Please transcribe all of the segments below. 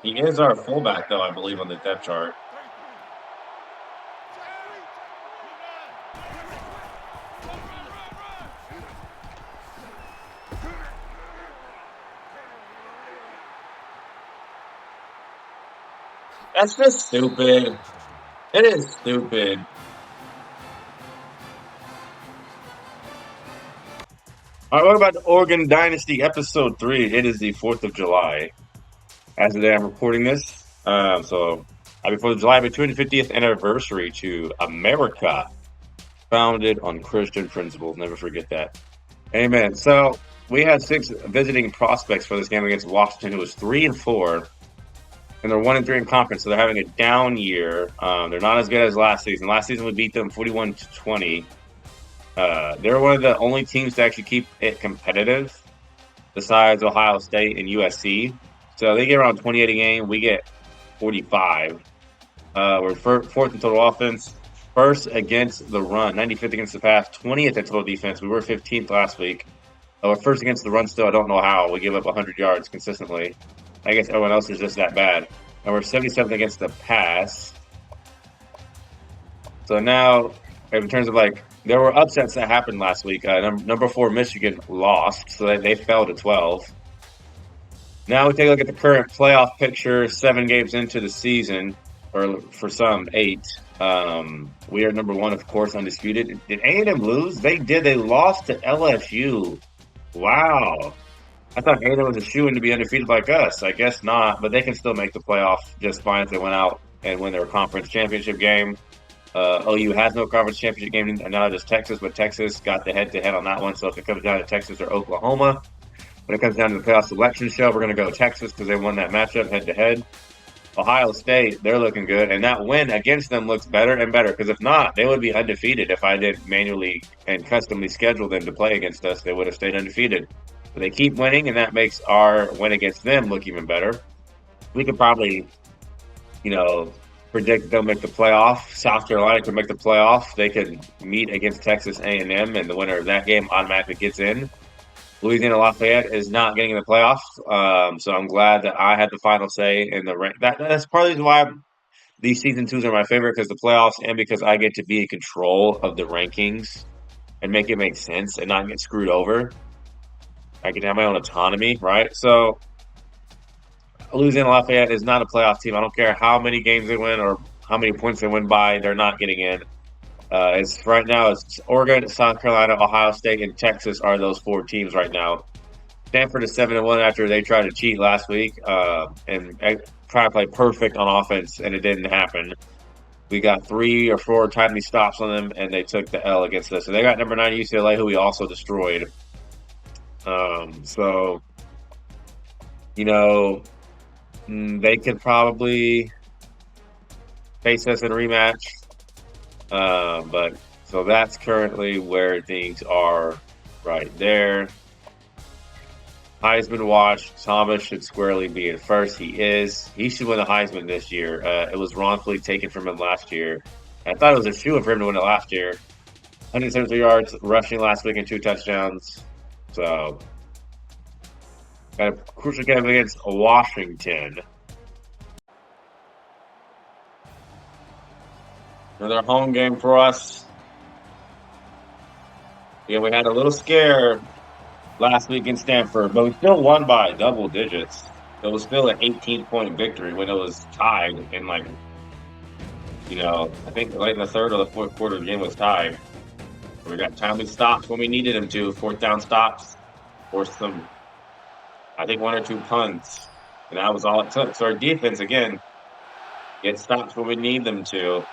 He is our fullback, though, I believe, on the depth chart. That's just stupid. It is stupid. All right, what about the Oregon Dynasty episode 3? It is the 4th of July. As of the day I'm recording this. So happy 4th of July, the 250th anniversary to America. Founded on Christian principles. Never forget that. Amen. So we had 6 visiting prospects for this game against Washington, who was 3-4. And they're 1-3 in conference, so they're having a down year. They're not as good as last season. Last season we beat them 41-20. They're one of the only teams to actually keep it competitive, besides Ohio State and USC. So they get around 28 a game. We get 45. We're fourth in total offense, first against the run, 95th against the pass, 20th in total defense. We were 15th last week. We're first against the run still. I don't know how. We give up 100 yards consistently. I guess everyone else is just that bad. And we're 77th against the pass. So now, in terms of there were upsets that happened last week. Number 4, Michigan lost, so they fell to 12. Now we take a look at the current playoff picture, 7 games into the season, or for some, 8. We are number 1, of course, undisputed. Did A&M lose? They did. They lost to LSU. Wow. I thought A&M was a shoo-in to be undefeated like us. I guess not, but they can still make the playoff just fine if they went out and win their conference championship game. OU has no conference championship game, and now just Texas, but Texas got the head-to-head on that one. So if it comes down to Texas or Oklahoma, when it comes down to the playoff selection show, we're going to go Texas because they won that matchup head-to-head. Ohio State, they're looking good, and that win against them looks better and better because if not, they would be undefeated. If I did manually and customly schedule them to play against us, they would have stayed undefeated. But they keep winning, and that makes our win against them look even better. We could probably, predict they'll make the playoff. South Carolina could make the playoff. They could meet against Texas A&M, and the winner of that game automatically gets in. Louisiana Lafayette is not getting in the playoffs, so I'm glad that I had the final say in the rank. That's partly why these season 2s are my favorite, because the playoffs and because I get to be in control of the rankings and make it make sense and not get screwed over. I can have my own autonomy, right? So Louisiana Lafayette is not a playoff team. I don't care how many games they win or how many points they win by. They're not getting in. It's right now. It's Oregon, South Carolina, Ohio State, and Texas are those 4 teams right now. Stanford is 7-1 after they tried to cheat last week and try to play perfect on offense, and it didn't happen. We got 3 or 4 timely stops on them, and they took the L against us. And they got number 9 UCLA, who we also destroyed. So, they could probably face us in a rematch. But so that's currently where things are right there. Heisman watch. Thomas should squarely be in first. He is. He should win the Heisman this year. It was wrongfully taken from him last year. I thought it was a shoo-in for him to win it last year. 173 yards rushing last week and 2 touchdowns. So, got a crucial game against Washington. Another home game for us. Yeah, we had a little scare last week in Stanford, but we still won by double digits. It was still an 18-point victory when it was tied in I think late in the 3rd or the 4th quarter, the game was tied. We got timely stops when we needed them to. 4th down stops. Forced some, I think, 1 or 2 punts. And that was all it took. So our defense, again, gets stops when we need them to.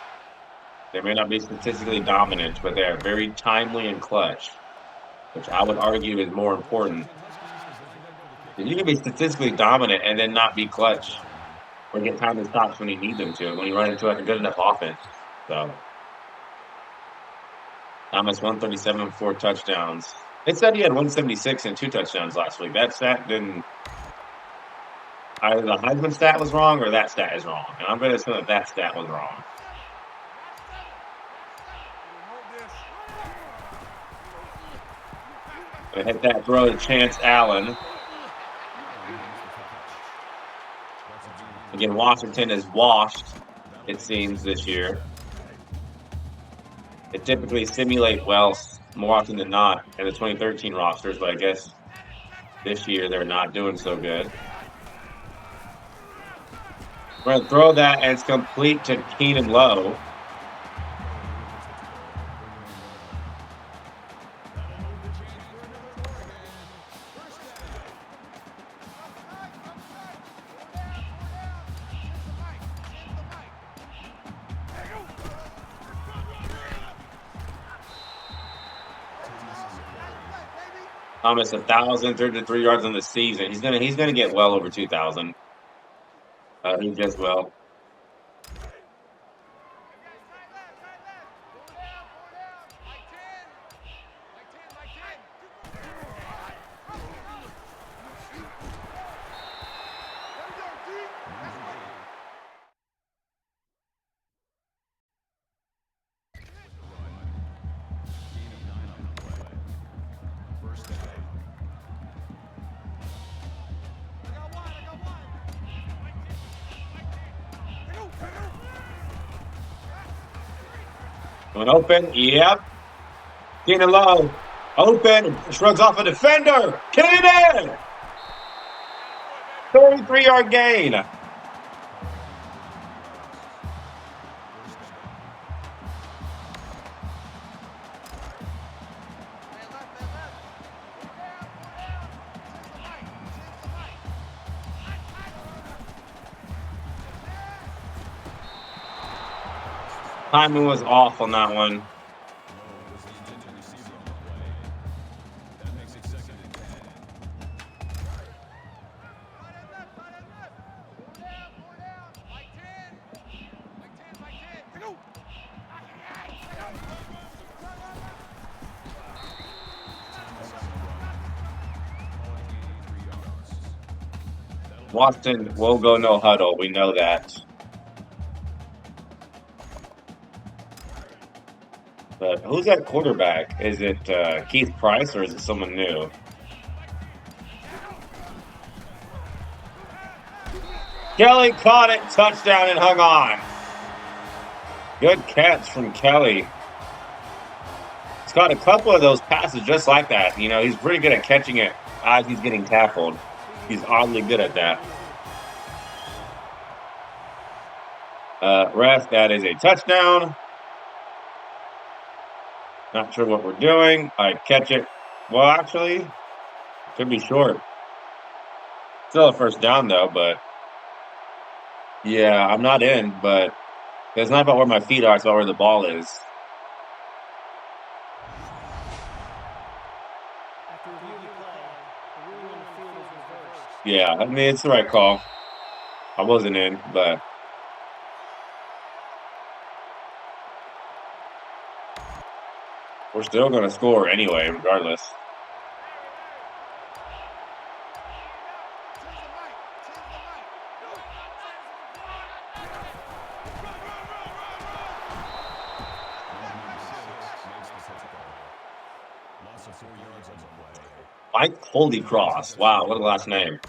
They may not be statistically dominant, but they are very timely and clutch, which I would argue is more important. You can be statistically dominant and then not be clutch or get timely stops when you need them to, when you run into a good enough offense. So, Thomas 137 and 4 touchdowns. It said he had 176 and 2 touchdowns last week. That stat didn't. Either the Heisman stat was wrong or that stat is wrong. And I'm going to assume that stat was wrong. Gonna hit that throw to Chance Allen. Again, Washington is washed, it seems, this year. They typically simulate well more often than not in the 2013 rosters, but I guess this year they're not doing so good. We're going to throw that, and it's complete to Keenan Lowe. Thomas 1,033 yards on the season. He's gonna get well over 2,000. He does well. Going open, yep. Keenan Lowe, open, shrugs off a defender. Keenan! 33-yard gain. Timing was off on that one. Washington will go no huddle. We know that. But who's that quarterback? Is it Keith Price or is it someone new? Kelly caught it, touchdown, and hung on. Good catch from Kelly. He's got a couple of those passes just like that. You know, he's pretty good at catching it as he's getting tackled. He's oddly good at that. Ref, that is a touchdown. Not sure what we're doing. I catch it. Well, actually, could be short. Still a first down, though, but yeah, I'm not in, but it's not about where my feet are, it's about where the ball is. Yeah, I mean, it's the right call. I wasn't in, but we're still going to score anyway, regardless. Mike Holy Cross. Wow, what a last name.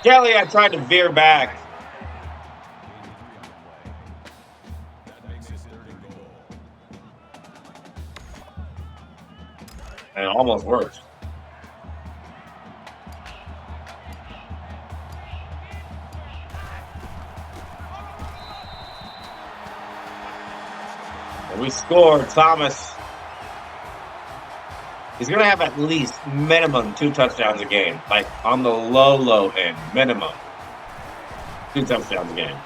Kelly, I tried to veer back. And it almost worked. And we scored. Thomas. He's going to have at least minimum 2 touchdowns a game. Like on the low end, minimum 2 touchdowns a game.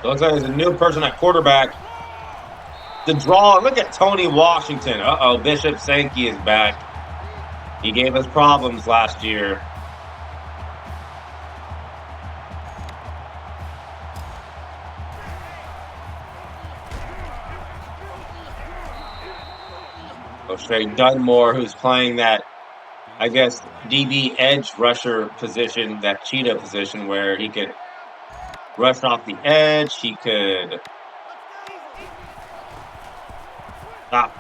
Looks like there's a new person at quarterback. The draw. Look at Tony Washington. Uh-oh, Bishop Sankey is back. He gave us problems last year. O'Shea Dunmore, who's playing that, I guess, DB edge rusher position, that cheetah position where he could rush off the edge. He could stop.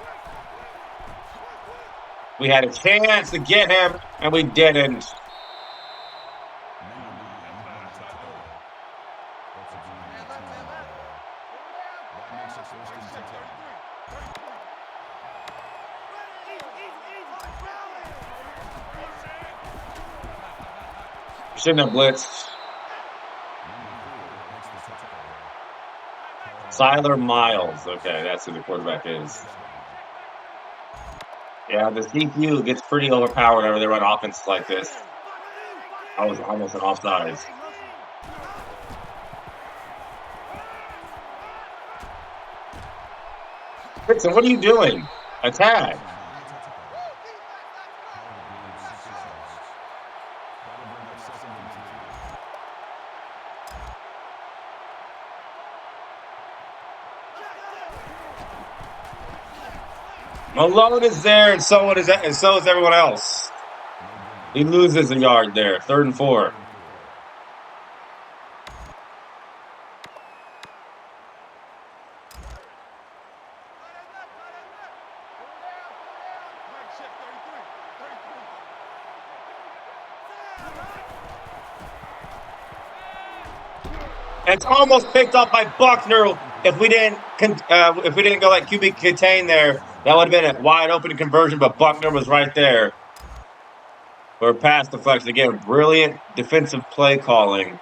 We had a chance to get him, and we didn't. Shouldn't have blitzed. Siler Miles. Okay, that's who the quarterback is. Yeah, the CPU gets pretty overpowered whenever they run offense like this. I was almost an offsides. Dixon, what are you doing? A tag. Malone is there, and so is everyone else. He loses a yard there. 3rd and 4. It's almost picked up by Buckner. If we didn't go like QB contain there, that would have been a wide open conversion. But Buckner was right there for a pass deflection. Again, brilliant defensive play calling.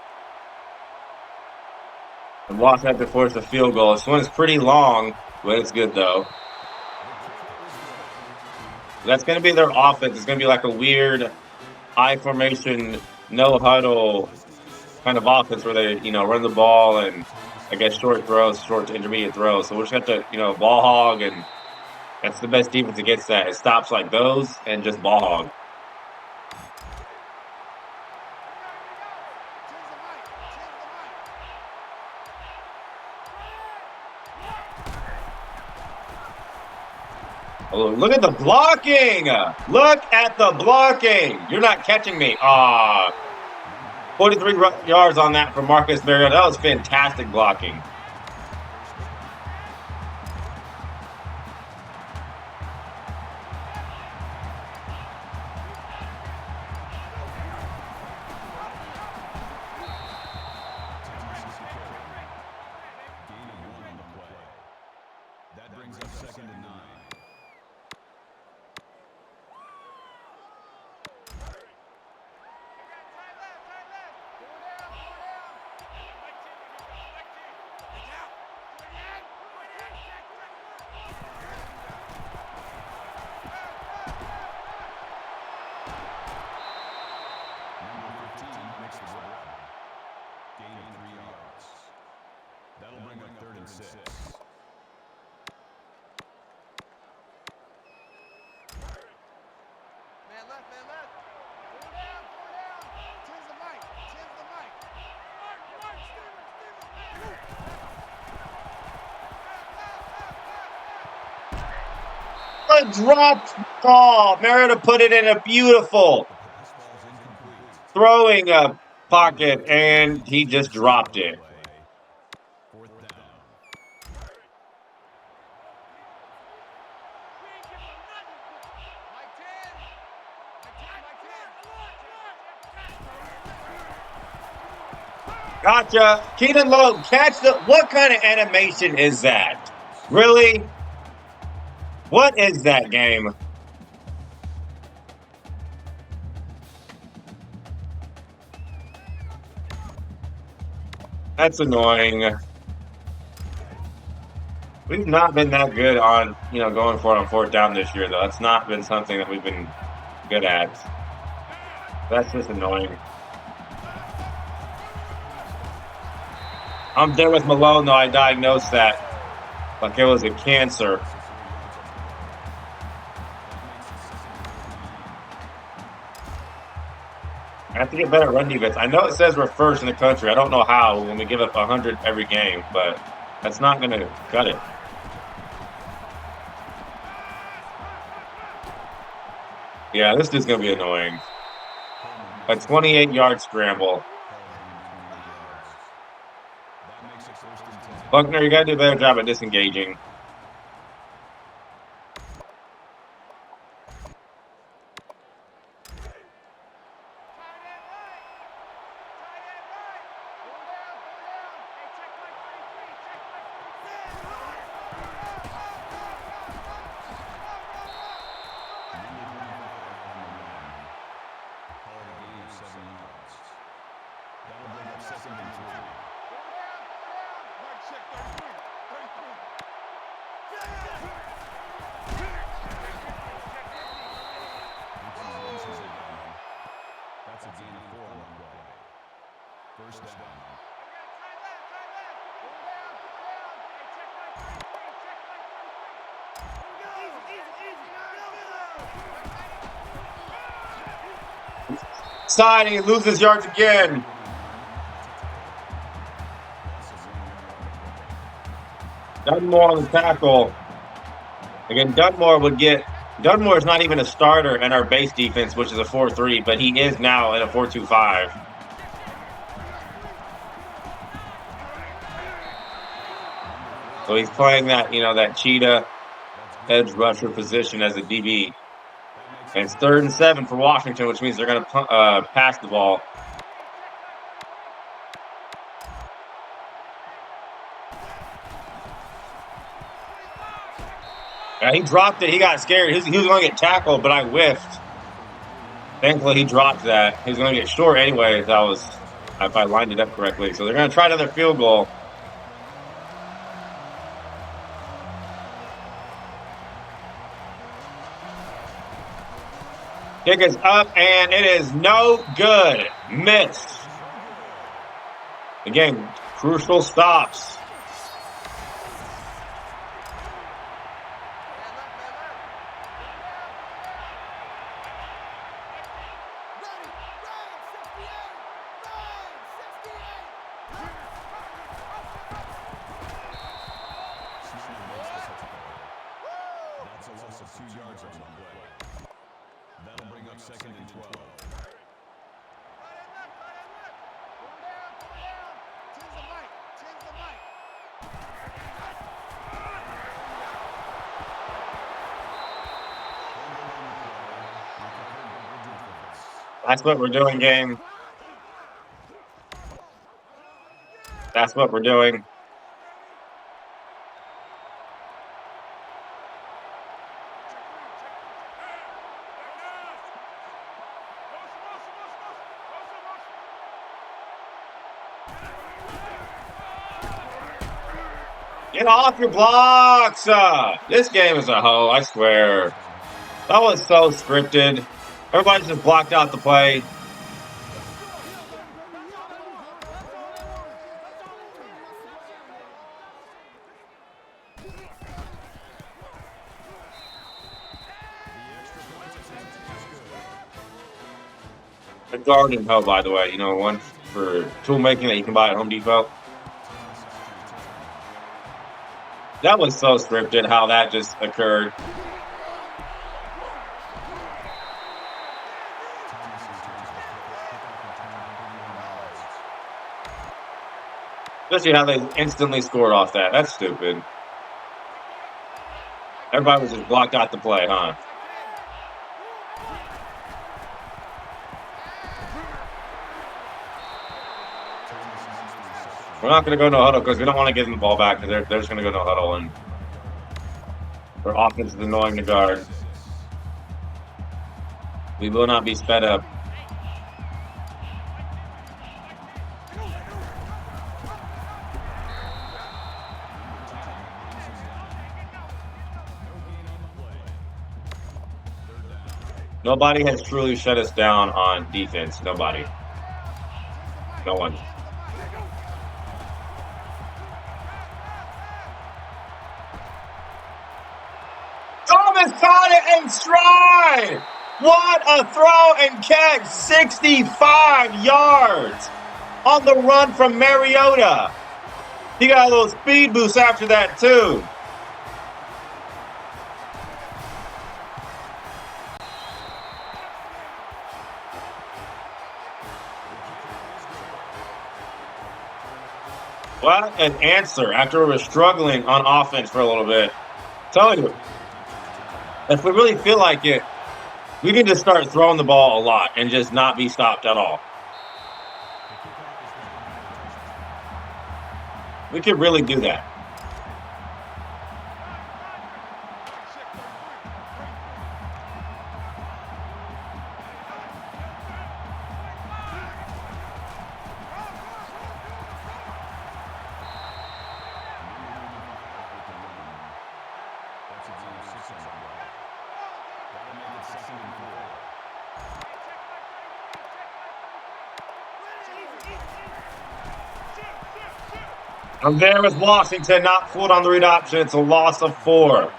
And Washington had to force a field goal. This one is pretty long, but it's good though. That's going to be their offense. It's going to be like a weird I formation, no huddle kind of offense where they, run the ball and I guess short throws, short to intermediate throws. So we'll just have to, ball hog, and that's the best defense against that. It stops like those and just ball hog. Oh, look at the blocking! Look at the blocking! You're not catching me. 43 yards on that for Marcus Mariota. That was fantastic blocking. That brings up 2nd and 9. That'll bring up 3rd and 6. Man left. Go down. Tens the mic. A dropped ball. Mariota put it in a beautiful throwing pocket, and he just dropped it. Gotcha. Keenan Lowe, catch the... What kind of animation is that? Really? What is that game? That's annoying. We've not been that good on, going for it on 4th down this year, though. That's not been something that we've been good at. That's just annoying. I'm there with Malone, though. I diagnosed that like it was a cancer. I have to get better at run defense. I know it says we're first in the country. I don't know how when we give up 100 every game, but that's not going to cut it. Yeah, this is going to be annoying. A 28-yard scramble. Buckner, you got to do a better job at disengaging. Side, he loses yards again. Dunmore on the tackle. Again, Dunmore is not even a starter in our base defense, which is a 4-3, but he is now in a 4-2-5. So he's playing that, that cheetah edge rusher position as a DB. And it's 3rd and 7 for Washington, which means they're going to pass the ball. Yeah, he dropped it. He got scared. He was going to get tackled, but I whiffed. Thankfully, he dropped that. He was going to get short anyway if I lined it up correctly. So they're going to try another field goal. Kick is up, and it is no good. Missed. Again, crucial stops. That's what we're doing, game. That's what we're doing. Get off your blocks! This game is a hoe, I swear. That was so scripted. Everybody just blocked out the play. A garden hoe, by the way. One for tool making that you can buy at Home Depot. That was so scripted how that just occurred. Especially how they instantly scored off that. That's stupid. Everybody was just blocked out the play, huh? We're not going to go no huddle because we don't want to give them the ball back because they're just going to go no huddle, and their offense is annoying to guard. We will not be sped up. Nobody has truly shut us down on defense. Nobody. No one. Thomas caught it in stride! What a throw and catch! 65 yards on the run from Mariota. He got a little speed boost after that, too. What an answer after we were struggling on offense for a little bit. I'm telling you, if we really feel like it, we can just start throwing the ball a lot and just not be stopped at all. We could really do that. I'm there with Washington, not fooled on the read option. It's a loss of 4.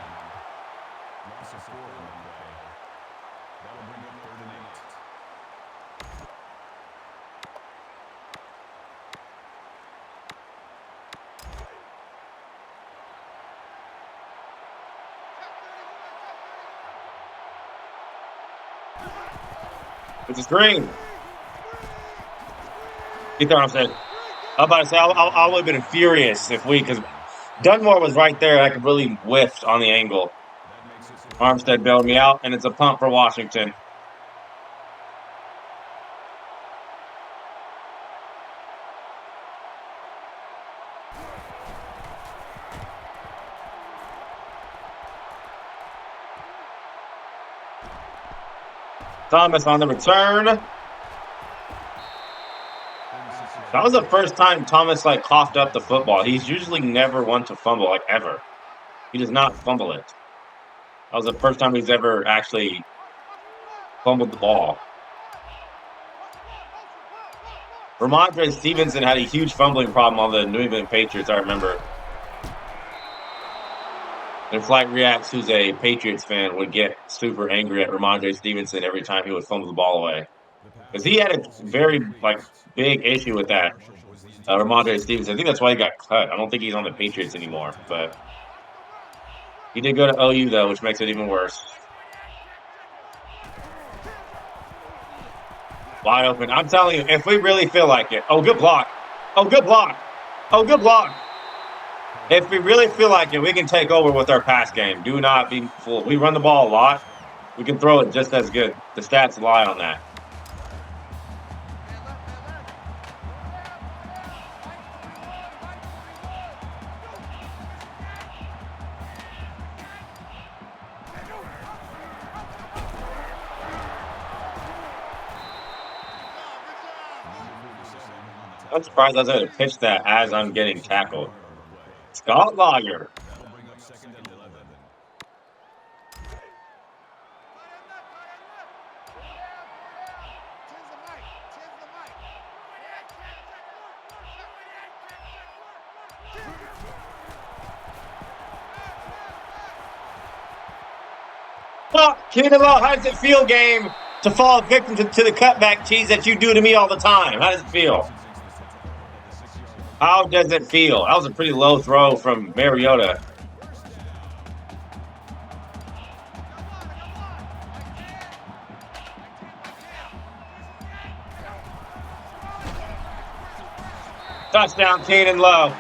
It's a screen. You know what I'm saying? I'm about to say, I would have been furious if because Dunmore was right there. I could really whiffed on the angle. Armstead bailed me out, and it's a punt for Washington. Thomas on the return. That was the first time Thomas coughed up the football. He's usually never one to fumble, ever. He does not fumble it. That was the first time he's ever actually fumbled the ball. Ramondre Stevenson had a huge fumbling problem on the New England Patriots, I remember. And Flight Reacts, who's a Patriots fan, would get super angry at Ramondre Stevenson every time he would fumble the ball away. Because he had a very, big issue with that. Ramondre Stevenson. I think that's why he got cut. I don't think he's on the Patriots anymore. But he did go to OU, though, which makes it even worse. Wide open. I'm telling you, if we really feel like it. Oh, good block. Oh, good block. Oh, good block. If we really feel like it, we can take over with our pass game. Do not be fooled. We run the ball a lot. We can throw it just as good. The stats lie on that. I'm surprised I was able to pitch that as I'm getting tackled. Scott Lawyer. Well, Keenan Law, how does it feel, game, to fall victim to the cutback cheese that you do to me all the time? How does it feel? How does it feel? That was a pretty low throw from Mariota. Touchdown, Keenan Lowe.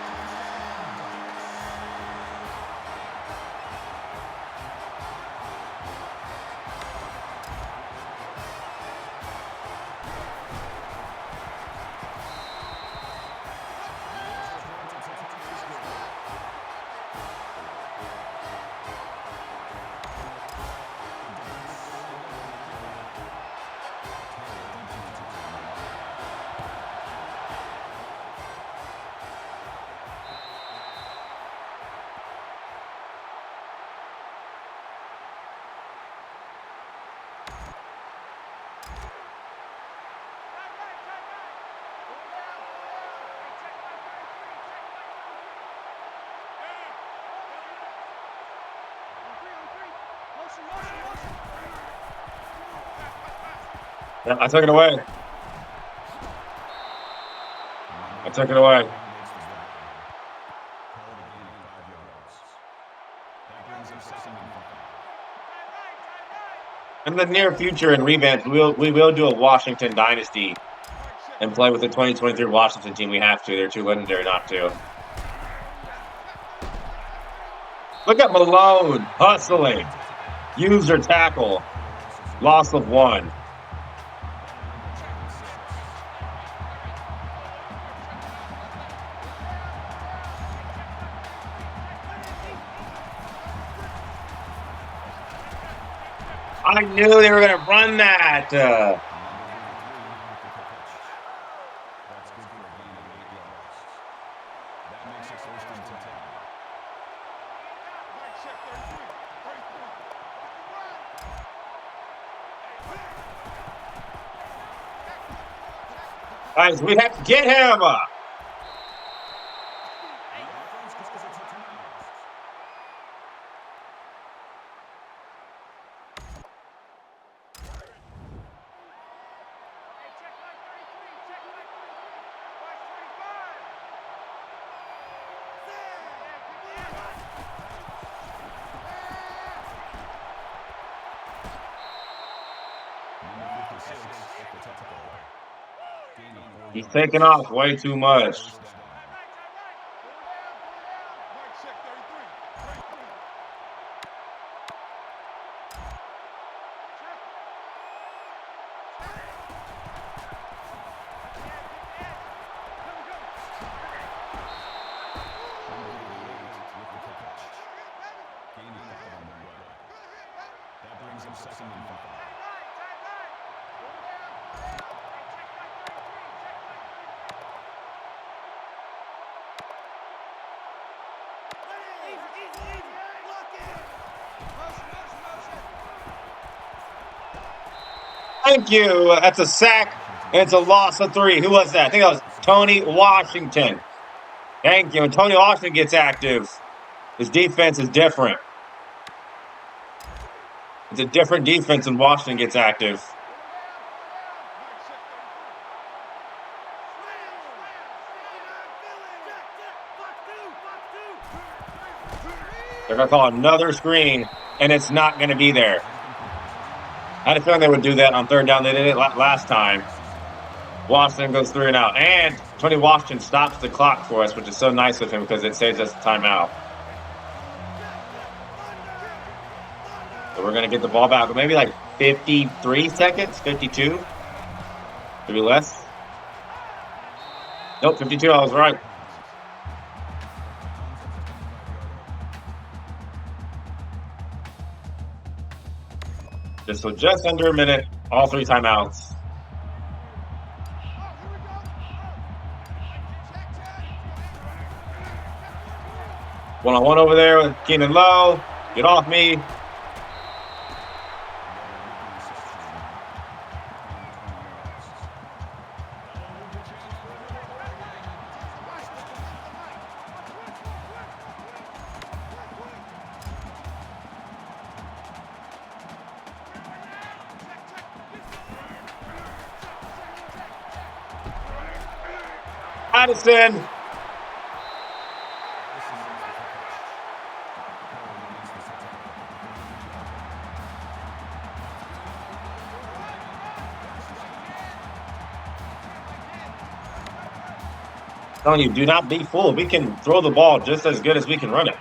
Yeah, I took it away. I took it away. In the near future, in revamps, we will do a Washington Dynasty and play with the 2023 Washington team. We have to. They're too legendary not to. Look at Malone hustling. User tackle. Loss of 1. I knew they were going to run that. Guys, we have to get him. He's taking off way too much. Thank you. That's a sack. And it's a loss of 3. Who was that? I think that was Tony Washington. Thank you. And Tony Washington gets active. His defense is different. It's a different defense when Washington gets active. They're going to call another screen, and it's not going to be there. I had a feeling they would do that on 3rd down. They did it last time. Washington goes 3 and out. And Tony Washington stops the clock for us, which is so nice of him because it saves us a timeout. So we're going to get the ball back. But maybe like 53 seconds? 52? Maybe less? Nope, 52. I was right. Just under a minute. All 3 timeouts. One-on-one over there with Keenan Lowe. Get off me. Addison. Telling you, do not be fooled. We can throw the ball just as good as we can run it.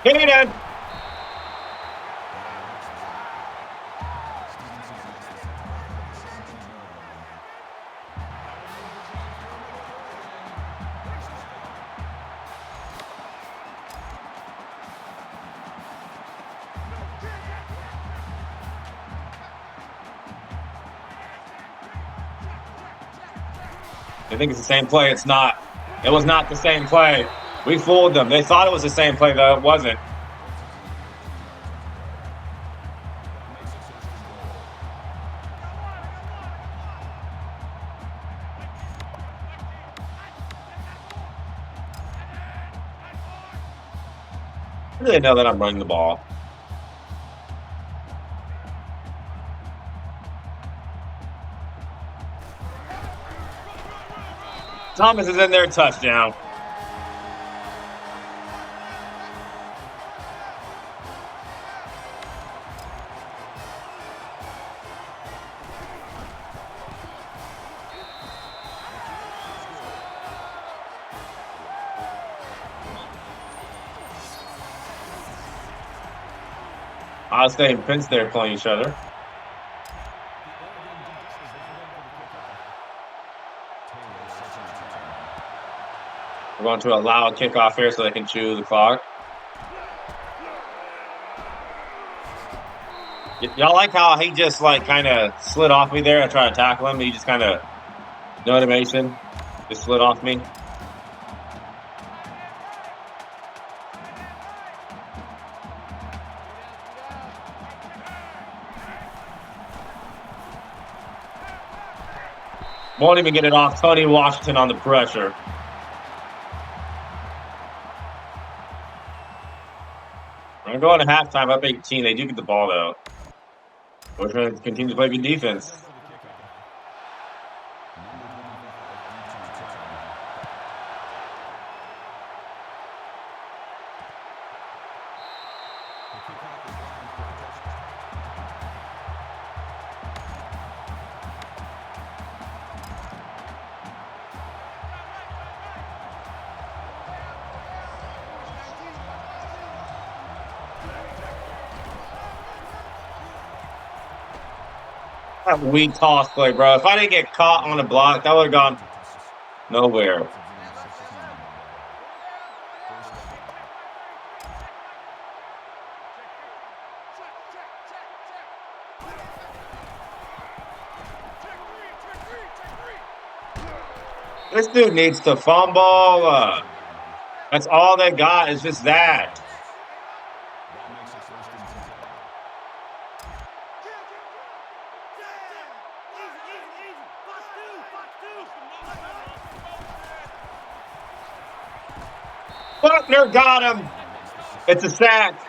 Keenan. They think it's the same play. It's not. It was not the same play. We fooled them. They thought it was the same play, though. It wasn't. They know that I'm running the ball. Thomas is in there, touchdown. Ohio State and Penn State are playing each other. We're going to allow a kickoff here so they can chew the clock. Y'all like how he just like kind of slid off me there? I tried to tackle him. He just kind of, no animation, just slid off me. Won't even get it off. Tony Washington on the pressure. We're going to halftime up 18. They do get the ball, though. We're going to continue to play good defense. That weak toss play, bro. If I didn't get caught on the block, that would have gone nowhere. This dude needs to fumble. That's all they got is just that. Buckner got him. It's a sack.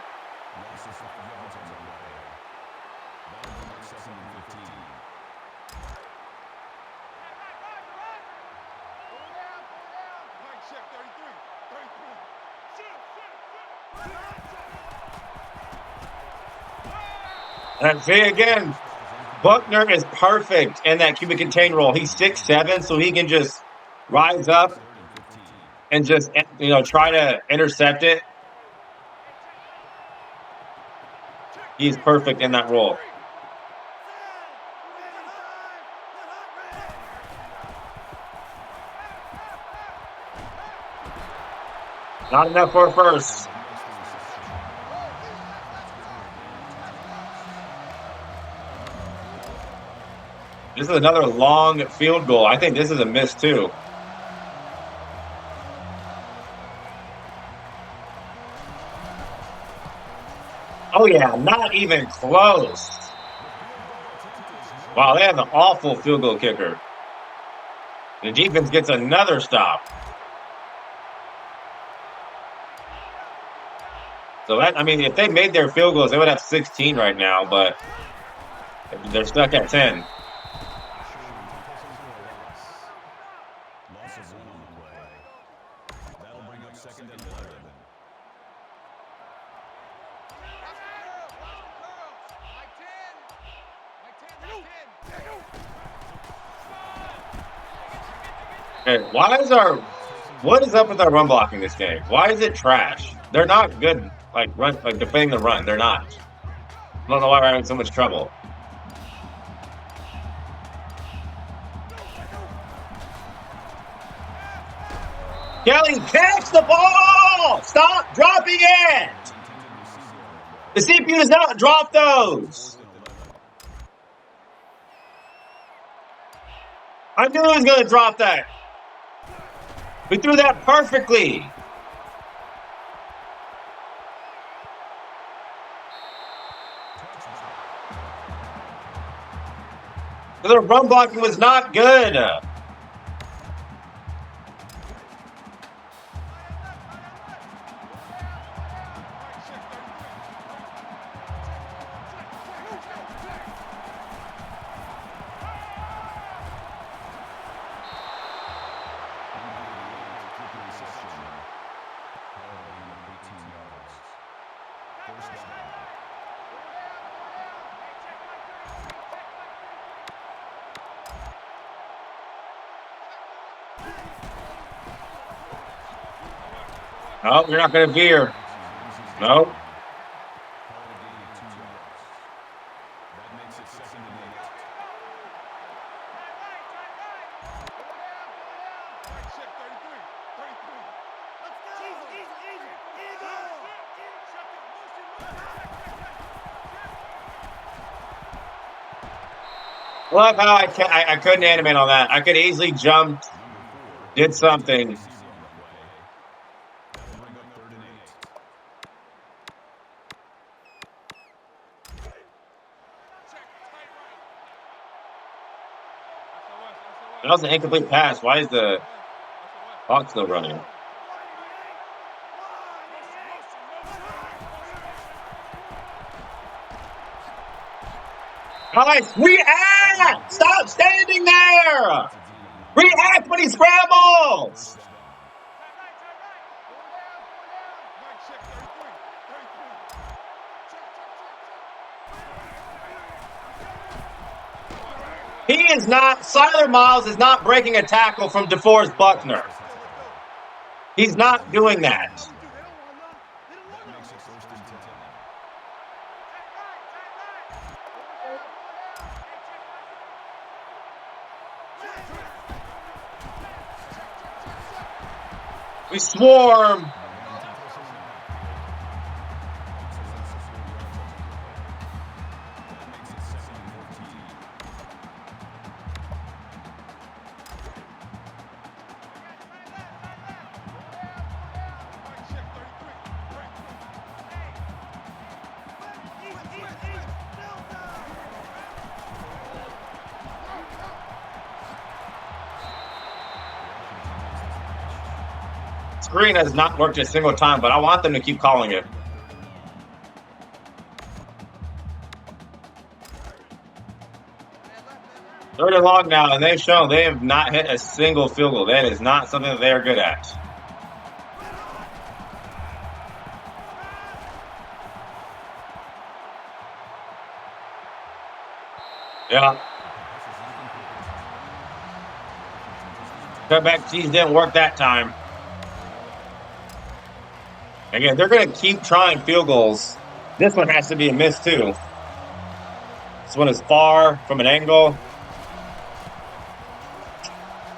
And see again, Buckner is perfect in that QB contain role. He's 6'7", so he can just rise up and just, try to intercept it. He's perfect in that role. Not enough for a first. This is another long field goal. I think this is a miss, too. Oh, yeah, not even close. Wow, they have an awful field goal kicker. The defense gets another stop. So, if they made their field goals, they would have 16 right now, but they're stuck at 10. Hey, what is up with our run blocking this game? Why is it trash? They're not good, defending the run. They're not. I don't know why we're having so much trouble. Kelly, catch the ball! Stop dropping it! The CPU does not drop those. I knew he was going to drop that. We threw that perfectly. The run blocking was not good. No, you're not going to veer. No. Love how I couldn't animate on that. I could easily jumped, did something. That was an incomplete pass. Why is the clock still running? Guys, react! Stop standing there! React when he scrambles! He is not, Siler Miles is not breaking a tackle from DeForest Buckner. He's not doing that. We swarm. Screen has not worked a single time, but I want them to keep calling it. Third and long now, and they've shown they have not hit a single field goal. That is not something that they are good at. Yeah. Cutback cheese didn't work that time. Again, they're going to keep trying field goals. This one has to be a miss, too. This one is far from an angle.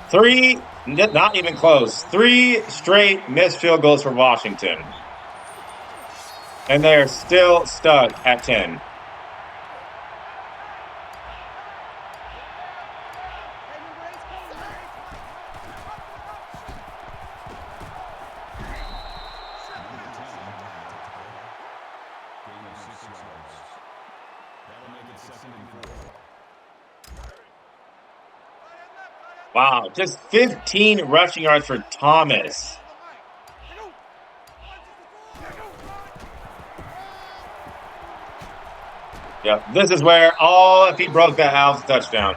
3, not even close. 3 straight missed field goals for Washington. And they're still stuck at 10. Wow, just 15 rushing yards for Thomas. Yep, this is where if he broke that house, touchdown.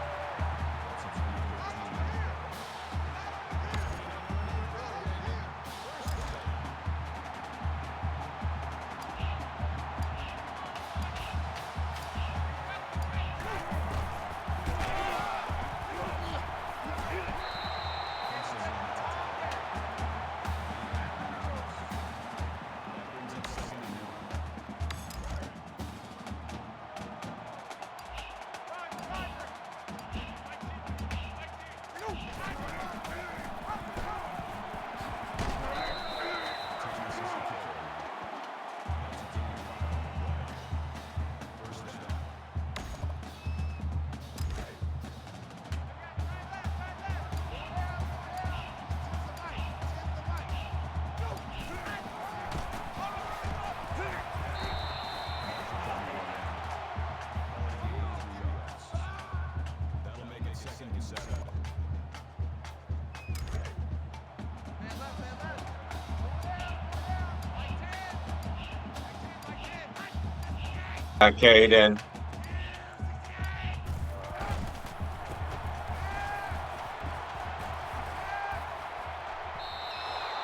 Carried in.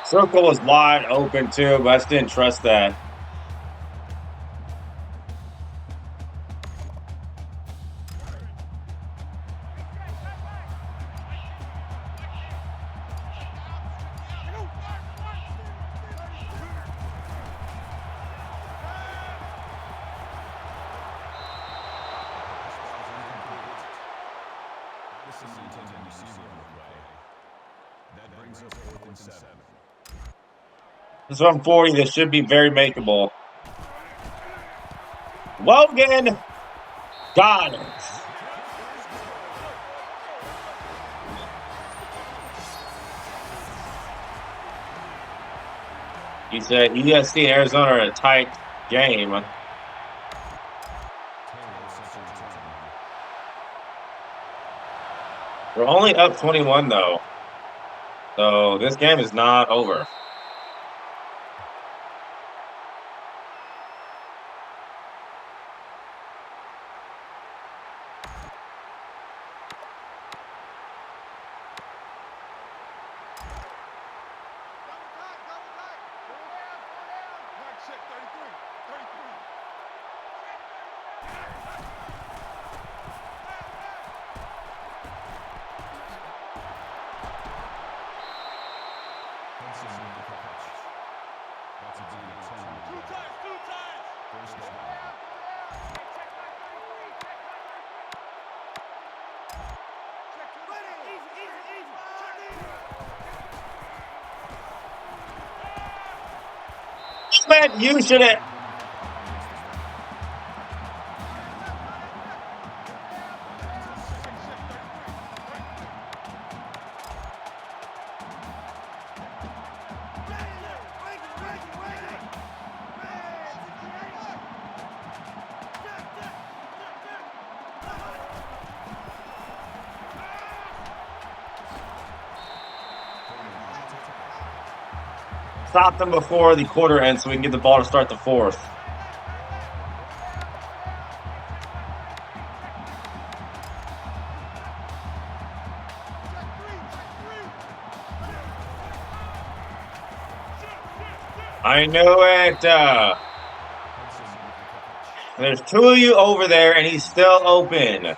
Circle was wide open too, but I just didn't trust that. This is 140. This should be very makeable. Logan got it. He said USC and Arizona are a tight game. We're only up 21 though. So this game is not over. Man, you should have. Stop them before the quarter ends so we can get the ball to start the fourth. I knew it. There's two of you over there, and he's still open.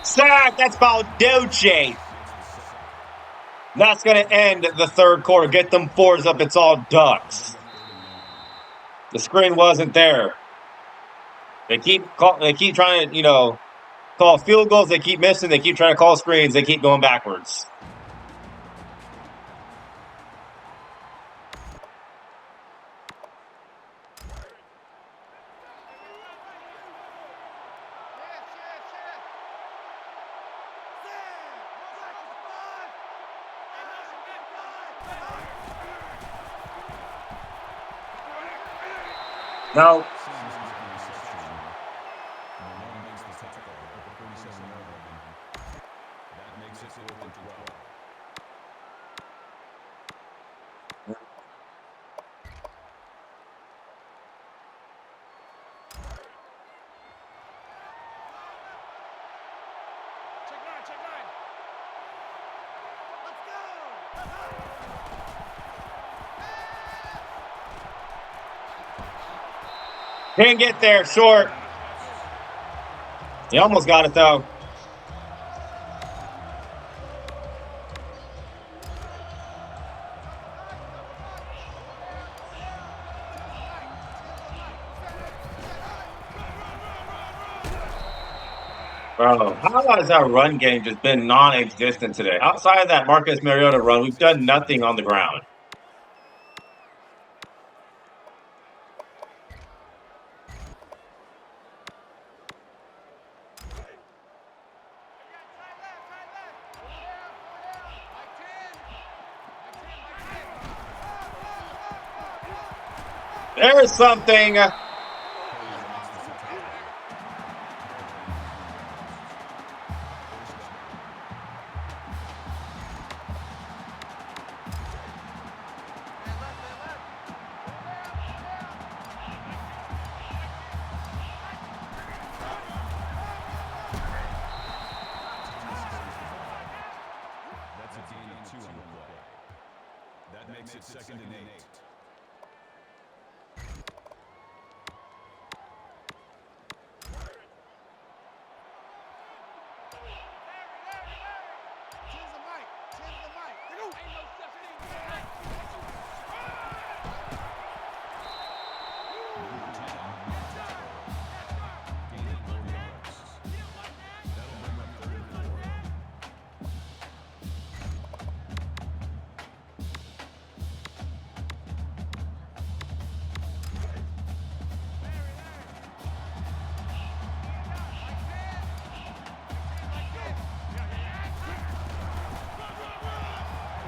Sack! That's Balducci. That's going to end the third quarter. Get them fours up. It's all Ducks. The screen wasn't there. They keep trying to, call field goals. They keep missing. They keep trying to call screens. They keep going backwards. Now, can't get there, short. He almost got it, though. Bro, how has our run game just been non-existent today? Outside of that Marcus Mariota run, we've done nothing on the ground. There's something. makes it 2nd and 8.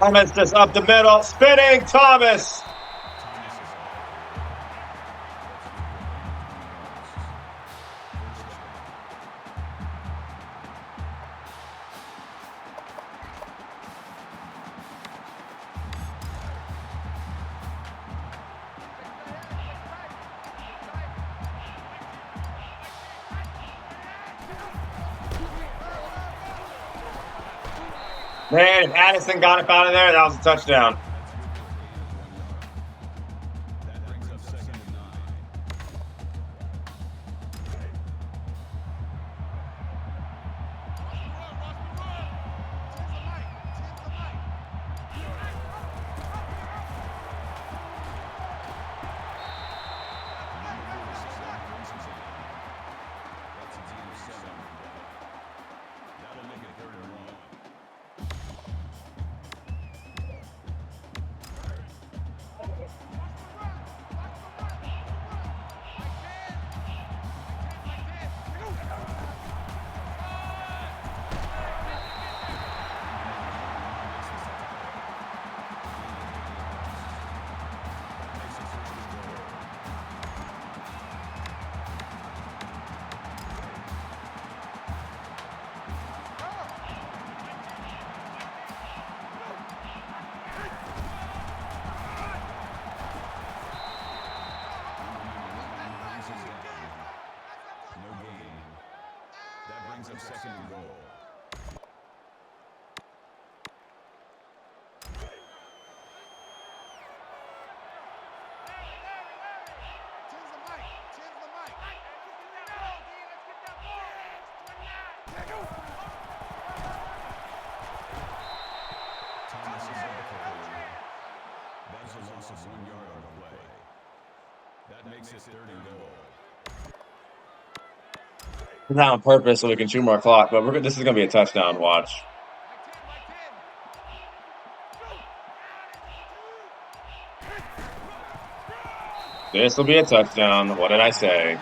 Thomas just up the middle. Spinning Thomas. Man, if Addison got up out of there, that was a touchdown. That brings up 2nd and 9. That's a team of 7. That'll make it 3rd and 1. No gain. That brings up 2nd and goal. Thomas is on the carry. That is a loss of 1 yard on the play. That makes it 3rd and goal. Not on purpose so we can chew more clock, but this is going to be a touchdown. Watch. This will be a touchdown. What did I say?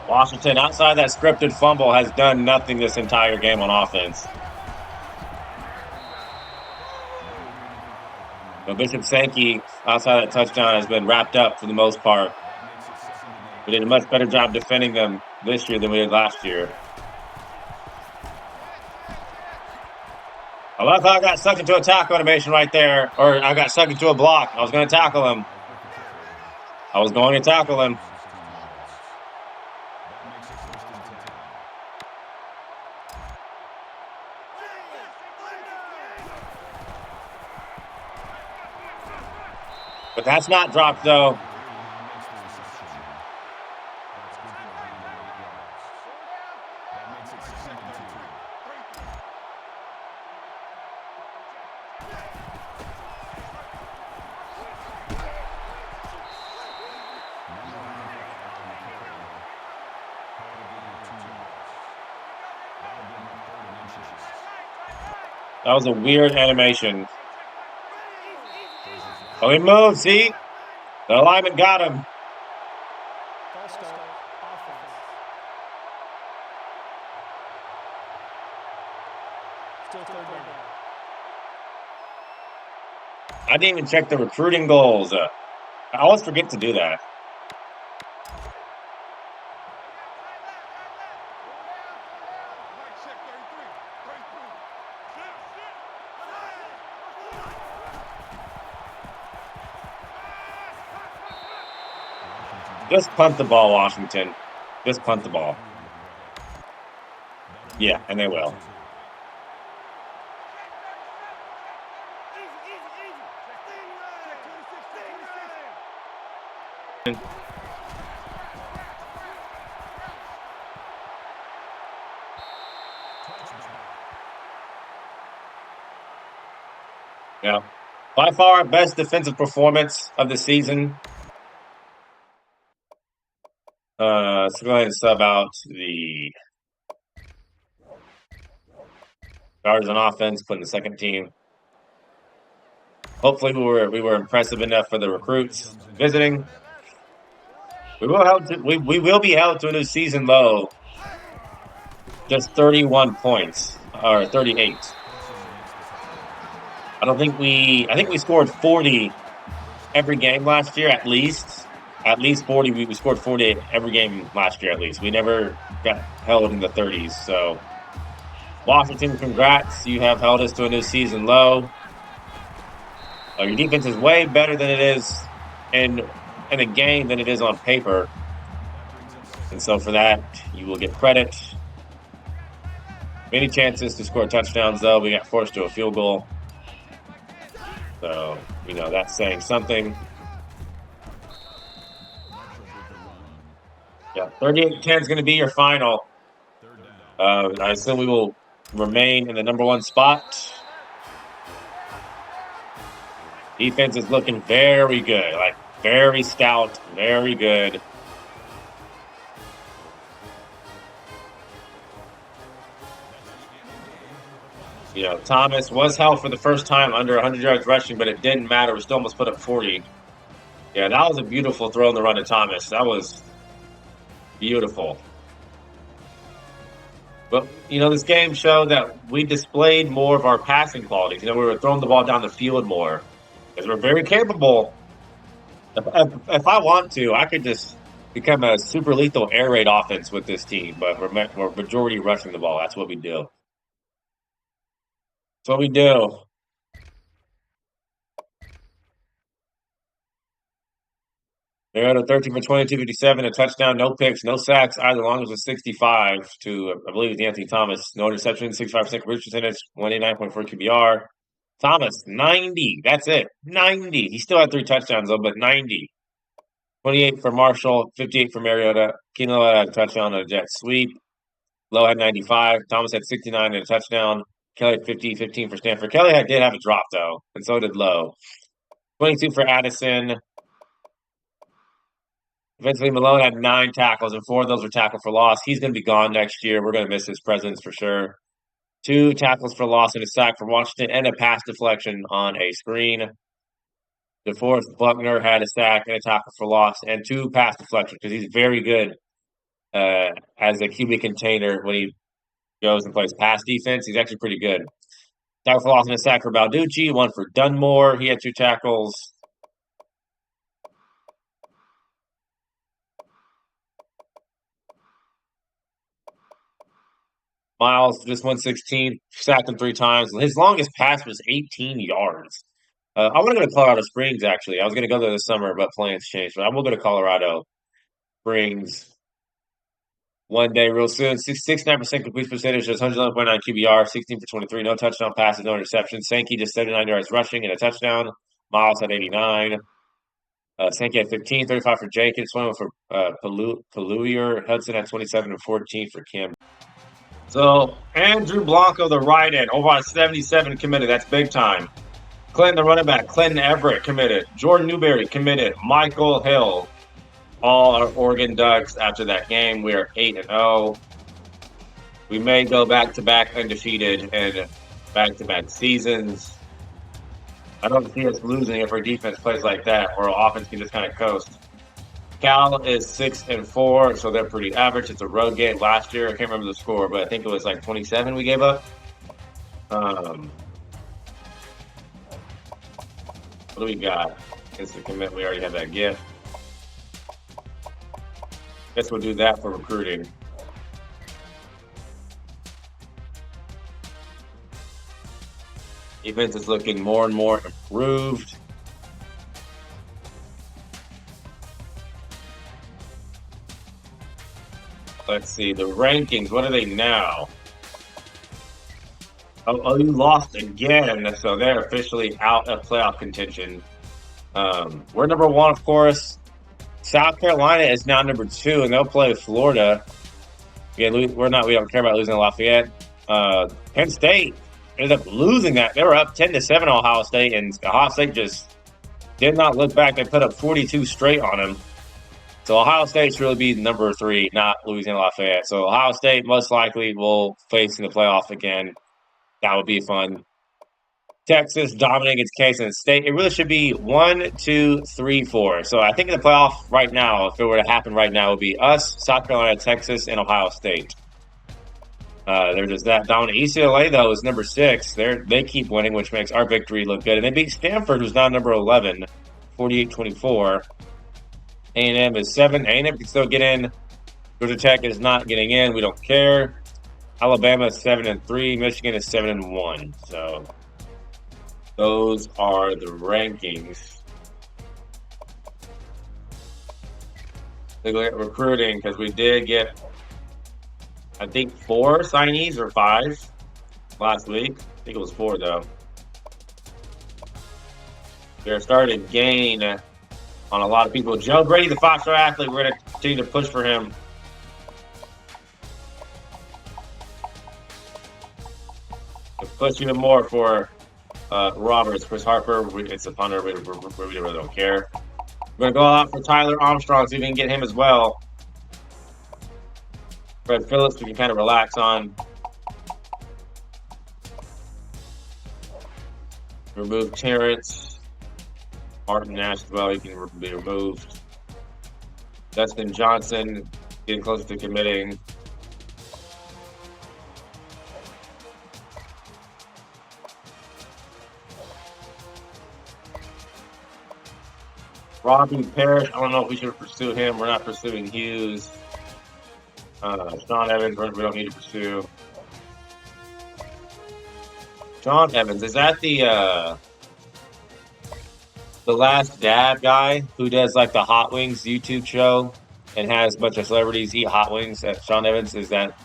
Washington, outside that scripted fumble, has done nothing this entire game on offense. But Bishop Sankey, outside that touchdown, has been wrapped up for the most part. We did a much better job defending them this year than we did last year. I love how I got sucked into a tackle animation right there. Or I got sucked into a block. I was going to tackle him. But that's not dropped, though. That was a weird animation. Oh, he moved, see? The alignment got him. False start. Offense. Still third down. I didn't even check the recruiting goals. I always forget to do that. Just punt the ball, Washington. Just punt the ball. Yeah, and they will. Yeah. By far, our best defensive performance of the season. Let's go ahead and sub out the guards on offense, put in the second team. Hopefully, we were impressive enough for the recruits visiting. We will be held to a new season low. Just 31 points or 38. I think we scored 40 every game last year at least. At least 40. We scored 40 every game last year at least. We never got held in the 30s. So Washington, congrats. You have held us to a new season low. Your defense is way better than it is in a game than it is on paper. And so for that, you will get credit. Many chances to score touchdowns, though. We got forced to a field goal. So, that's saying something. Yeah, 38-10 is going to be your final. I assume we will remain in the number one spot. Defense is looking very good, like very stout, very good. Thomas was held for the first time under 100 yards rushing, but it didn't matter. We still almost put up 40. Yeah, that was a beautiful throw in the run to Thomas. That was beautiful. But, this game showed that we displayed more of our passing qualities. We were throwing the ball down the field more because we're very capable. If I want to, I could just become a super lethal air raid offense with this team, but we're majority rushing the ball. That's what we do. That's what we do. They're at 13 for 22, 57, a touchdown, no picks, no sacks, either. Long as was 65 to, I believe, it's Anthony Thomas. No interception, 65% completion percentage, 189.4 QBR. Thomas, 90. That's it. 90. He still had 3 touchdowns, though, but 90. 28 for Marshall, 58 for Mariota. Keenan had a touchdown and a jet sweep. Lowe had 95. Thomas had 69 and a touchdown. Kelly had 50, 15 for Stanford. Kelly did have a drop, though, and so did Lowe. 22 for Addison. Eventually, Malone had 9 tackles, and 4 of those were tackled for loss. He's going to be gone next year. We're going to miss his presence for sure. 2 tackles for loss and a sack for Washington, and a pass deflection on a screen. DeForest Buckner had a sack and a tackle for loss, and 2 pass deflections because he's very good as a QB container when he goes and plays pass defense. He's actually pretty good. Tackle for loss and a sack for Balducci, 1 for Dunmore. He had 2 tackles. Miles just 116, sacked him 3 times. His longest pass was 18 yards. I want to go to Colorado Springs, actually. I was going to go there this summer, but plans changed. But I will go to Colorado Springs one day real soon. 69% complete percentage, just 111.9 QBR, 16 for 23, no touchdown passes, no interceptions. Sankey just 79 yards rushing and a touchdown. Miles had 89. Sankey had 15, 35 for Jenkins, 21 for Peluier. Hudson had 27 and 14 for Kim. So, Andrew Blanco, the right end, over on 77 committed. That's big time. Clinton, the running back. Clinton Everett committed. Jordan Newberry committed. Michael Hill. All are Oregon Ducks after that game. We are 8-0. We may go back-to-back undefeated and back-to-back seasons. I don't see us losing if our defense plays like that, or our offense can just kind of coast. Cal is 6-4, so they're pretty average. It's a road game. Last year, I can't remember the score, but I think it was like 27 we gave up. What do we got? Instant commit. We already have that gift. Guess we'll do that for recruiting. Defense is looking more and more improved. Let's see the rankings. What are they now? Oh, you lost again, so they're officially out of playoff contention. We're number one, of course. South Carolina is now number 2, and they'll play Florida. Yeah, we're not. We don't care about losing to Lafayette. Penn State ended up losing that. They were up 10-7 on Ohio State, and Ohio State just did not look back. They put up 42 straight on them. So Ohio State should really be number 3, not Louisiana Lafayette. So Ohio State most likely will face in the playoff again. That would be fun. Texas dominating its case in the state. It really should be 1, 2, 3, 4. So I think in the playoff right now, if it were to happen right now, it would be us, South Carolina, Texas, and Ohio State. They're just that dominant. UCLA though is number 6. They keep winning, which makes our victory look good. And they beat Stanford, who's now number 11, 48-24. A&M is 7. A&M can still get in. Georgia Tech is not getting in. We don't care. Alabama is 7-3. Michigan is 7-1. So those are the rankings. They look at recruiting because we did get, I think, 4 signees or 5 last week. I think it was 4 though. They're starting to gain on a lot of people. Joe Brady, the 5-star athlete, we're going to continue to push for him. To push even more for Roberts, Chris Harper. It's a punter. We really don't care. We're going to go out for Tyler Armstrong, so we can get him as well. Fred Phillips, we can kind of relax on. Remove Terrence. Martin Nash as well, he can be removed. Dustin Johnson getting closer to committing. Robbie Parrish, I don't know if we should pursue him. We're not pursuing Hughes. Sean Evans, we don't need to pursue. Sean Evans, is that the Last Dab guy who does like the Hot Wings YouTube show and has a bunch of celebrities eat hot wings? Sean Evans, is that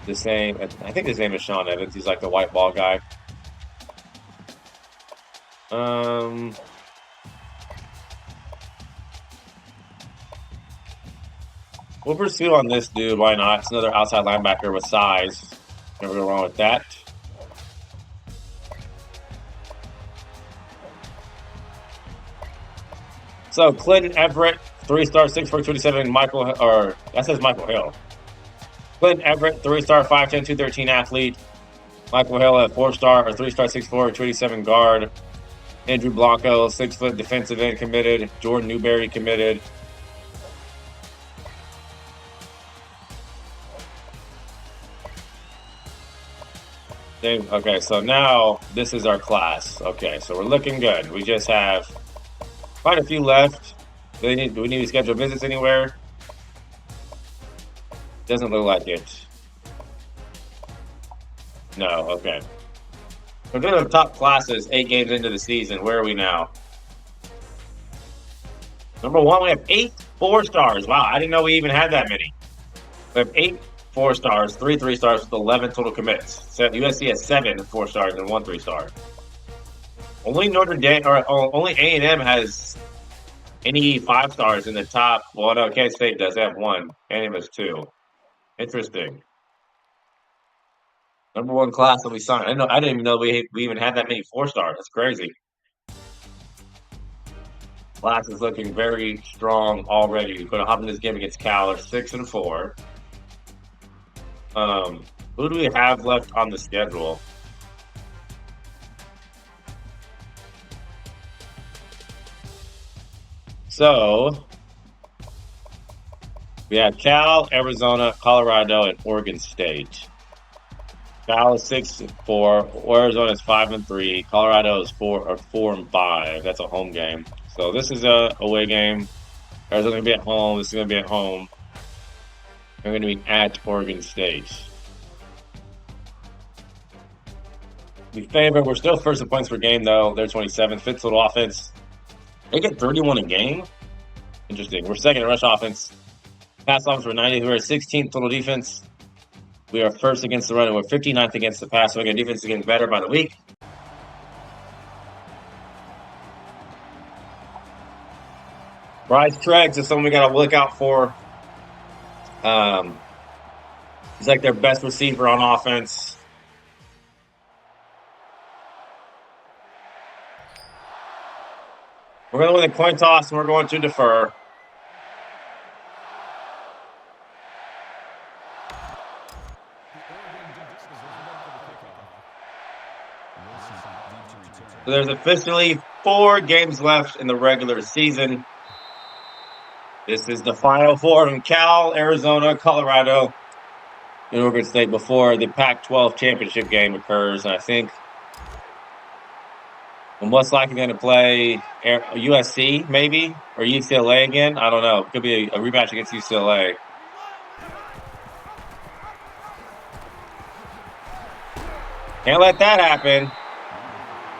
the same? I think his name is Sean Evans. He's like the white ball guy. We'll pursue on this dude. Why not? It's another outside linebacker with size. Never go wrong with that. So Clinton Everett, 3-star, 6'4", 227. That says Michael Hill. Clinton Everett, 3-star, 5'10", 213 athlete. Michael Hill, a 4-star or 3-star, 6'4", 287 guard. Andrew Blanco, 6-foot defensive end committed. Jordan Newberry committed. Okay, so now this is our class. Okay, so we're looking good. We just have quite a few left. Do we need to schedule visits anywhere? Doesn't look like it. No, okay. We're doing the top classes 8 games into the season. Where are we now? Number 1, we have 8 4-stars. Wow, I didn't know we even had that many. We have 8 4-stars, 3 3-stars with 11 total commits. So USC has 7 4-stars and 1 3-star. Only Notre Dame or only A&M has any 5-stars in the top. Well, no, Kansas State does. They have 1. A&M has 2. Interesting. Number 1 class that we signed. I didn't even know we even had that many 4-stars. That's crazy. Class is looking very strong already. We're gonna hop in this game against Cal. They're 6-4. Who do we have left on the schedule? So we have Cal, Arizona, Colorado, and Oregon State. Cal is 6-4. Arizona is 5-3. Colorado is 4-5. That's a home game. So this is a away game. Arizona's gonna be at home. This is gonna be at home. They're gonna be at Oregon State. We favor. We're still first in points per game though. They're 27th. Fifth total offense. They get 31 a game. Interesting. We're second in rush offense. Pass offense, we're 90. We're 16th total defense. We are first against the run, and we're 59th against the pass. So again, defense is getting better by the week. Bryce Treggs is someone we got to look out for. He's like their best receiver on offense. We're going to win the coin toss, and we're going to defer. So there's officially 4 games left in the regular season. This is the final 4 from Cal, Arizona, Colorado, and Oregon State before the Pac-12 championship game occurs. And I think we're most likely going to play USC maybe or UCLA again. I don't know. It could be a rematch against UCLA. Can't let that happen.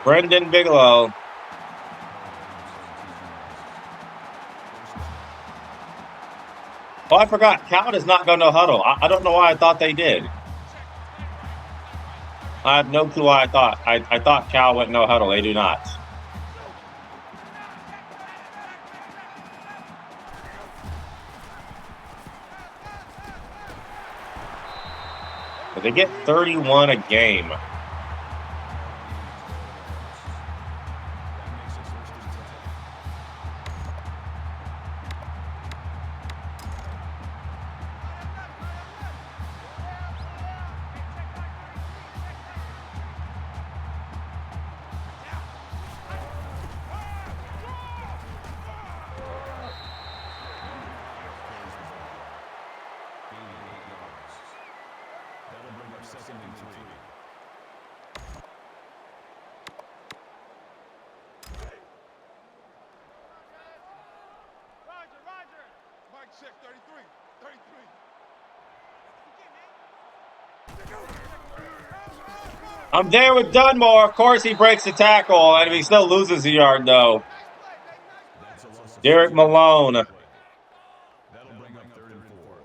Brendan Bigelow. Oh, I forgot. Cal does not go no huddle. I don't know why I thought they did. I have no clue why I thought. I thought Cal went no huddle. They do not. But they get 31 a game. Second and 3. Roger. Mike check 33. 33. I'm there with Dunmore. Of course, he breaks the tackle, and he still loses a yard, though. Derek Malone. That'll bring up 3rd and 4.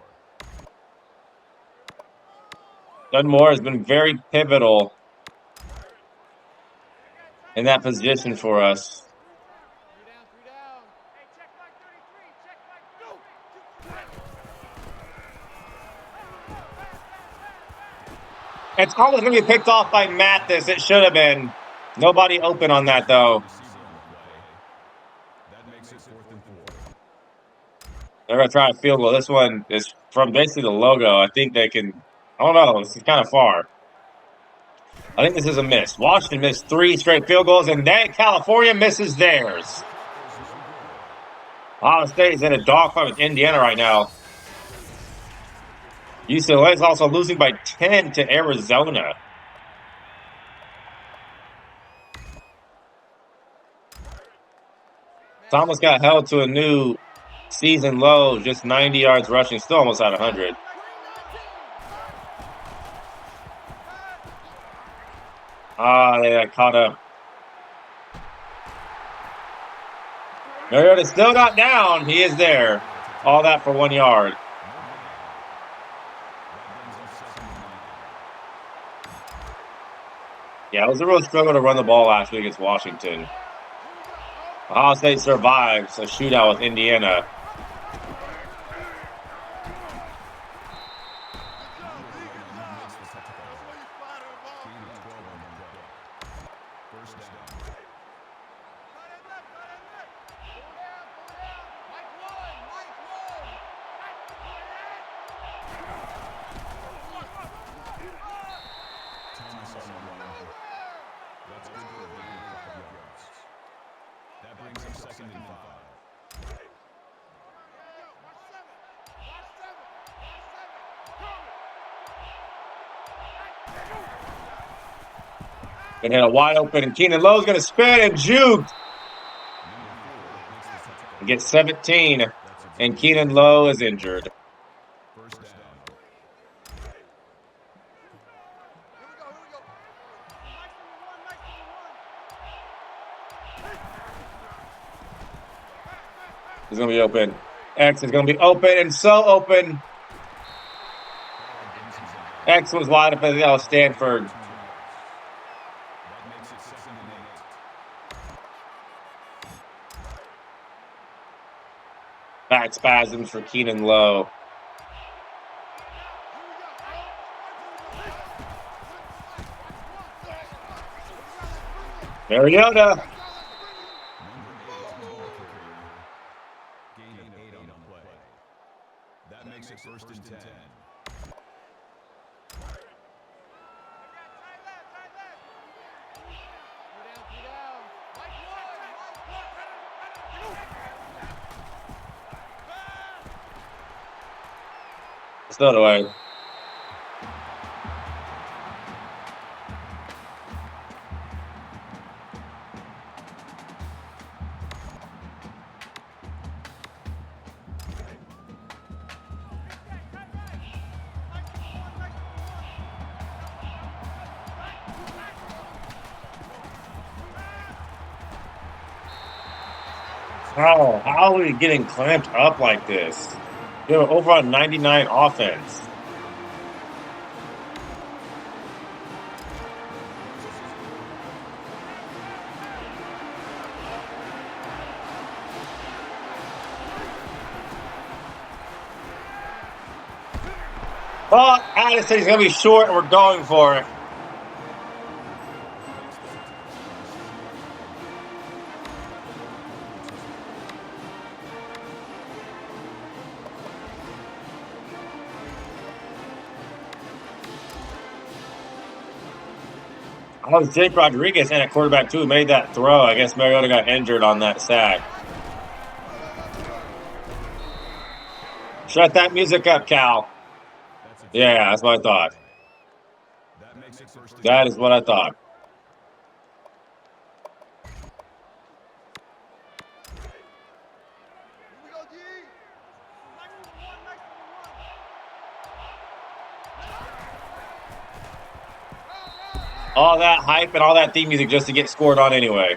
Dunmore has been very pivotal in that position for us. 3 down. Hey, check Mike 33. It's always going to be picked off by Mathis. It should have been. Nobody open on that, though. That makes it 4th and 4. They're going to try a field goal. This one is from basically the logo. I think they can. I don't know. This is kind of far. I think this is a miss. Washington missed 3 straight field goals, and then California misses theirs. Ohio State is in a dogfight with Indiana right now. UCLA is also losing by 10 to Arizona. Thomas got held to a new season low, just 90 yards rushing, still almost at 100. They got caught up. Mariota's still not down. He is there. All that for 1 yard. Yeah, it was a real struggle to run the ball last week against Washington. Ohio State survives a shootout with Indiana. That brings him 2nd and 5. Gonna hit a wide open, and Keenan Lowe's gonna spin and juke and get 17. And Keenan Lowe is injured. First down. Here we go. Nice number one. He's gonna be open. X is gonna be open and so open. X was wide open. Stanford. That makes it 2nd and 8. Back spasms for Keenan Lowe. Mariota. Number 8 ball carrier. Gain of 8 on the play. That makes it 1st and 10. It's not away. How are we getting clamped up like this? They were over on 99 offense. Oh, Addison, he's going to be short, and we're going for it. Oh, Jake Rodriguez and at quarterback, too, made that throw. I guess Mariota got injured on that sack. Shut that music up, Cal. Yeah, that's what I thought. That makes it 1st and That is what I thought. Here we go, D. Nice number one. All that hype and all that theme music just to get scored on anyway.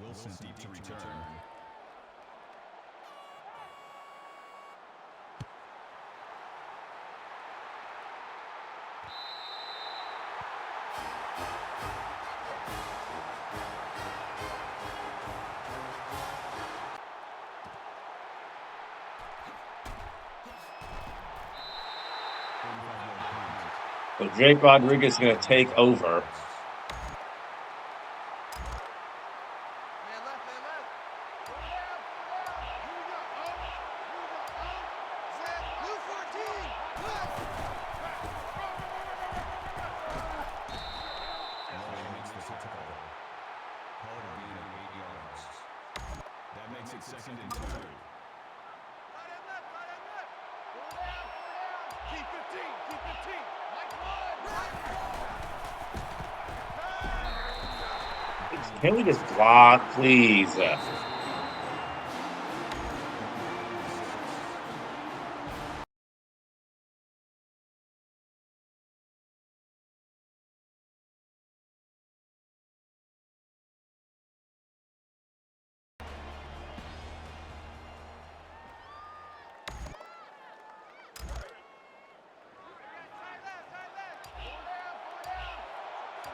Wilson deep to return. So Jake Rodriguez is going to take over. Man left, man left. Four down, four down. Here we go. Oh, here we go. Oh, Zed, blue 14. Left. Lowe makes the tackle. Called a gain of 8 yards. That makes it 2nd and 2. Tight end left, tight end left. Four down, four down. Keep 15, keep 15. Mike one, Mike one. Can we just block, please? Tight left, tight left. Four down, four down.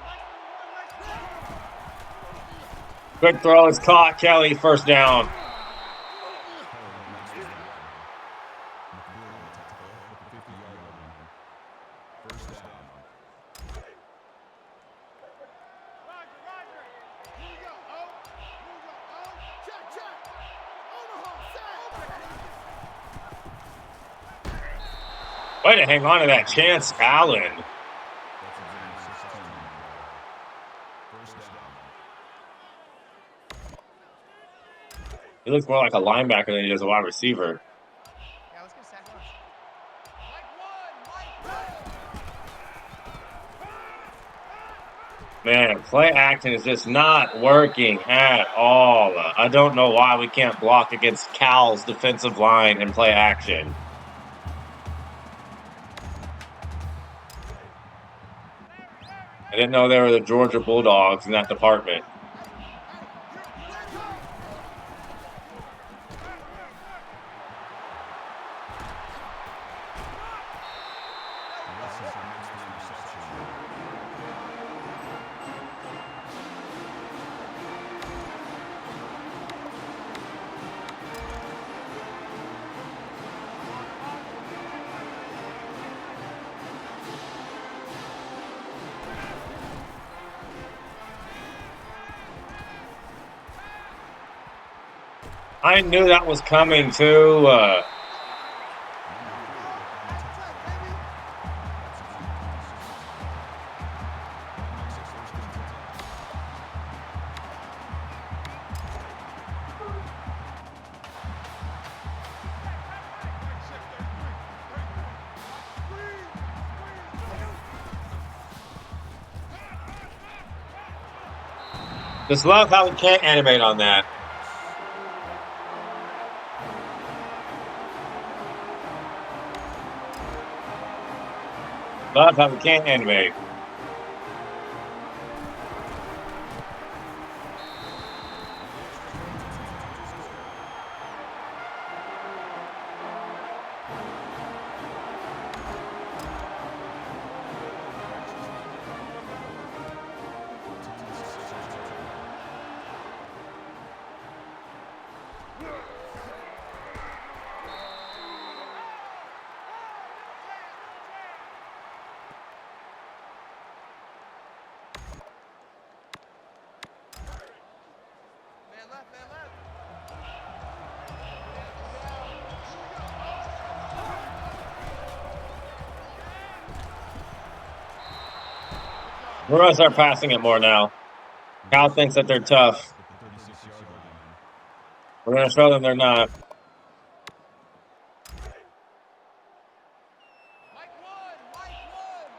Mike one, Mike Quick throw is caught. Kelly, first down. Keller makes the tackle. McBourne tackle at the 50-yard line. First down. Roger, Roger. Here we go. Oh, here we go. Oh, check, check. Omaha, set. Way to hang on to that chance, Allen. That's a gain of 16. First down. He looks more like a linebacker than he does a wide receiver. Yeah, let's go sack lunch. Mike one, Man, play action is just not working at all. I don't know why we can't block against Cal's defensive line and play action. I didn't know there were the Georgia Bulldogs in that department. Wilson makes the interception. I knew that was coming too. Just love how we can't animate on that. Love how we can't animate. man left, man left. We're going to start passing it more now. Cal thinks that they're tough. At the 36-yard line. We're going to show them they're not. Mike one, Mike one.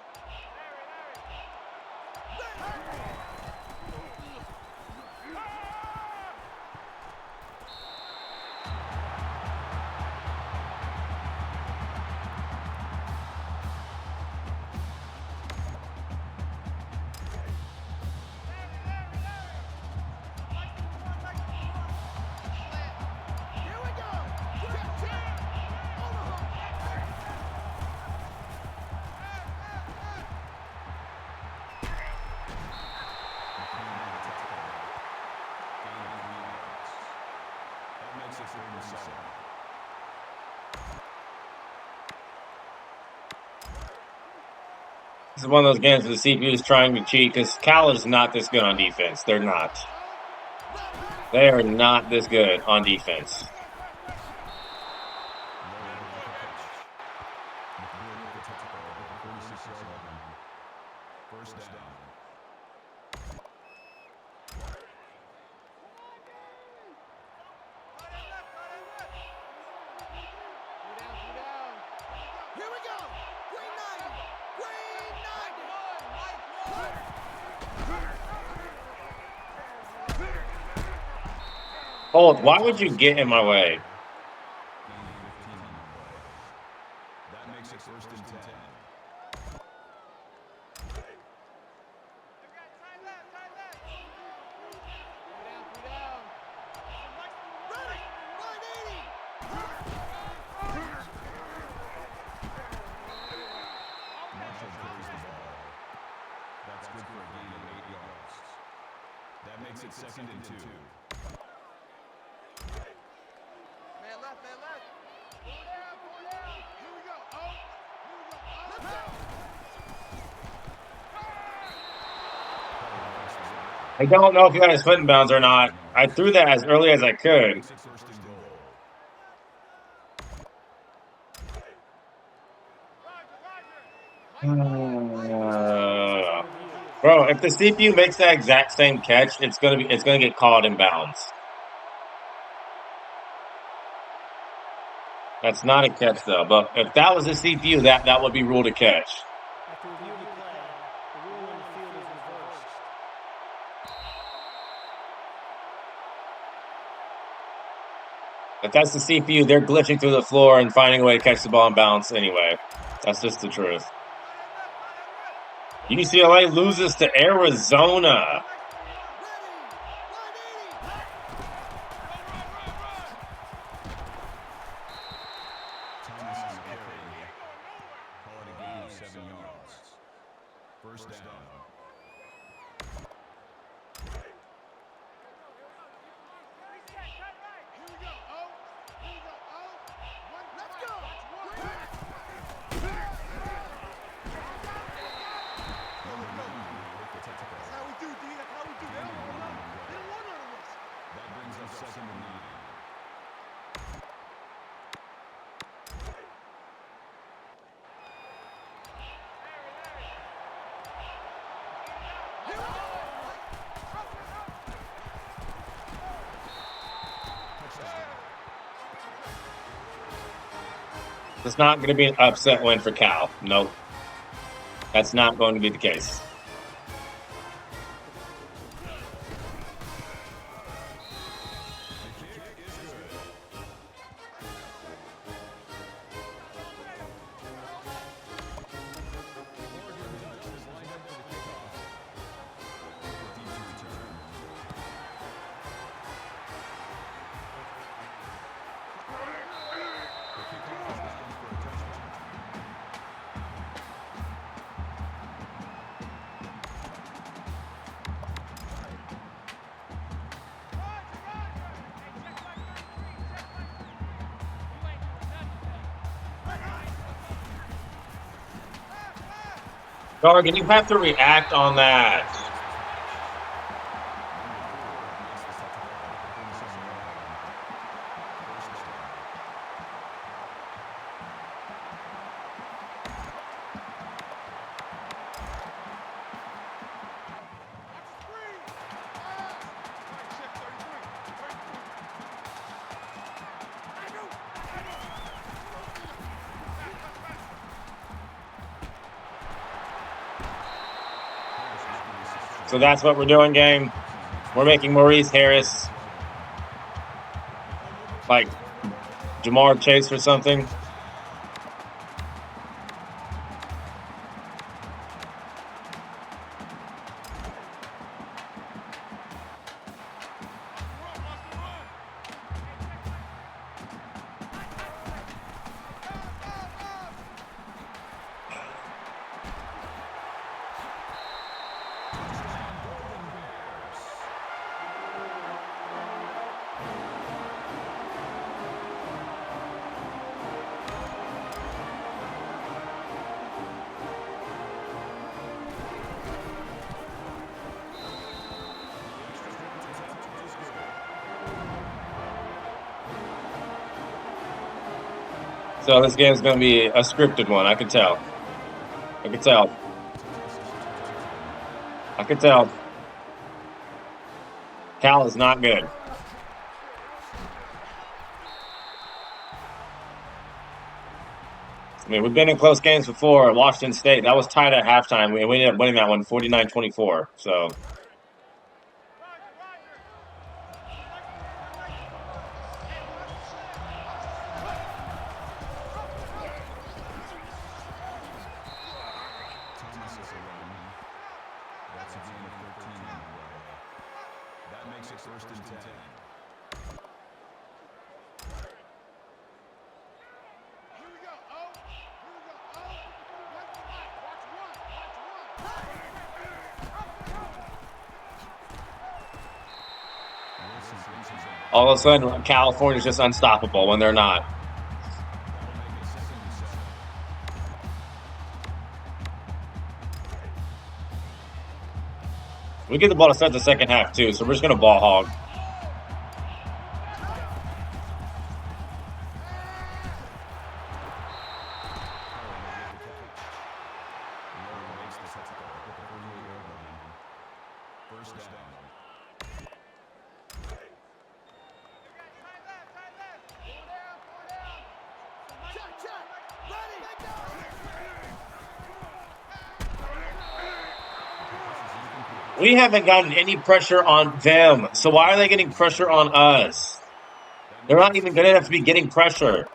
Here we go. Check, check. That makes it 3rd and 7. This is one of those games where the CPU is trying to cheat because Cal is not this good on defense. They're not. They are not this good on defense. First down. Here we go. Green 90. Green 90. Hold, why would you get in my way? Gain of 15 on the play. That makes it first and 10. Ready. 180. Marshall carries the ball. That's good for a gain of 8 yards. That makes it second and 2. Man left, man left. Pull down, pull down. Here we go. Oh. Here we go. Oh. Let's go. I don't know if he got his foot in bounds or not. I threw that as early as I could. Makes it first and goal. Bro, if the CPU makes that exact same catch, it's gonna get called in bounds. That's not a catch though. But if that was a CPU, that would be ruled a catch. After reviewing the play, the rule on the field is reversed. If that's the CPU, they're glitching through the floor and finding a way to catch the ball and bounce anyway. That's just the truth. UCLA loses to Arizona. Thomas on the carry. Call it a gain of 7 yards. First down. Here we go. Oh. Here we go. Oh. Let's go. That's how we do, D. That's how we do. They don't run out of this. That brings up second and 9. It's not going to be an upset win for Cal. Nope. That's not going to be the case. Gargan, you have to react on that. So that's what we're doing, gang. We're making Maurice Harris like Jamar Chase or something. So this game's going to be a scripted one. I can tell. I can tell. I can tell. Cal is not good. I mean, we've been in close games before. Washington State, that was tied at halftime. We ended up winning that one 49-24. So Thomas is alone. That's a gain of 13 on the play. That makes it first and 10. Here we go. Oh. Here we go. Oh. Watch the back. Watch one. Watch one. Wilson brings his own. all of a sudden, California's just unstoppable when they're not. That'll make it second and 7. We get the ball to start the second half, too, so we're just going to ball hog. Lowe makes the set at the 48-yard line. First down. Check, check. Ready. Take down. We haven't gotten any pressure on them, so why are they getting pressure on us? They're not even good enough to be getting pressure.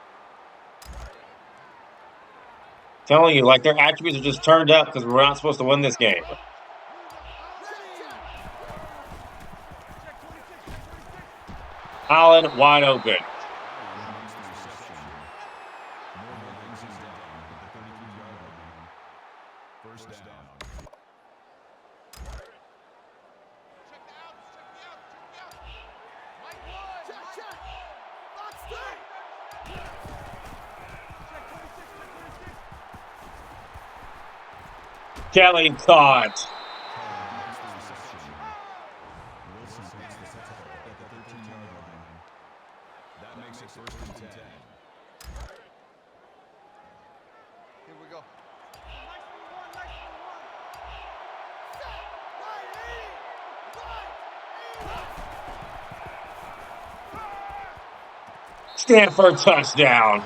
Telling you, like, their attributes are just turned up because we're not supposed to win this game. Allen, wide open. Allen makes the reception. Morgan brings him down at the 33-yard line. First down. Check the outs. Check the outs. Check the outs. Mike Wood. Check, check. Box three. Check 26. Check 26. Kelly caught. Allen makes the reception. Wilson takes the tackle at the 13-yard line. That makes it first and 10. Here we go. Nice for one. Nice for one. Set. Right. 80. Right. Stanford touchdown.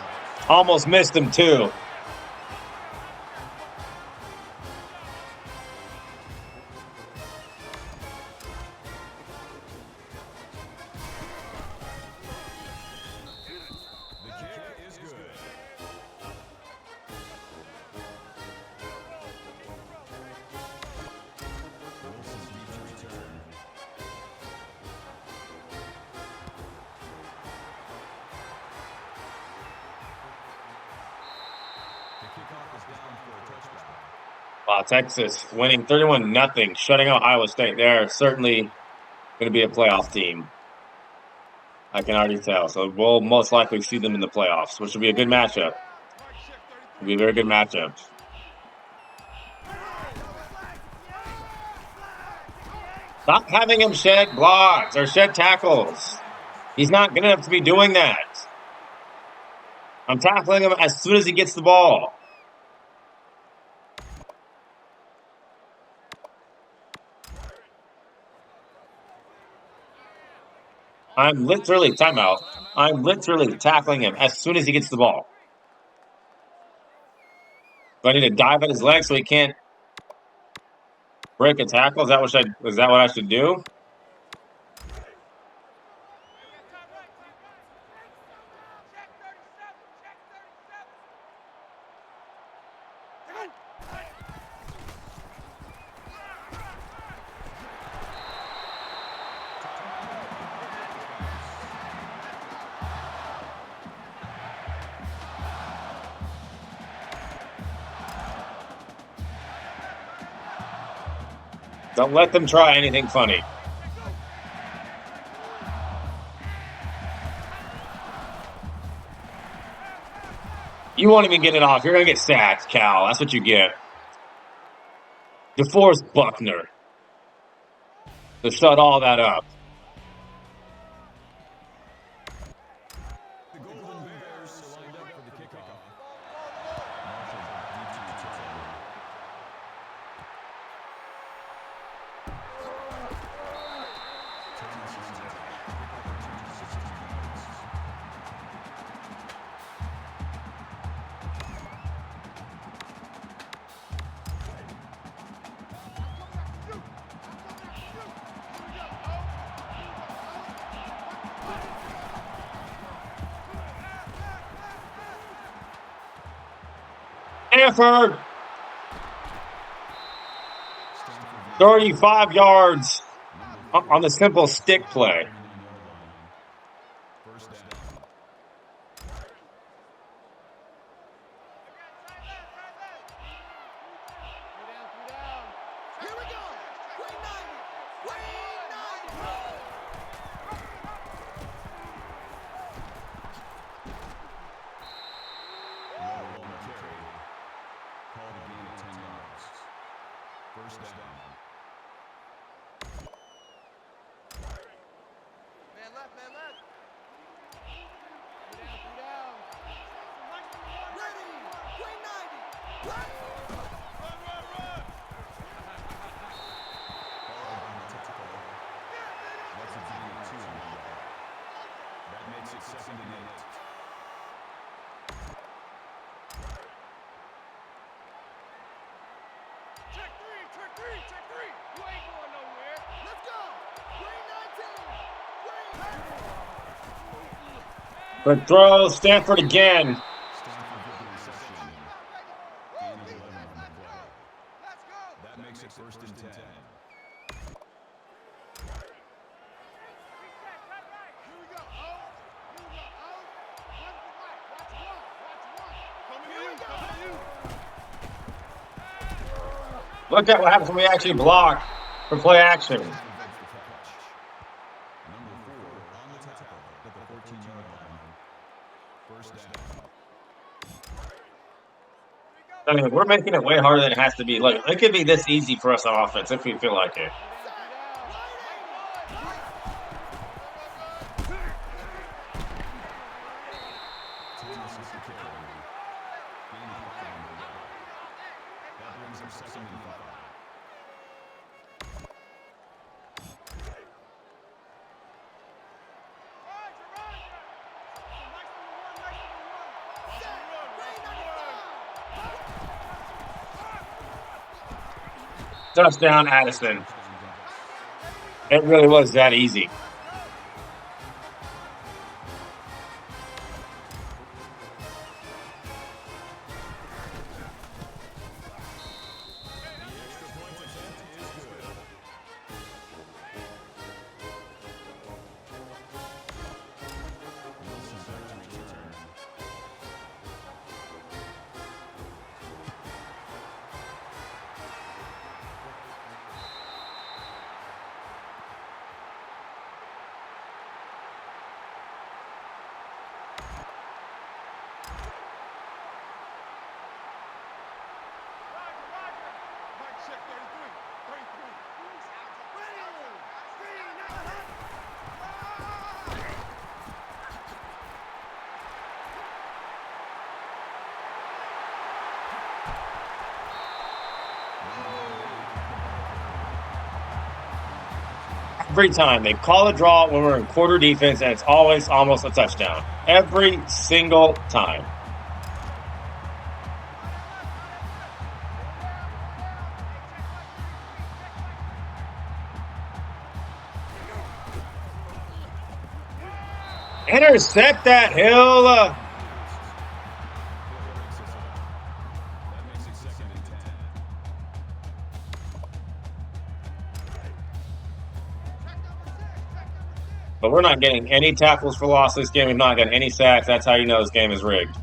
Almost missed him, too. The kick is good. Wilson keeps a return. The kickoff is down for a touchback. Wow, Texas winning 31-0, shutting out Iowa State. They're certainly going to be a playoff team. I can already tell. So we'll most likely see them in the playoffs, which will be a good matchup. It'll be a very good matchup. Stop having him shed blocks or shed tackles. He's not good enough to be doing that. I'm tackling him as soon as he gets the ball. I'm literally tackling him as soon as he gets the ball. Do I need to dive at his leg so he can't break a tackle? Is that what I should do? Don't let them try anything funny. You won't even get it off. You're going to get sacked, Cal. That's what you get. DeForest Buckner to shut all that up. The Golden Bears are lined up for the kickoff. Stanford. 35 yards on the simple stick play. 39-yard line. First down. Here we go. Green 90. Green 90. Low on the carry. Called a gain of 10 yards. First down. Man left, man left. Two down. Ready. Green 90. Run. That's a gain of 2 on the play. That makes it 2nd and 8. Check three. You ain't going nowhere. Let's go. Green 19. But throw Stanford again. Stanford with the reception. Gain of 11 on the play. Let's go. That makes it 1st and 10. Here we go. Oh. Run to the right. Watch one. Coming to you. Look at what happens when we actually block for play action. Number 4 on the tackle at the 14-yard line. First down. I mean, we're making it way harder than it has to be. Look, it could be this easy for us on offense if we feel like it. Thomas is the carry. Gain of 5 on the play. That brings him 2nd and 5. Touchdown, Addison. It really was that easy. Every time they call a draw when we're in quarter defense, and it's always almost a touchdown. Every single time. Intercept that, Hill. That makes it 2nd and 10. But we're not getting any tackles for loss this game. We've not gotten any sacks. That's how you know this game is rigged. That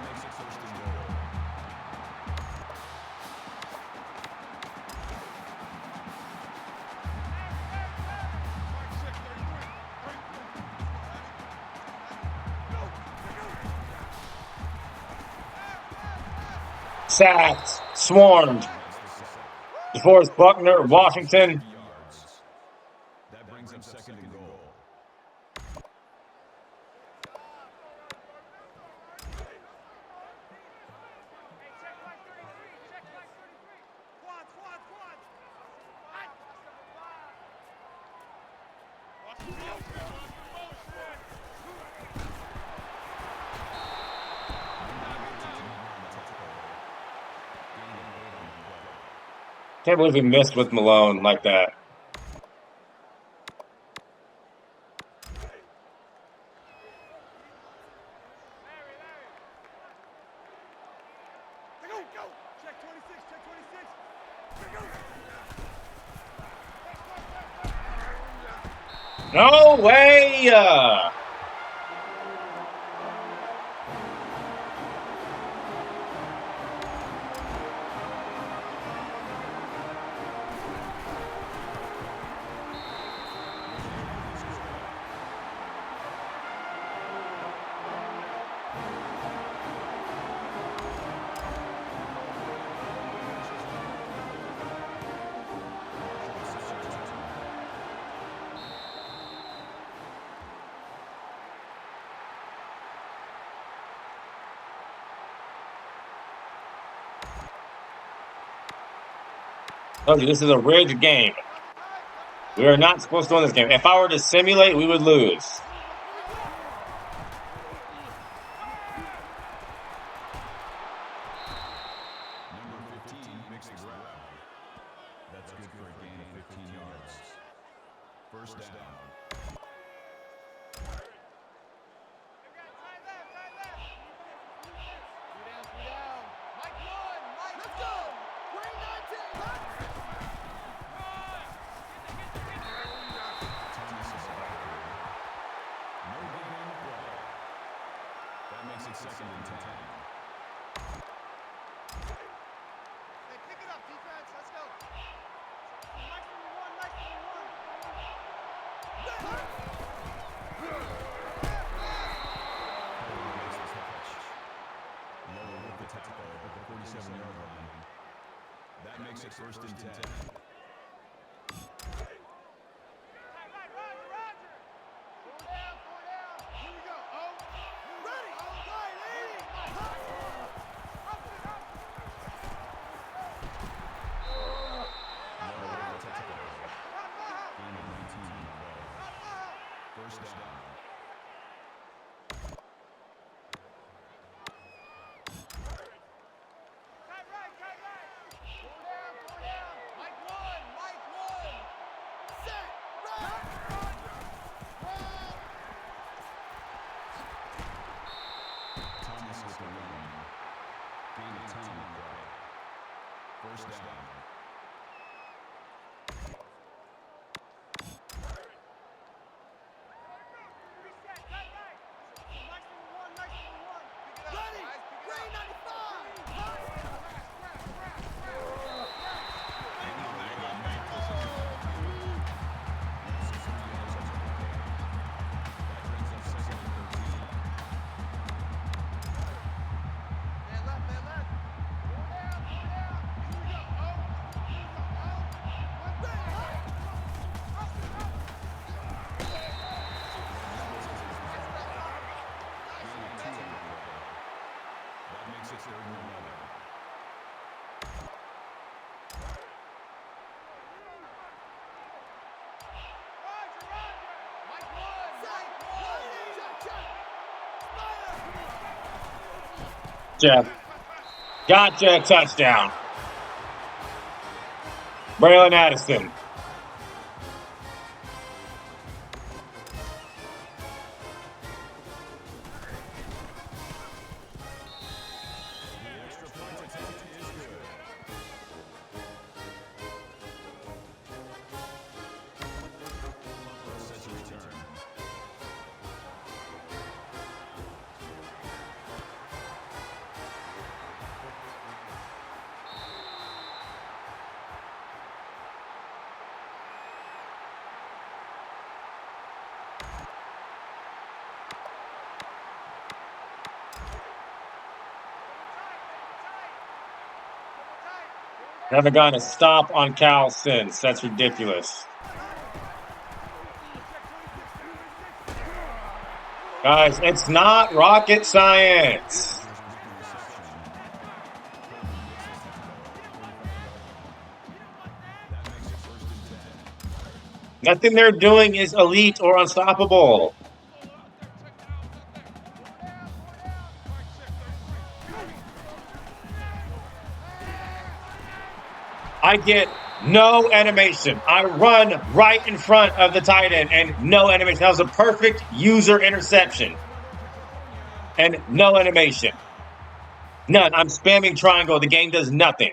makes it 1st and goal. Sacked, swarmed. DeForest Buckner, Washington. Yards. That brings him 2nd and goal. Can't believe we missed with Malone like that. Go. Check 26, check 26. No way! Told you, this is a rigged game. We are not supposed to win this game. If I were to simulate, we would lose. Number 15 makes the grab. That's good for a gain of 15 yards. First down. Mike 1, Mike, let's go. Green 19. Thomas is out there. No gain on the play. That makes it second and 10. Hey, pick it up, defense. Let's go. Nice number one, nice number one. Lower with the tackle at the 47-yard line. That makes it first and 10. Here we go. Oh, ready. Riley. Lower with the tackle. Gain of 19 on the play. First down. Mike 1. Set. Run. Thomas with the run. Gain of 10 on the play. First down. Ready. Green 95. Man left. Here we go. That makes it third and 11. Jeff. Gotcha, touchdown. Braylon Addison. The extra point attempt is good. Set to return. Haven't gotten a stop on Cal since. That's ridiculous. Guys, it's not rocket science. Nothing they're doing is elite or unstoppable. I get no animation. I run right in front of the tight end and no animation. That was a perfect user interception. And no animation. None. I'm spamming triangle. The game does nothing.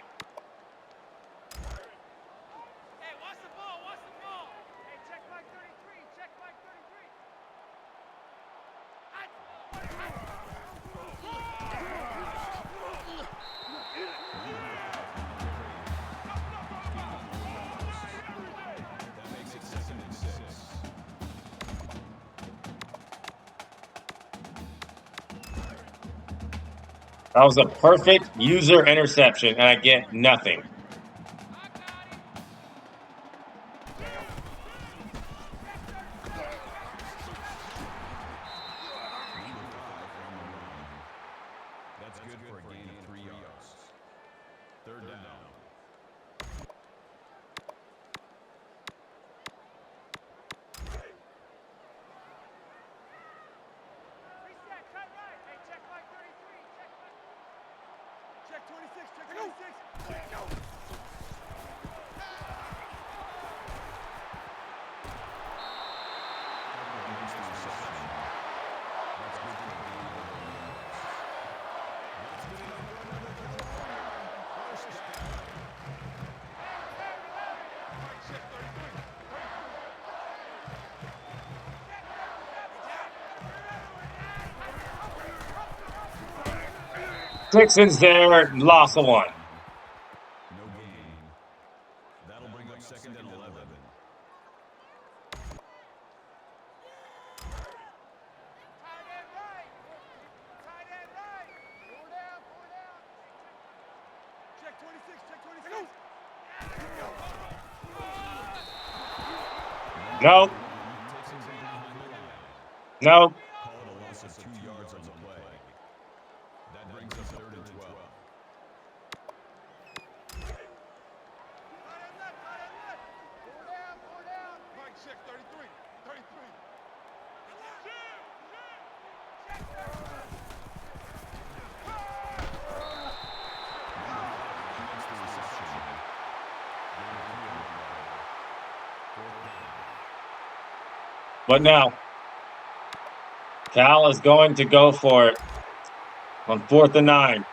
Hey, watch the ball, watch the ball. Hey, check Mike 33, check Mike 33. That makes it 2nd and 6. That was a perfect user interception, and I get nothing. That's good for a gain of 3 yards. 3rd down. Reset, cut right. Hey, check Mike 33, check 26, check 26. Texans there, lost a one. No gain. That'll bring up 2nd and 11. Tight end right. Tight end right. 4 down, 4 down. Check 26, check 26. Nope. Nope. Call it a loss of 2 yards on the play. That brings us 3rd and 12. Tight end left, tight end left. 4 down, 4 down. Mike, check 33, 33. But now, Cal is going to go for it on 4th and 9.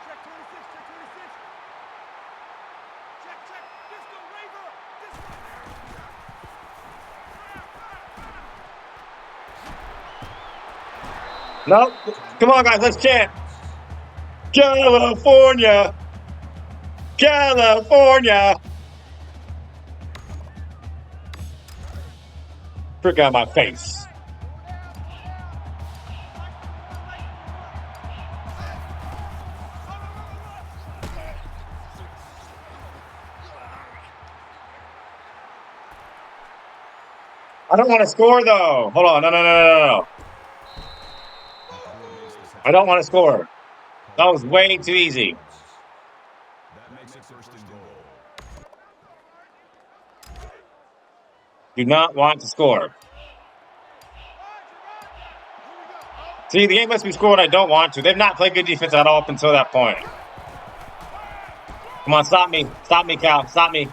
Check 26, check 26. Check, check. Disco Raver. Nope. Come on, guys, let's chant. California. California. Frick out of my face. I don't want to score, though. Hold on. No. I don't want to score. That was way too easy. That makes it 1st and goal. Do not want to score. See, the game lets me score when I don't want to. They've not played good defense at all up until that point. Come on, stop me. Stop me, Cal. Stop me.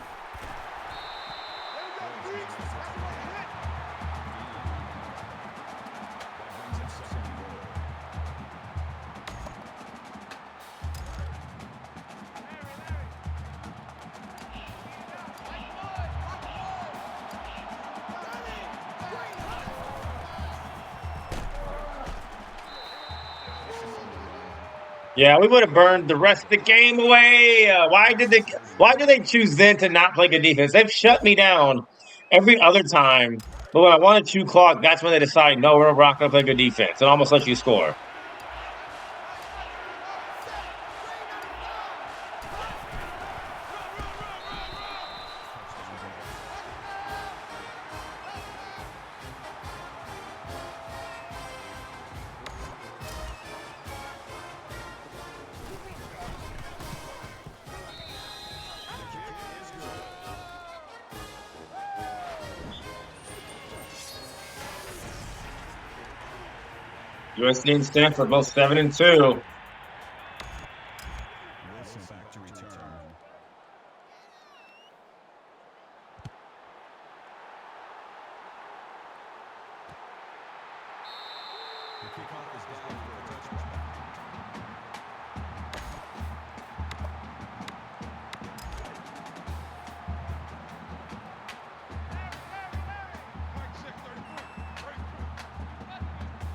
Yeah, we would have burned the rest of the game away. Why did they choose then to not play good defense? They've shut me down every other time. But when I want to chew clock, that's when they decide, no, we're not going to play good defense. And almost let you score. USC and Stanford both 7-2. Wilson back to return. The kickoff is down for a touchback. Mike check 33. 33.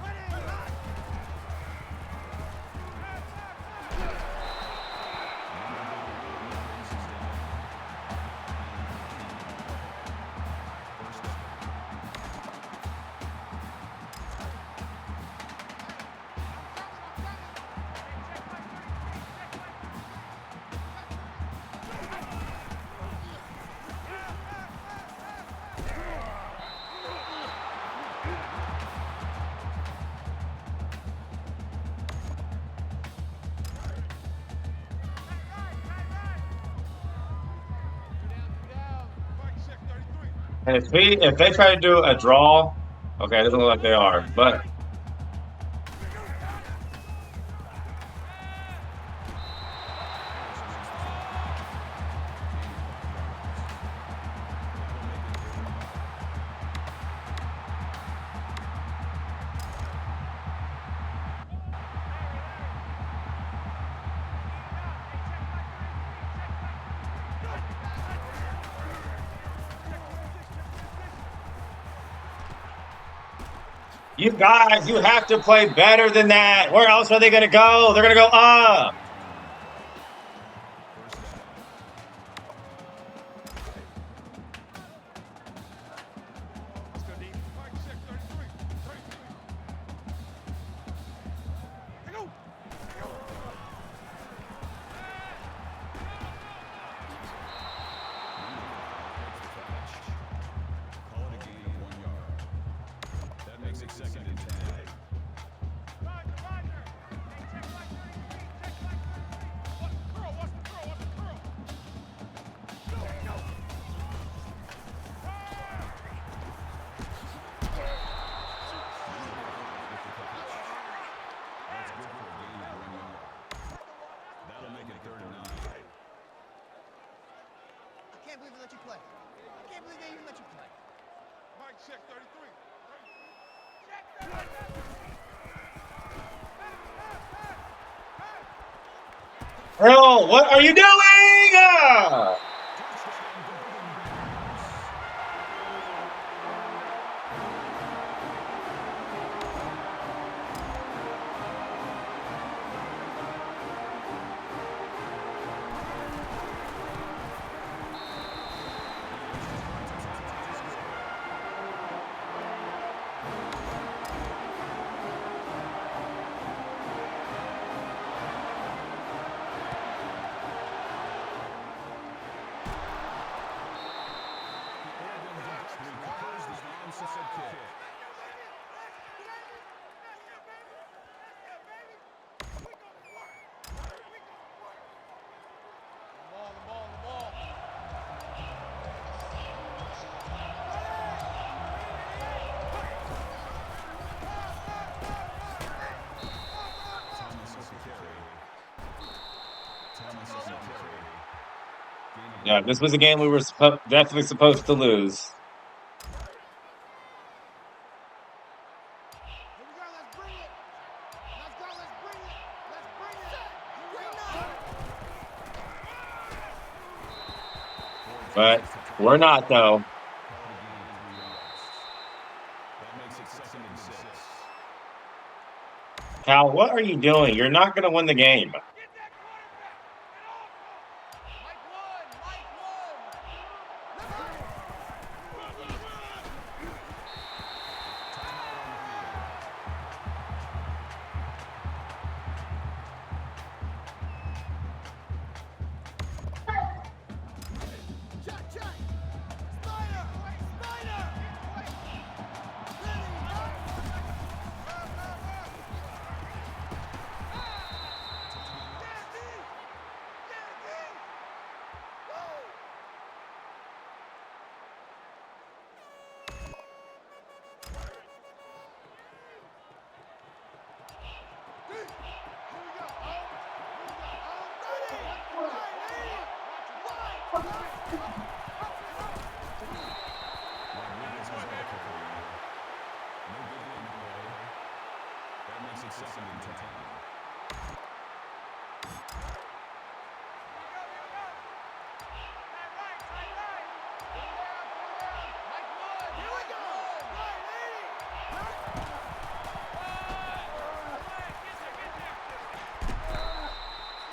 Ready, hot. Mike check 33. And if they try to do a draw, okay, it doesn't look like they are, but you guys, you have to play better than that. Where else are they going to go? They're going to go up. Let's go deep. Mike check 33. 33. Hey, go. Call it a gain of 1 yard. That makes it 2nd and 10. Roger, Roger. Hey, check Mike 33. Check Mike 33. What's the curl? What's the curl? What's the curl? Go, go. That's good for a gain of 1 yard. That'll make it 3rd and 9. I can't believe they let you play. I can't believe they even let you play. Mike check 33. Earl, what are you doing? Ah! Recovers the onside kick. The ball. Thomas is the carry. Thomas is the carry. Yeah, this was a game we were definitely supposed to lose. Here we go. Let's bring it. Let's go. Let's bring it. Let's bring it. But we're not, though. Call it a gain of 3 yards. That makes it 2nd and 6. Cal, what are you doing? You're not going to win the game. Get that quarterback. Get off. Mike one. Mike one. Check, check. Spider. Spider. Ready. Rodriguez has that covered. No good on the play. That makes it 2nd and 10.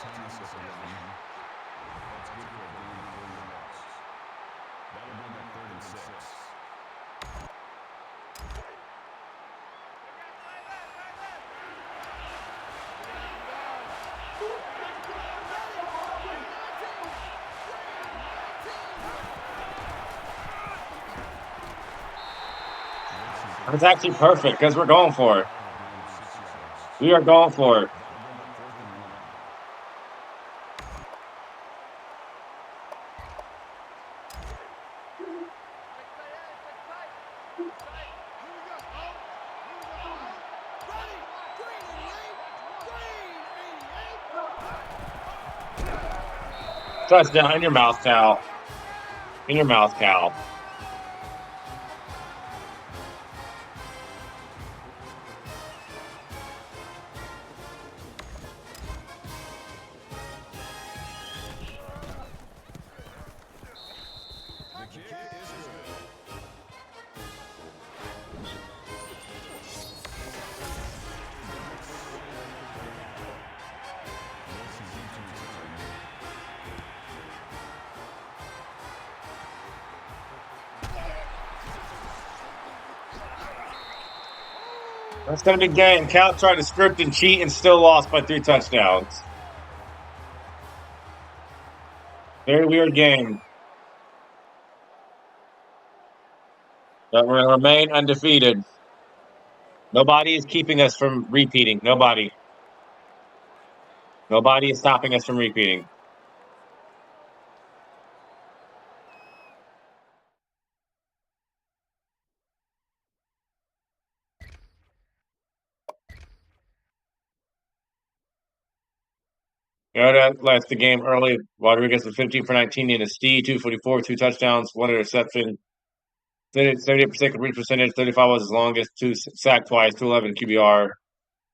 Thomas at the line. That's good for a gain of 4 yards. That'll bring up 3rd and 6. It's actually perfect because we're going for it. We are going for it. Touchdown in your mouth, Cal. In your mouth, Cal. The kick is good. Wilson's in to return. That's going to be game. Cal tried to script and cheat and still lost by 3 touchdowns. Very weird game. But we're going to remain undefeated. Nobody is keeping us from repeating. Nobody. Nobody is stopping us from repeating. That left the game early. Rodriguez was 15 for 19 in a steal, 244, 2 touchdowns, 1 interception. 38% complete percentage, 35 was his longest, 2 sacked twice, 211 QBR.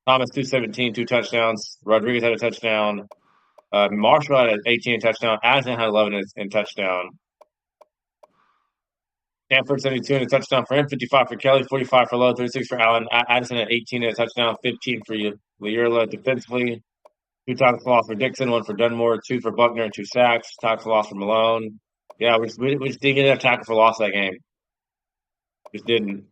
Thomas 217, 2 touchdowns. Rodriguez had a touchdown. Marshall had an 18 touchdown. Addison had 11 and touchdown. Stanford 72 and a touchdown for him, 55 for Kelly, 45 for Lowe, 36 for Allen. Addison had 18 and a touchdown, 15 for Learla defensively. 2 tackles for loss for Dixon, 1 for Dunmore, 2 for Buckner, and 2 sacks. Tackle for loss for Malone. Yeah, we just didn't get enough tackle for loss that game. Just didn't.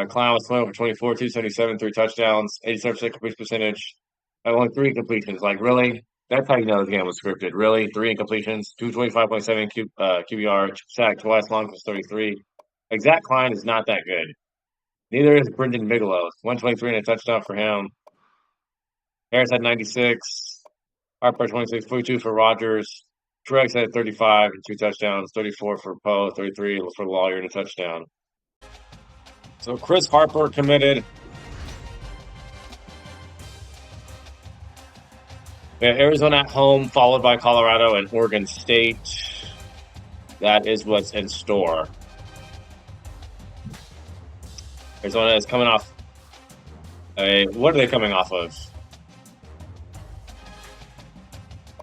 Clown was 20 for 24, 277, 3 touchdowns, 87% completion percentage. Only 3 completions. Like, really? That's how you know the game was scripted. Really? 3 incompletions, 225.7 QBR, sack twice, long was 33. Like, Zach Klein is not that good. Neither is Brendan Bigelow. 123 and a touchdown for him. Harris had 96. Harper 26, 42 for Rogers. Truex had 35 and 2 touchdowns, 34 for Poe, 33 for Lawyer and a touchdown. So Chris Harper committed. We have Arizona at home, followed by Colorado and Oregon State. That is what's in store. Arizona is coming off what are they coming off of?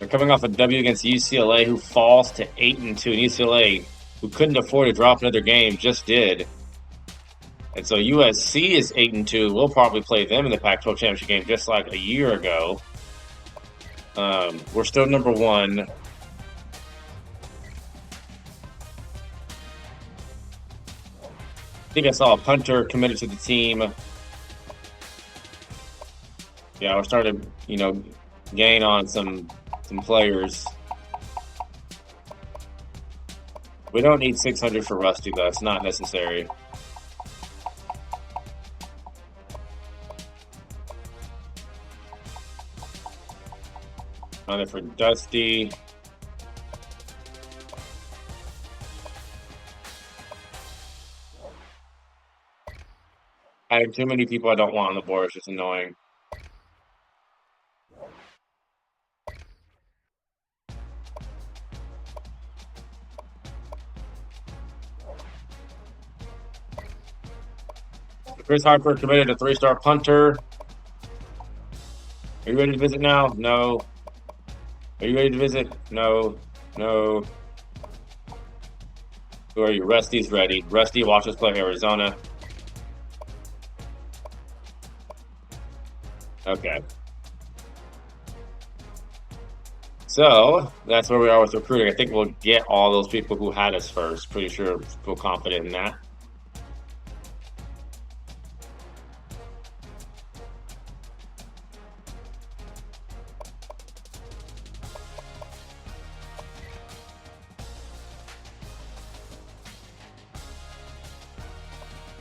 They're coming off a W against UCLA, who falls to 8-2. And UCLA, who couldn't afford to drop another game, just did. And so USC is 8-2. We'll probably play them in the Pac-12 championship game, just like a year ago. We're still number 1. I think I saw a punter committed to the team. Yeah, we're starting to, gain on some players. We don't need 600 for Rusty, though. It's not necessary. On it for Dusty. I have too many people I don't want on the board. It's just annoying. Chris Harper committed a 3-star punter. Are you ready to visit now? No. Are you ready to visit? No. No. Who are you? Rusty's ready. Rusty, watch us play Arizona. Okay. So that's where we are with recruiting. I think we'll get all those people who had us first. Pretty sure, feel confident in that.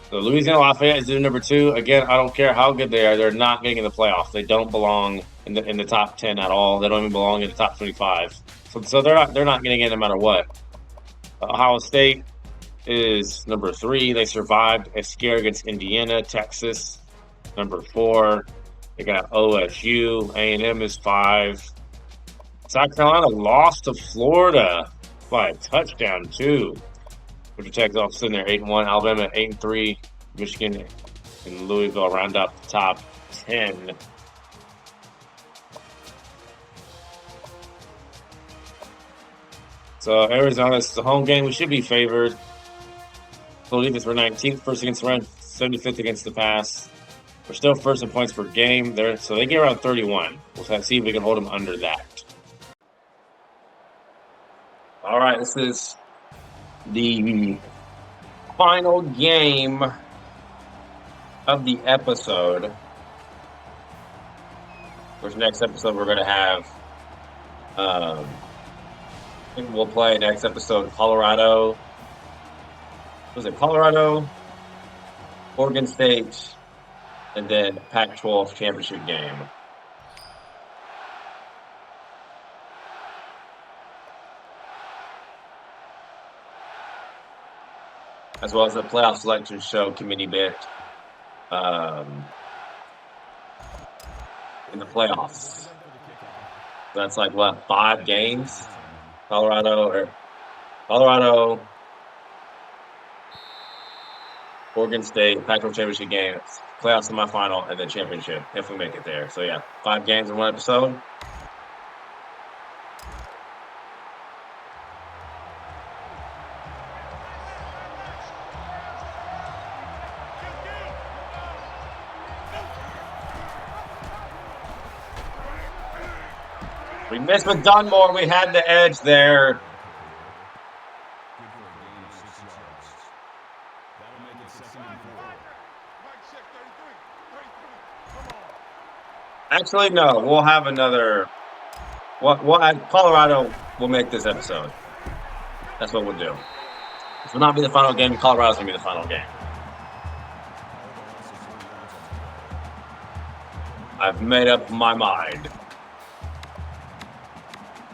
So Louisiana Lafayette is doing number 2. Again, I don't care how good they are; they're not getting in the playoffs. They don't belong in the top 10 at all. They don't even belong in the top 25. So they're not getting in no matter what. Ohio State is number 3. They survived a scare against Indiana, Texas. Number 4. They got OSU. A&M is 5. South Carolina lost to Florida by a touchdown too. Georgia Tech's also sitting there 8-1. Alabama 8-3. Michigan and Louisville round out the top 10. So Arizona's the home game. We should be favored. I believe it's we're 19th, first against the run, 75th against the pass. We're still first in points per game. So they get around 31. We'll see if we can hold them under that. All right, this is the final game of the episode. Which next episode we're going to have, I think we'll play next episode Colorado. Was it Colorado, Oregon State, and then Pac-12 championship game. As well as the playoff selection show committee bit in the playoffs. That's like what, 5 games? Colorado, Oregon State, Pac-12 championship game, playoff semifinal, and then championship if we make it there. So yeah, 5 games in 1 episode. We missed with Dunmore. We had the edge there. Actually, no. We'll have another. Colorado will make this episode. That's what we'll do. This will not be the final game. Colorado's going to be the final game. I've made up my mind.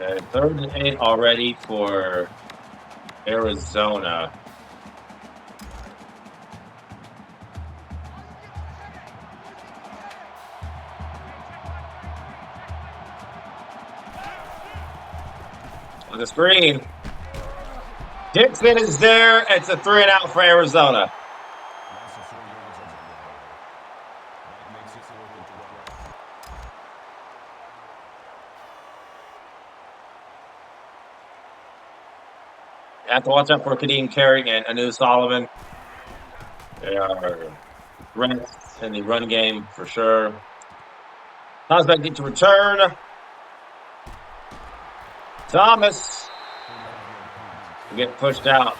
Okay, 3rd and 8 already for Arizona. On the screen, Dixon is there. It's a 3 and out for Arizona. You have to watch out for Kadeem Carey and Anu Solomon. They are threats in the run game for sure. Prospect need to return. Thomas will get pushed out.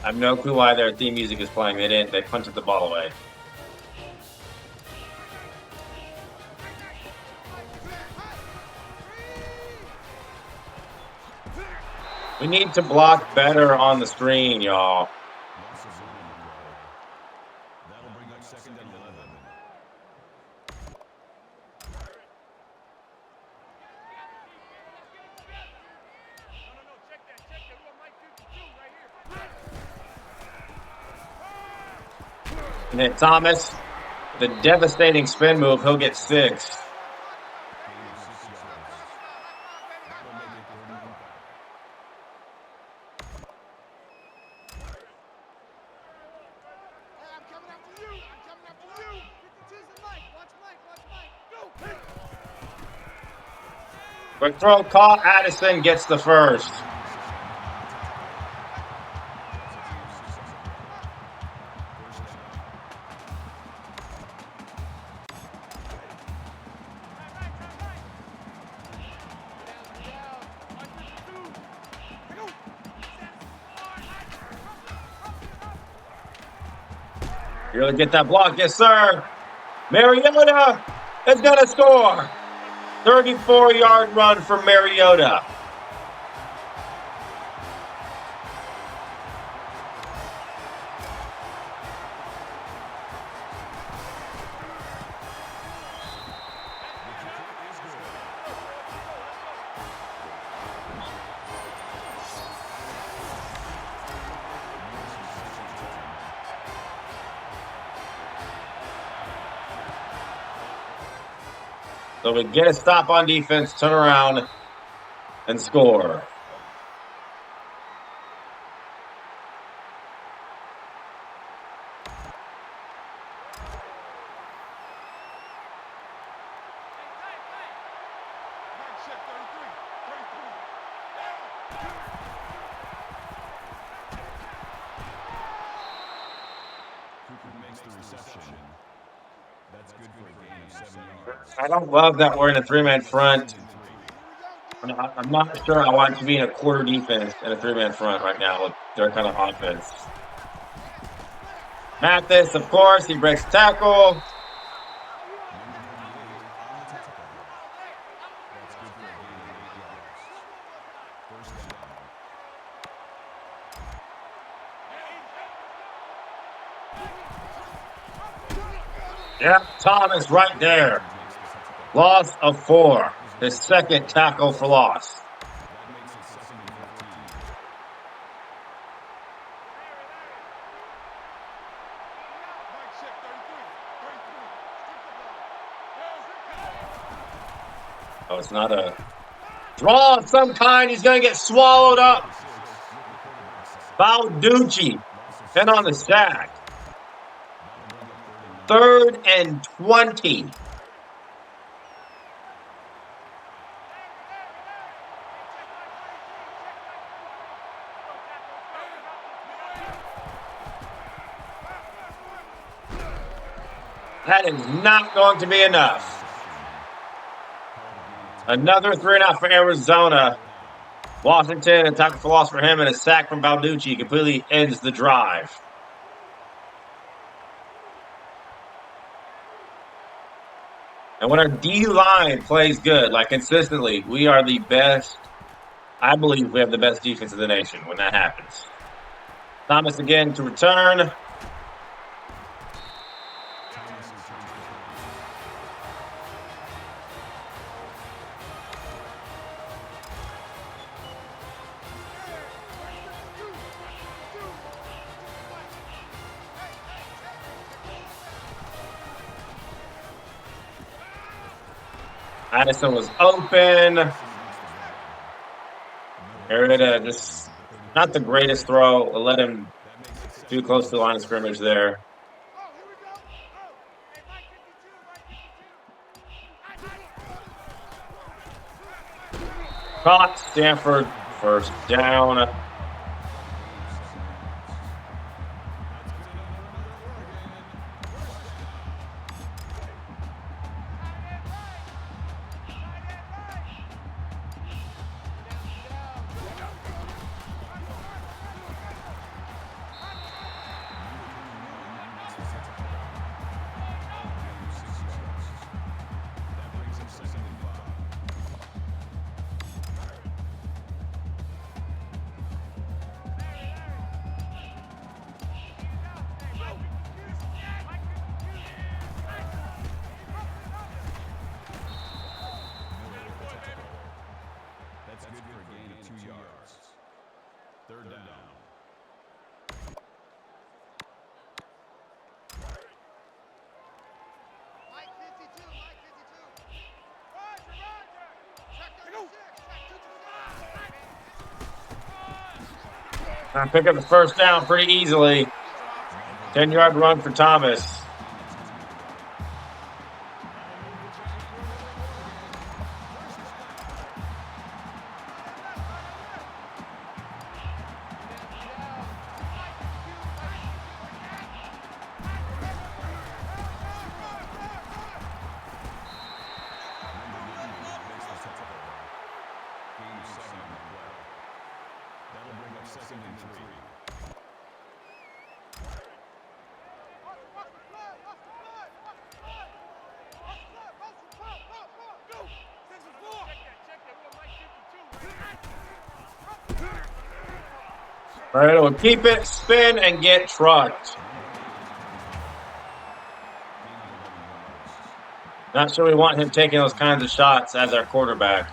I have no clue why their theme music is playing. They punted the ball away. We need to block better on the screen, y'all. That'll bring up 2nd and 11. Check that. We got Mike 52 right here. And then Thomas, the devastating spin move, he'll get 6. Quick throw caught. Addison gets the first. You really get that block? Yes, sir. Mariota is going to score. 34-yard run for Mariota. So we get a stop on defense, turn around, and score. Cooper makes the reception. That's good for a gain of 7 yards. I don't love that we're in a three-man front. I'm not sure I want to be in a quarter defense in a three-man front right now with their kind of offense. Mathis, of course, he breaks tackle. That's good for a gain of 8 yards. First down. Yeah, Thomas right there. Loss of 4. His second tackle for loss. That makes it 2nd and 15. Oh, it's not a draw of some kind. He's going to get swallowed up. Balducci. And on the sack. 3rd and 20. That is not going to be enough. Another 3.5 for Arizona. Washington, a tackle for loss for him, and a sack from Balducci completely ends the drive. And when our D-line plays good, like consistently, we are the best. I believe we have the best defense in the nation when that happens. Thomas again to return. Addison was open. Mariota just not the greatest throw. Let him too close to the line of scrimmage there. Caught Stanford, first down. That's good for a gain of 2 yards. 3rd down. Mike 52, Mike 52. Roger, Roger. Check 36, check 2. Pick up the first down pretty easily. 10-yard run for Thomas. second and 3. All right, we'll keep it, spin, and get trucked. Not sure we want him taking those kinds of shots as our quarterback.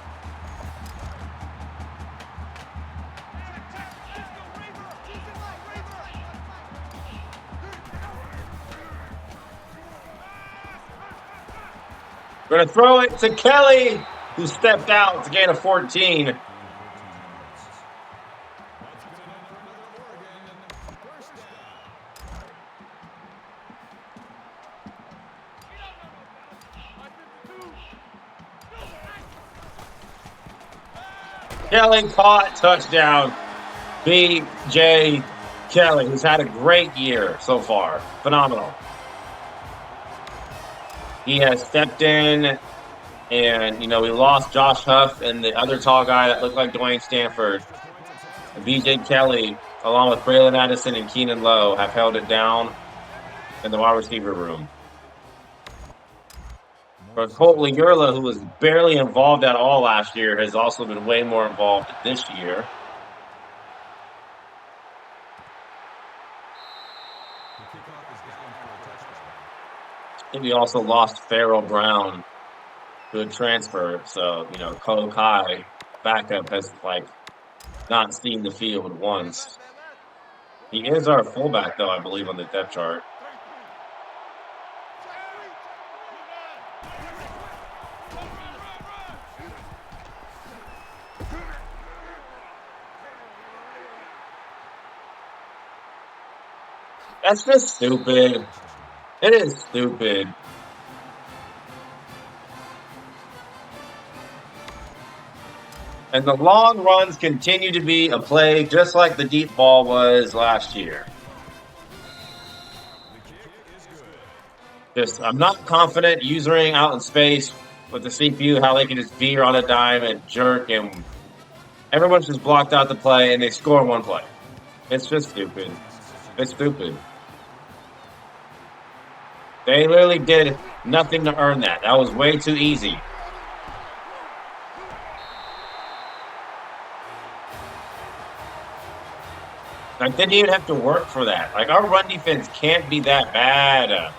We're going to throw it to Kelly, who stepped out to gain a 14. Kelly caught, touchdown. B.J. Kelly, who's had a great year so far. Phenomenal. He has stepped in, and, we lost Josh Huff and the other tall guy that looked like Dwayne Stanford. B.J. Kelly, along with Braylon Addison and Keenan Lowe, have held it down in the wide receiver room. But Colt Yurla, who was barely involved at all last year, has also been way more involved this year. And we also lost Farrell Brown to a transfer. So, Cole Kai, backup, has, not seen the field once. He is our fullback, though, I believe, on the depth chart. That's just stupid. It is stupid. And the long runs continue to be a play just like the deep ball was last year. I'm not confident using out in space with the CPU, how they can just veer on a dime and jerk, and everyone's just blocked out the play and they score one play. It's just stupid. It's stupid. They literally did nothing to earn that. That was way too easy. They didn't even have to work for that. Our run defense can't be that bad.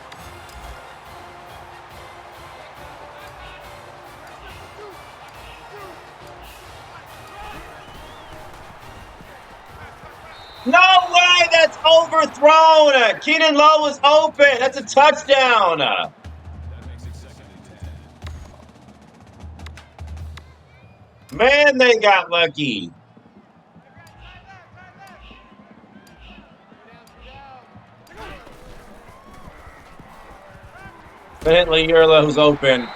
No way! That's overthrown! Keenan Lowe was open! That's a touchdown! That makes it second and 10. Man, they got lucky. Bentley Yurla, who's open.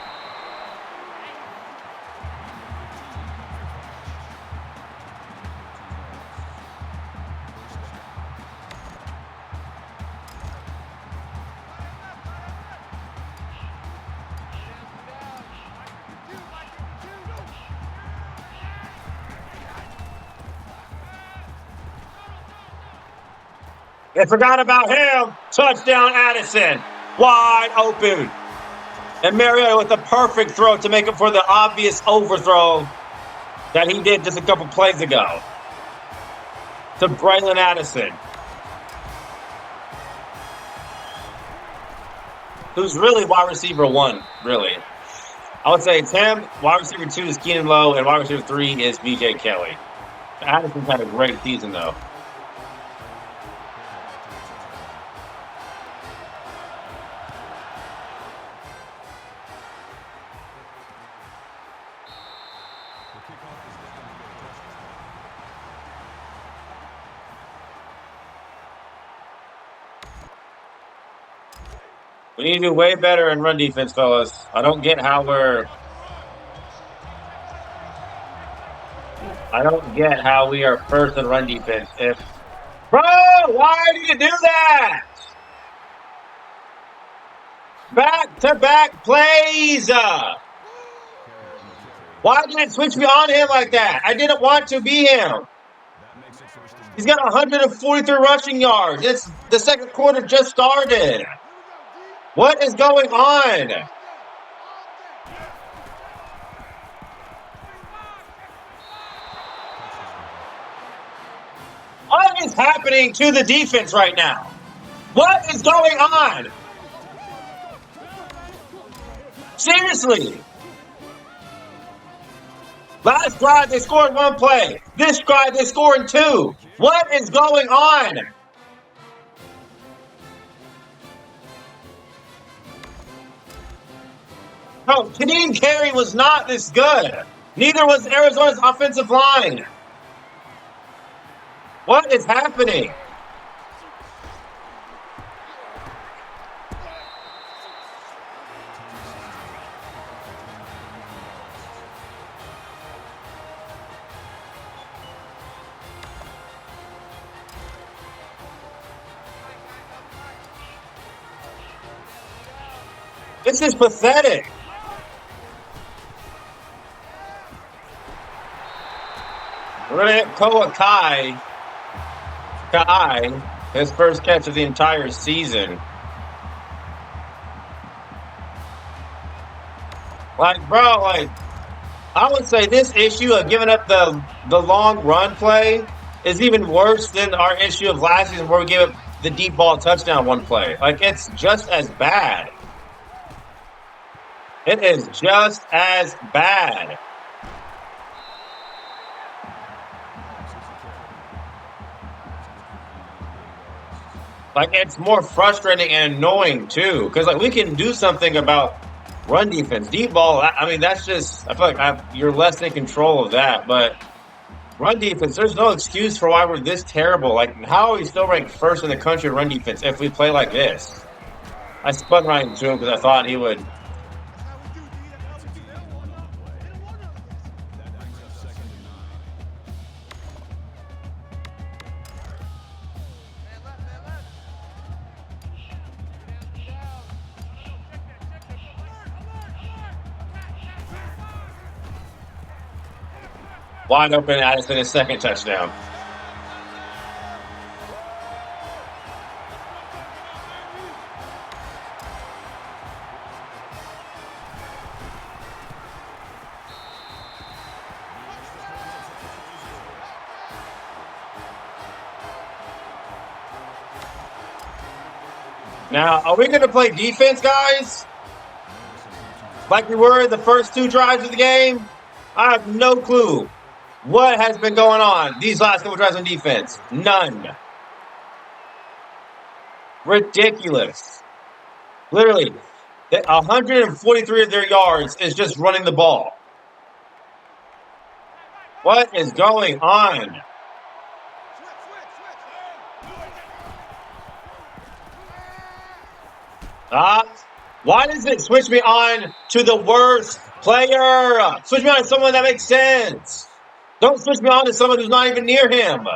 They forgot about him. Touchdown, Addison. Wide open. And Mariota with the perfect throw to make up for the obvious overthrow that he did just a couple plays ago to Braylon Addison, who's really wide receiver 1, really. I would say it's him. Wide receiver 2 is Keenan Lowe, and wide receiver 3 is B.J. Kelly. Addison's had a great season, though. We need to do way better in run defense, fellas. I don't get how we are first in run defense. Bro, why did you do that? Back-to-back plays. Why did it switch me on him like that? I didn't want to be him. He's got 143 rushing yards. It's the second quarter just started. What is going on? What is happening to the defense right now? What is going on? Seriously. Last drive, they scored one play. This drive, they scored two. What is going on? No, Canadian Carey was not this good. Neither was Arizona's offensive line. What is happening? This is pathetic. We're going to hit Kai, his first catch of the entire season. Like, bro, I would say this issue of giving up the long run play is even worse than our issue of last season where we gave up the deep ball touchdown one play. Like, it's just as bad. It is just as bad. Like, it's more frustrating and annoying, too. Because, like, we can do something about run defense. Deep ball, I mean, that's just, I feel like you're less in control of that. But run defense, there's no excuse for why we're this terrible. Like, how are we still ranked first in the country in run defense if we play like this? I spun right into him because I thought he would. Wide open, Addison, his second touchdown. Now, are we going to play defense, guys? Like we were the first two drives of the game? I have no clue. What has been going on these last couple drives on defense? None. Ridiculous. Literally, 143 of their yards is just running the ball. What is going on? Why does it switch me on to the worst player? Switch me on to someone that makes sense. Don't switch me on to someone who's not even near him.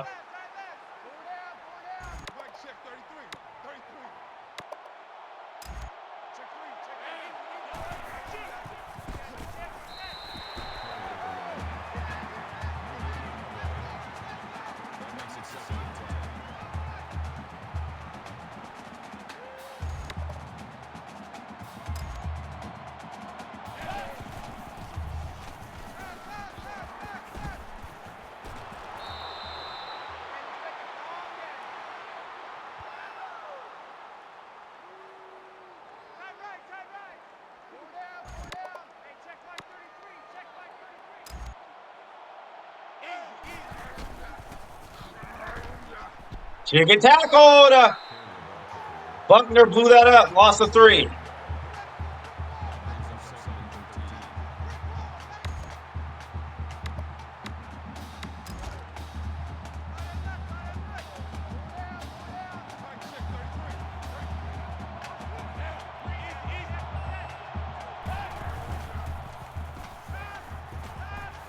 Chicken tackled. Buckner blew that up. Loss of 3.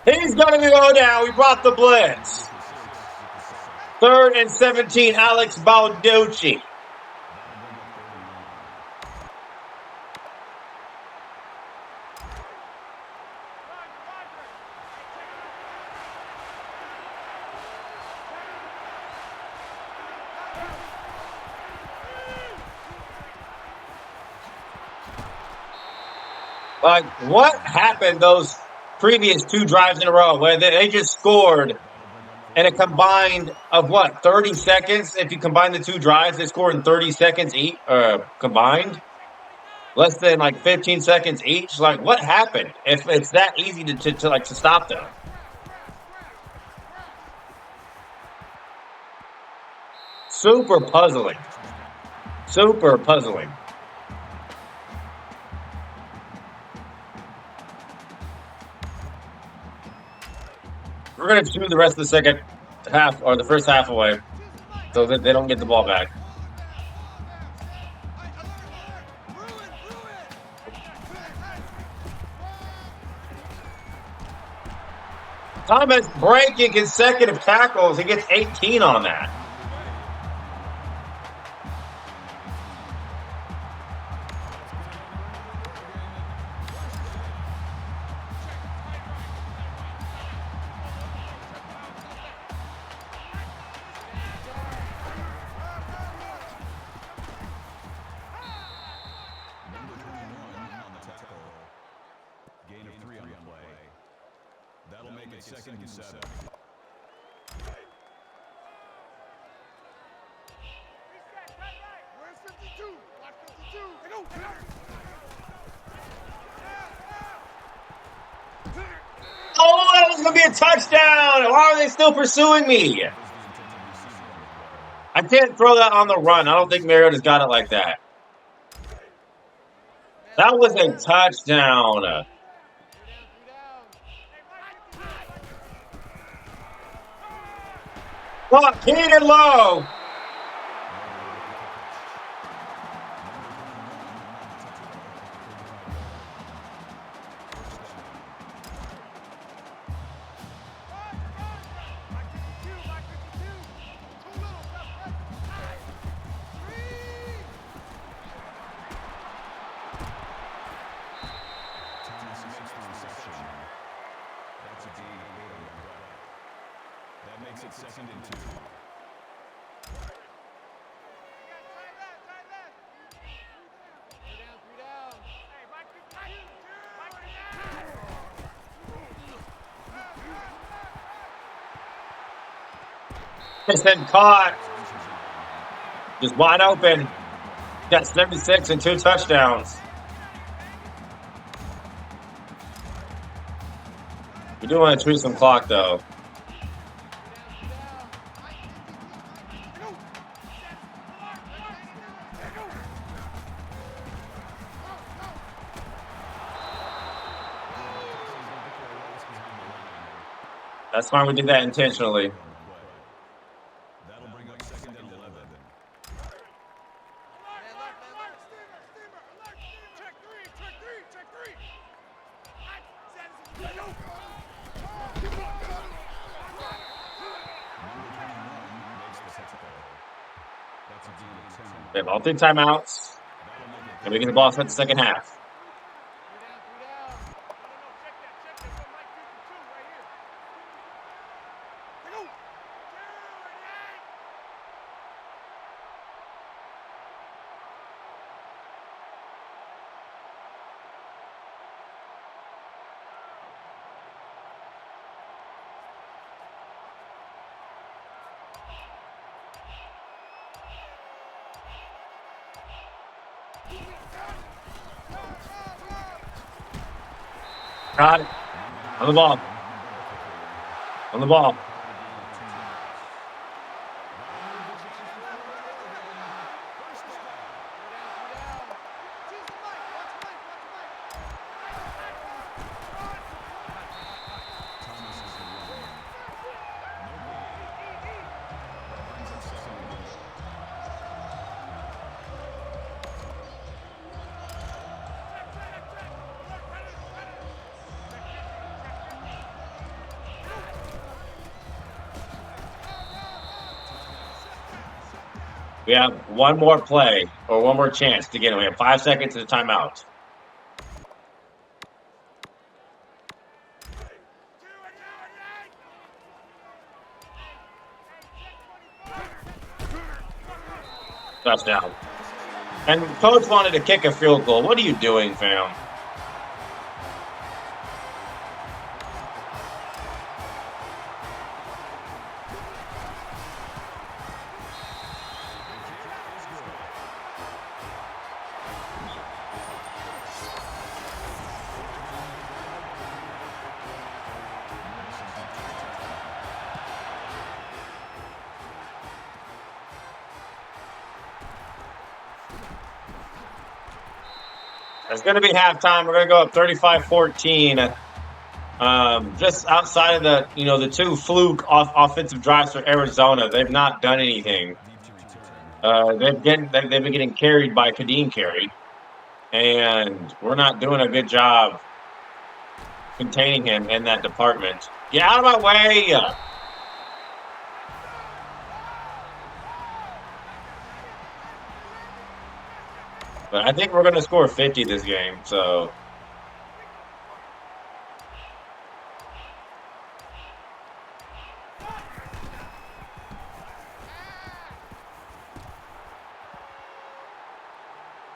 He's going to go down. We brought the blitz. 3rd and 17, Alex Balducci. Like, what happened those previous 2 drives in a row where they just scored in a combined of what, 30 seconds? If you combine the 2 drives, they scored in 30 seconds each, combined. Less than like 15 seconds each. Like, what happened? If it's that easy to stop them. Super puzzling. Super puzzling. We're going to chew the rest of the second half or the first half away so that they don't get the ball back. Thomas breaking consecutive tackles. He gets 18 on that. Number 21 on the tackle. Gain of 3 on the play. That'll make it 2nd and 7. Where's 52? Watch 52. They go. Oh, that was going to be a touchdown. Why are they still pursuing me? I can't throw that on the run. I don't think Mariota's got it like that. That was a touchdown. Clock, Keenan low. That's a gain of 8 on the play. That makes it 2nd and 2. It's been caught. Just wide open. Got 76 and 2 touchdowns. We do want to tweak some clock, though. That's fine. We did that intentionally. That'll bring up 2nd and 11. That's a gain of 10 on We have all 3 timeouts, and we get the ball for the second half. Got it. On the ball. On the ball. We have one more play or one more chance to get it. We have 5 seconds to the timeout. Touchdown. And coach wanted to kick a field goal. What are you doing, fam? It's going to be halftime. We're going to go up 35-14. Just outside of the two fluke offensive drives for Arizona, they've not done anything. They've been getting carried by Kadeem Carey, and we're not doing a good job containing him in that department. Get out of my way! But I think we're going to score 50 this game, so.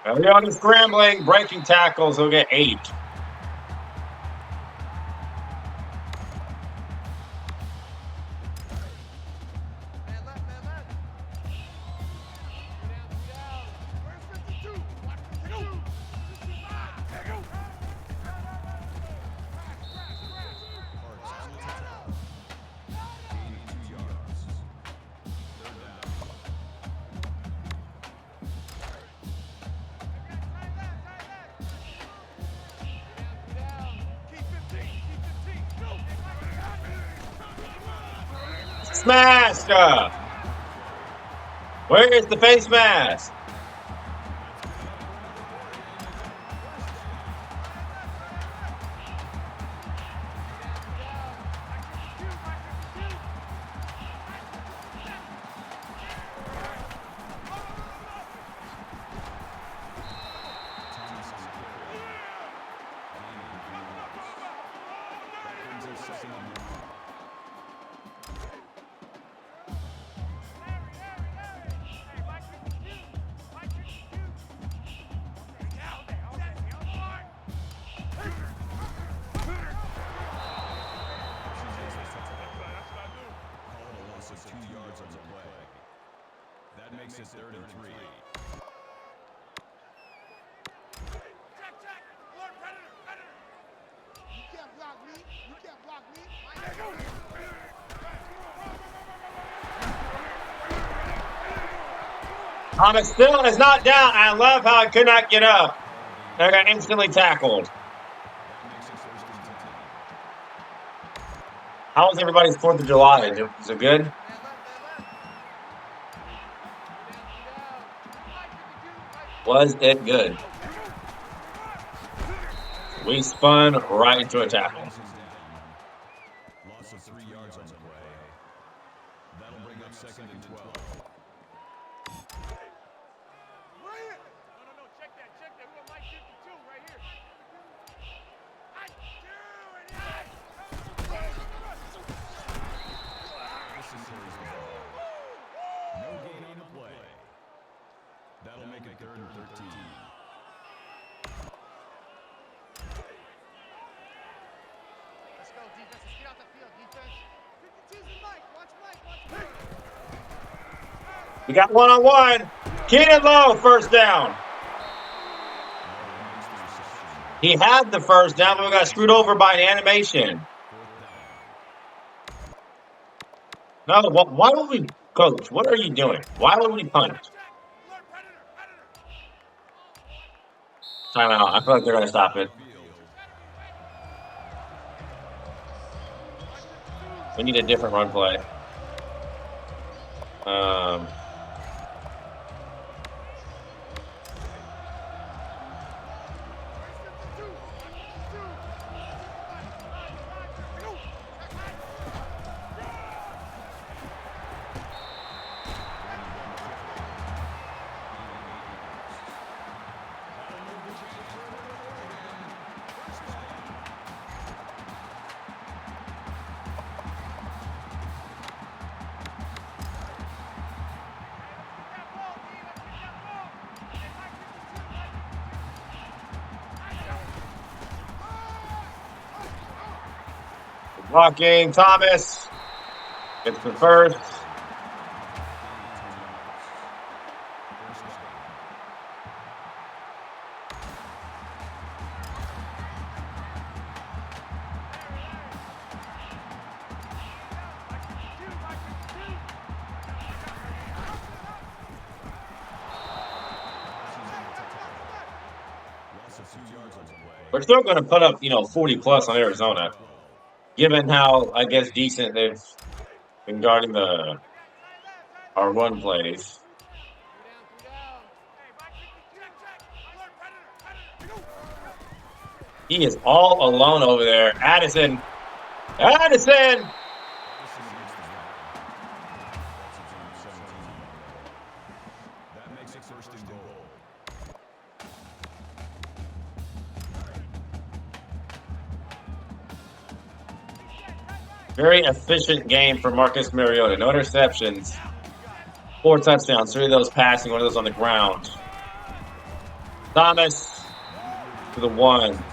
Eliota scrambling, breaking tackles, he'll get 8. Man left, man left. Two down. Where's 52? Watch 52. 55. Go. Gain of 2 yards. Third down. Keep 15. Keep 15. Go. Smash! Where is the face mask? Thomas on the carry. Gain of 3 yards. That brings us second and 1. Call it a loss of 2 yards on the play. That makes it third and 3. Check, check. Lord, predator, predator. You can't block me. You can't block me. Thomas still is not down. I love how I could not get up. I got instantly tackled. That makes it first and 10. How was everybody's 4th of July? Is it good? Man left, man left. Was it good? We spun right into a tackle. Is down. Loss of 3 yards on the play. That'll bring up second and 12. No, check that, check that. We got Mike 52 right here. Listen carries the ball. No gain on the play. That'll make it third and 13. Let's go, defense. Let's get out the field, defense. 52's in Mike. Watch Mike. Watch Mike. We got 1-on-1. Keenan Lowe, first down. He had the first down, but we got screwed over by an animation. No, why would we, coach? What are you doing? Why would we punt? Timeout. I feel like they're going to stop it. We need a different run play. Blocking Thomas. Gets the first. Loss We're still going to put up, 40 plus on Arizona, given how, I guess, decent they've been guarding our run plays. He is all alone over there. Addison. Addison! That makes it first and goal. Very efficient game for Marcus Mariota. No interceptions. 4 touchdowns. 3 of those passing, 1 of those on the ground. Thomas to the 1.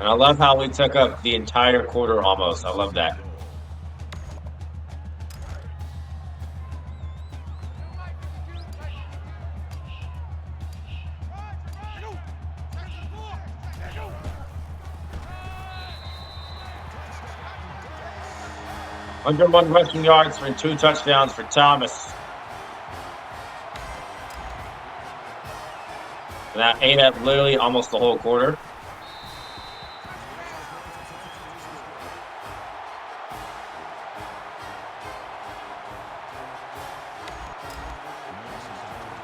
And I love how we took up the entire quarter almost. I love that. Under 1 rushing yards for 2 touchdowns for Thomas. And that ate up literally almost the whole quarter.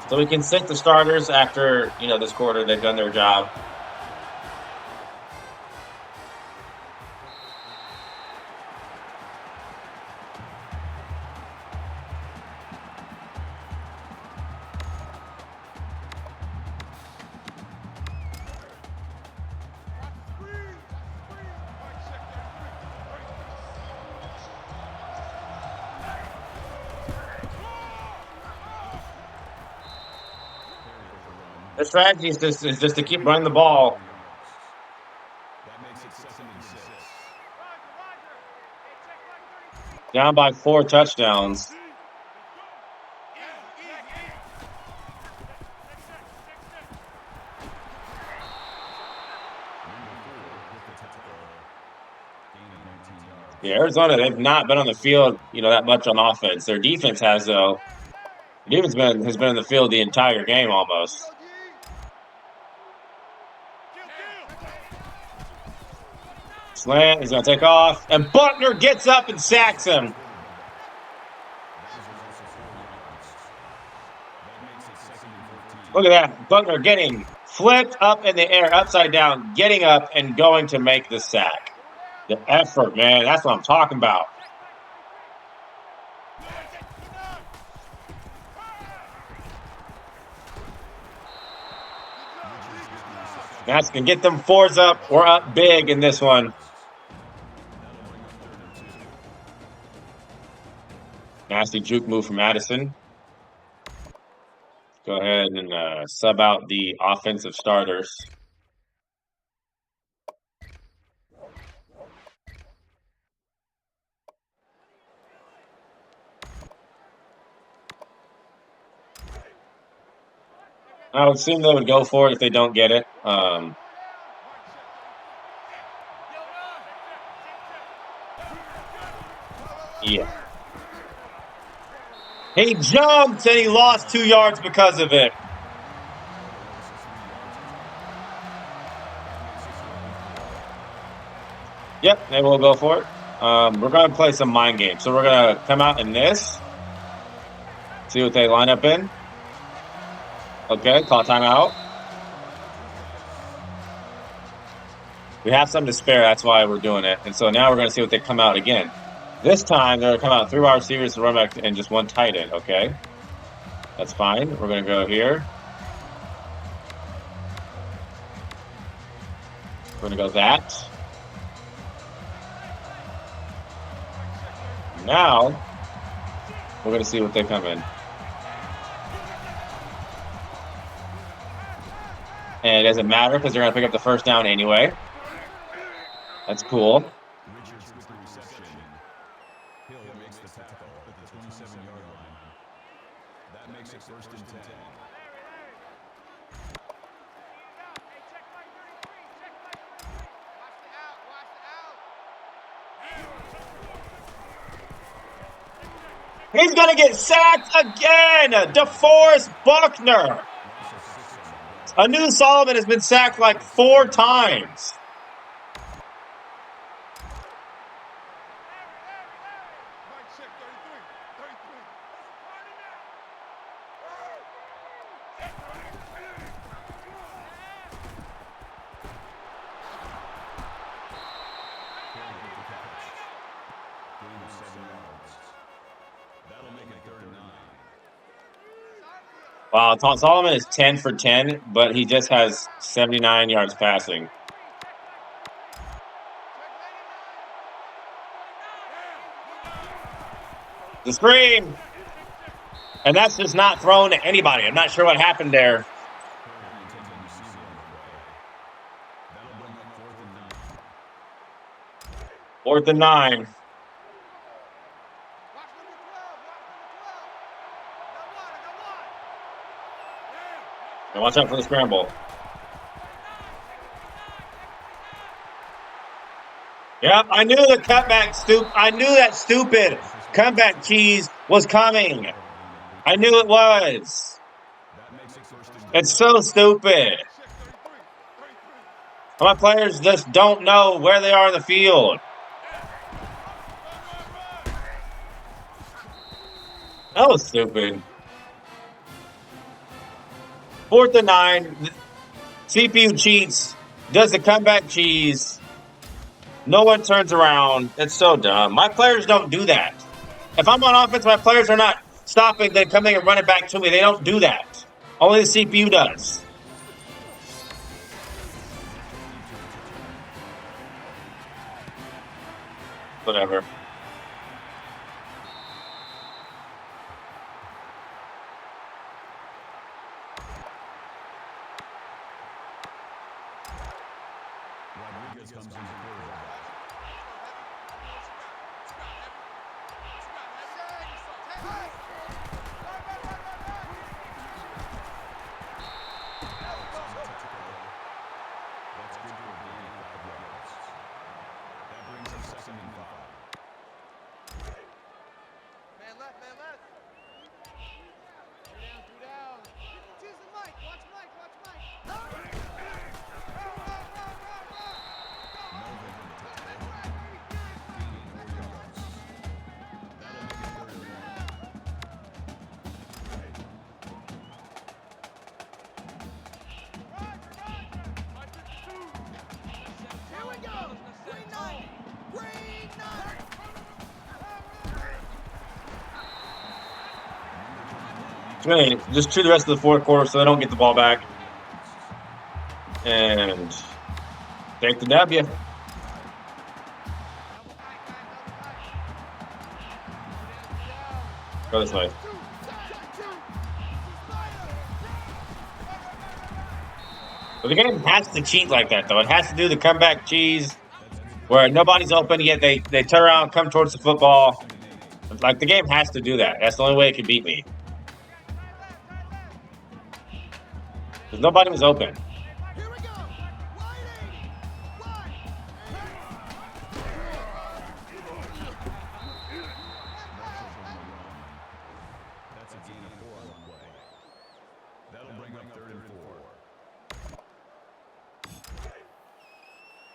So we can sit the starters after, this quarter. They've done their job. The strategy is just to keep running the ball. That makes it 2nd and 6. Down by 4 touchdowns. Yeah, Arizona, they've not been on the field, that much on offense. Their defense has, though. Their defense has been in the field the entire game almost. Slant, he's going to take off. And Buckner gets up and sacks him. Look at that. Buckner getting flipped up in the air, upside down, getting up and going to make the sack. The effort, man. That's what I'm talking about. That's going to get them 4s up. We're up big in this one. Nasty juke move from Addison. Go ahead and sub out the offensive starters. I would assume they would go for it if they don't get it. Yeah. He jumped and he lost 2 yards because of it. Yep, they will go for it. We're going to play some mind games. So we're going to come out in this. See what they line up in. Okay, call timeout. We have some to spare. That's why we're doing it. And so now we're going to see what they come out again. This time, they're going to come out 3 wide receivers, and run back, and just 1 tight end. Okay, that's fine. We're going to go here. We're going to go that. Now, we're going to see what they come in. And it doesn't matter because they're going to pick up the first down anyway. That's cool. Richards with the reception. Hill makes the tackle at the 27-yard line. That makes it 1st and 10. He's going to get sacked again. DeForest Buckner. I knew Solomon has been sacked like 4 times. Mike, check 33. 33. Carey with the catch. Gain of 7 yards. That'll make it 3rd and 9. Wow, Solomon is 10 for 10, but he just has 79 yards passing. The screen! And that's just not thrown to anybody. I'm not sure what happened there. Carey intended receiver on the play. That'll bring up 4th and 9. 4th and 9. Watch number 12. Watch number 12. Got one. And watch out for the scramble. Yep, I knew the cutback I knew that stupid comeback cheese was coming. I knew it was. That makes it 1st and 10. It's so stupid. Check 33. 33. My players just don't know where they are in the field. That was stupid. 4th and 9. CPU cheats. Does the comeback cheese. No one turns around. It's so dumb. My players don't do that. If I'm on offense, my players are not stopping, then coming and running back to me. They don't do that. Only the CPU does. Whatever. Rodriguez comes in to quarterback. That's good for a gain of 5 yards. That brings up 2nd and 5. Man left, man left. Two down. Choose the Mike. Watch Mike. Watch Mike. Melvin on the tackle. Gaining 4 yards. That'll make it 3rd and 1. Here we go. Green 90. Green 90. Just chew the rest of the 4th quarter so they don't get the ball back. And take the W. Go this way. But the game has to cheat like that, though. It has to do the comeback cheese where nobody's open, yet they turn around, come towards the football. Like, the game has to do that. That's the only way it can beat me. Because nobody was open. Here we go. Wide 80. Wide. That's a gain of 4 on the play. That'll bring up 3rd and 4.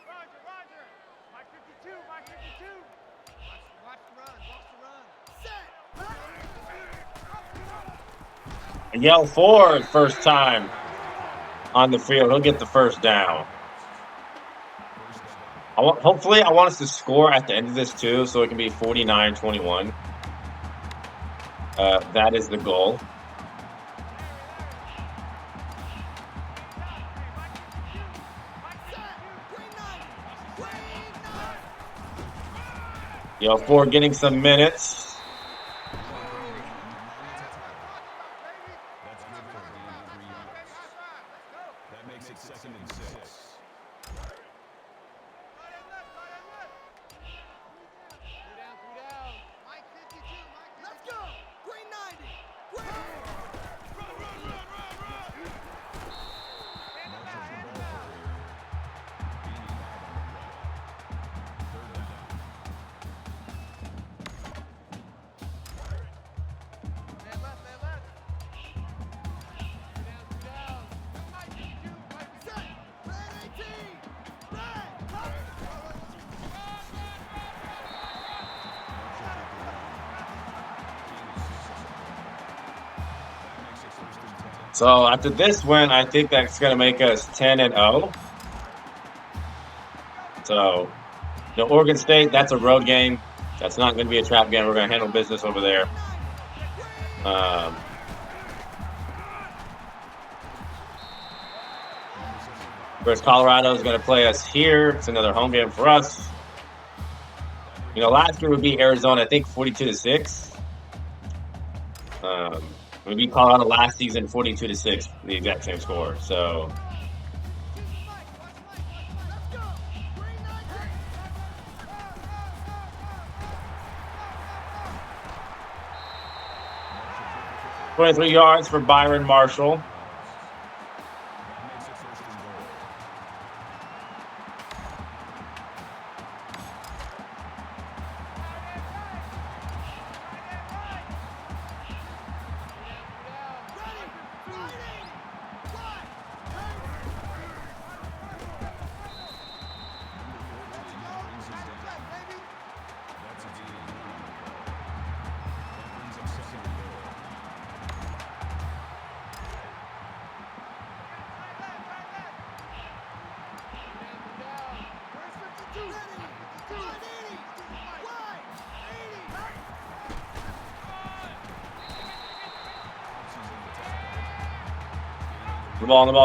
Roger. Mike 52. Mike 52. Watch the run. Watch the run. Set. And yell forward first time on the field. He'll get the first down. Hopefully, I want us to score at the end of this, too, so it can be 49-21. That is the goal. Yell forward getting some minutes. That's good for a gain of 3 yards. That makes it 2nd and 6. Three down. Mike 52. Let's go. Green 90. Green. Run. Marshall's the ball carrier. Gaining 5 on the play. 3rd down. Man left. Two down. So after this win, I think that's going to make us 10-0. So, Oregon State, that's a road game. That's not going to be a trap game. We're going to handle business over there. Whereas Colorado is going to play us here. It's another home game for us. Last year we beat Arizona, I think 42-6. We beat Colorado last season 42-6, the exact same score. So. – 23 yards for Byron Marshall. The ball.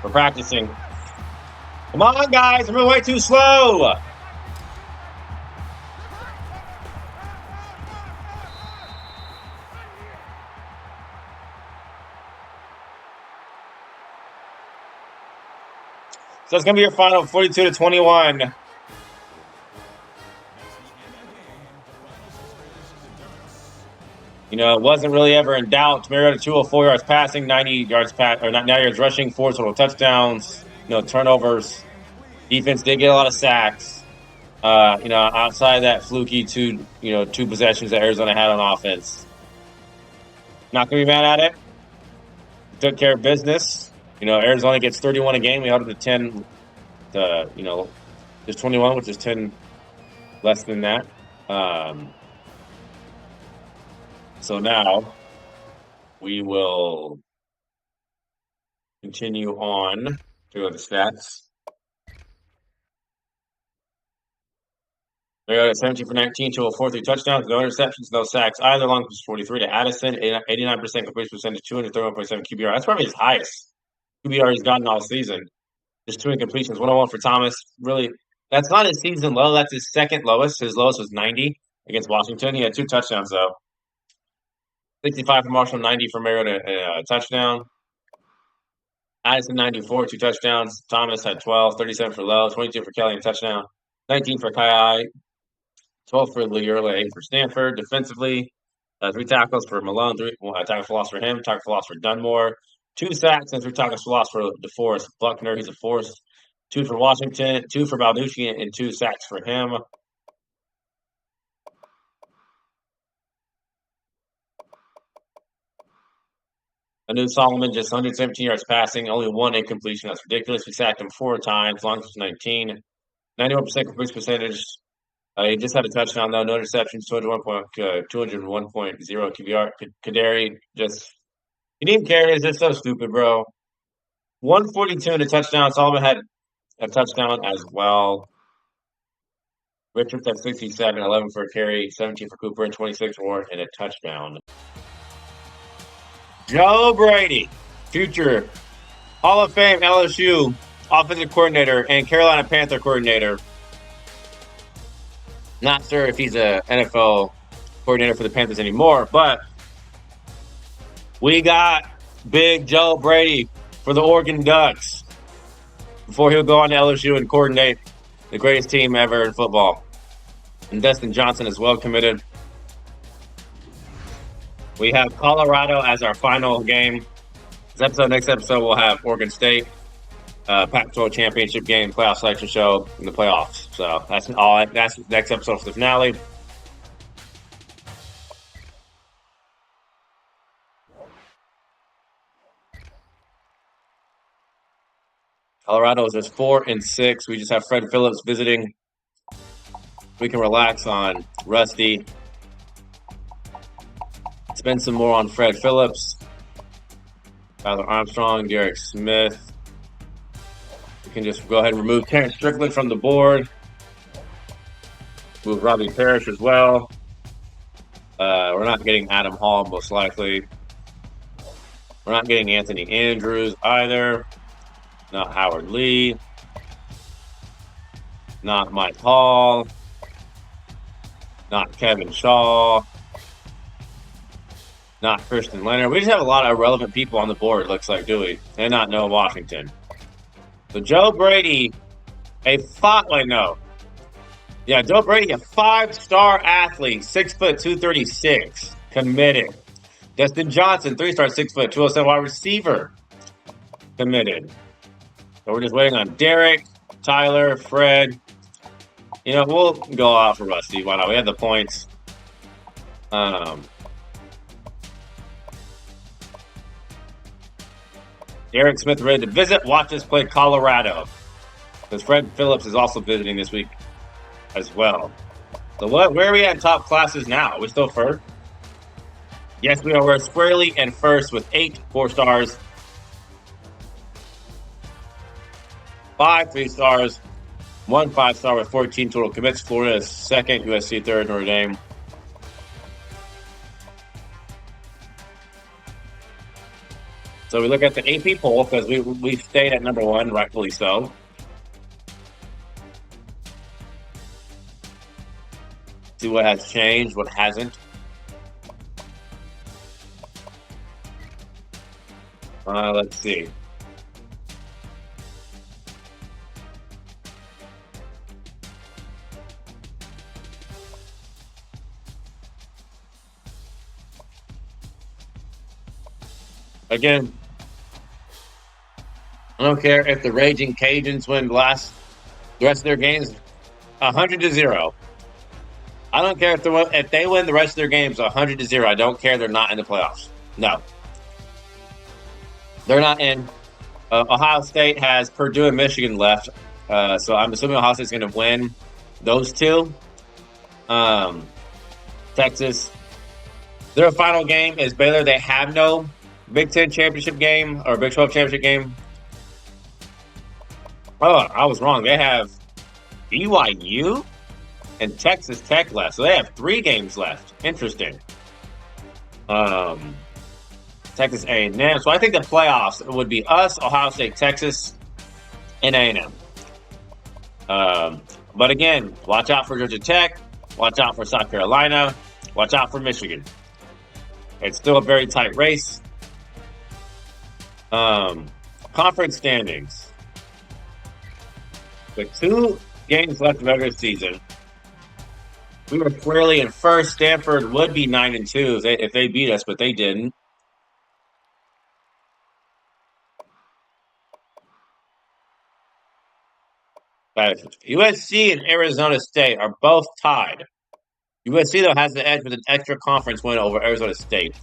We're practicing. Come on, guys. We're way too slow. So it's going to be your final 42-21. It wasn't really ever in doubt. Mariota 204 yards passing, 90 yards rushing, 4 total touchdowns, turnovers. Defense did get a lot of sacks. Outside of that fluky two possessions that Arizona had on offense. Not going to be mad at it. Took care of business. Arizona gets 31 a game. We held it to 10. There's 21, which is 10 less than that. So now we will continue on to the stats. We got 17 for 19, 204, 3 touchdowns, no interceptions, no sacks either. Long was 43 to Addison, 89% completion percentage, 231.7 QBR. That's probably his highest QBR he's gotten all season. Just 2 incompletions, 101 for Thomas. Really, that's not his season low. That's his second lowest. His lowest was 90 against Washington. He had 2 touchdowns, though. 65 for Marshall, 90 for Mariota, touchdown. Addison, 94, 2 touchdowns. Thomas had 12, 37 for Lowe, 22 for Kelly, and touchdown. 19 for Kai, 12 for Leurla, 8 for Stanford. Defensively, 3 tackles for Malone, 3 tackles for loss for him, tackles for loss for Dunmore. 2 sacks and 3 tackles for loss for DeForest Buckner. He's a force. 2 for Washington, 2 for Balducci, and 2 sacks for him. Anu Solomon, just 117 yards passing, only 1 incompletion. That's ridiculous. We sacked him 4 times. Long was 19. 91% completion percentage. He just had a touchdown, though. No interceptions, 201.0 QBR. Kaderi just – he didn't carry. It's just so stupid, bro. 142 and a touchdown. Solomon had a touchdown as well. Richards at 67, 11 for a carry, 17 for Cooper, and 26 for Warren, and a touchdown. Joe Brady, future Hall of Fame LSU offensive coordinator and Carolina Panther coordinator. Not sure if he's an NFL coordinator for the Panthers anymore, but we got Big Joe Brady for the Oregon Ducks before he'll go on to LSU and coordinate the greatest team ever in football. And Dustin Johnson is well committed. We have Colorado as our final game. Next episode, we'll have Oregon State, Pac-12 championship game, playoff selection show, in the playoffs. So that's all. That's next episode for the finale. Colorado is just 4-6. We just have Fred Phillips visiting. We can relax on Rusty. It's Spend some more on Fred Phillips, Tyler Armstrong, Derek Smith. We can just go ahead and remove Terrence Strickland from the board. Move Robbie Parrish as well. We're not getting Adam Hall, most likely. We're not getting Anthony Andrews either. Not Howard Lee. Not Mike Hall. Not Kevin Shaw. Not Christian Leonard. We just have a lot of irrelevant people on the board, it looks like, do we? And not Noah Washington. So Joe Brady, Joe Brady, a 5-star athlete, 6', 236, committed. Justin Johnson, 3-star, 6', 207, wide receiver, committed. So we're just waiting on Derek, Tyler, Fred. We'll go out for Rusty. Why not? We have the points. Eric Smith ready to visit. Watch us play Colorado. Because Fred Phillips is also visiting this week as well. So where are we at top classes now? Are we still first? Yes, we are. We're squarely in first with 8 4-stars. 5 3-stars. 1 5-star with 14 total commits. Florida is second. USC third. Notre Dame. So we look at the AP poll because we stayed at number 1, rightfully so. See what has changed, what hasn't. Let's see. Again, I don't care if the Raging Cajuns win the rest of their games 100-0. I don't care if they win the rest of their games 100-0. I don't care. They're not in the playoffs. No, they're not in. Ohio State has Purdue and Michigan left, so I'm assuming Ohio State's going to win those 2. Texas, their final game is Baylor. They have no Big 10 championship game or Big 12 championship game. Oh, I was wrong. They have BYU and Texas Tech left. So they have 3 games left. Interesting. Texas A&M. So I think the playoffs would be us, Ohio State, Texas, and A&M. But again, watch out for Georgia Tech. Watch out for South Carolina. Watch out for Michigan. It's still a very tight race. Conference standings. With 2 games left in the regular season, we were squarely in first. Stanford would be 9-2 if they beat us, but they didn't. But USC and Arizona State are both tied. USC, though, has the edge with an extra conference win over Arizona State.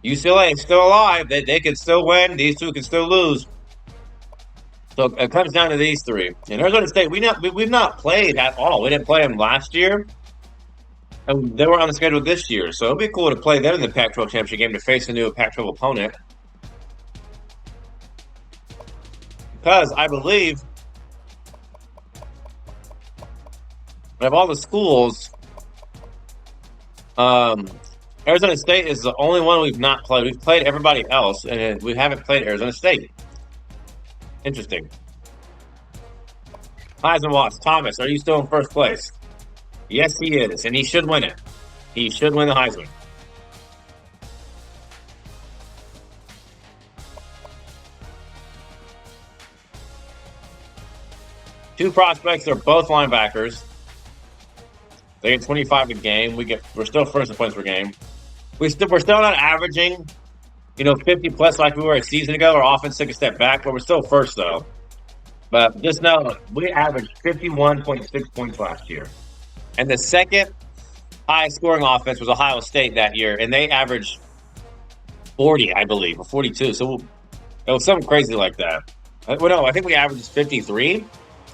UCLA is still alive. They could still win. These 2 can still lose. So it comes down to these 3. And Arizona State, we've not played at all. We didn't play them last year. And they were on the schedule this year. So it'll be cool to play them in the Pac-12 championship game to face a new Pac-12 opponent. Because I believe of all the schools, Arizona State is the only one we've not played. We've played everybody else, and we haven't played Arizona State. Interesting. Heisman Watts. Thomas, are you still in first place? Yes, he is, and he should win it. He should win the Heisman. Two prospects are both linebackers. They get 25 a game. We're still first in points per game. We're still not averaging, 50 plus like we were a season ago. Our offense took a step back, but we're still first though. But just know we averaged 51.6 points last year, and the second highest scoring offense was Ohio State that year, and they averaged 40, I believe, or 42. So it was something crazy like that. Well, no, I think we averaged 53.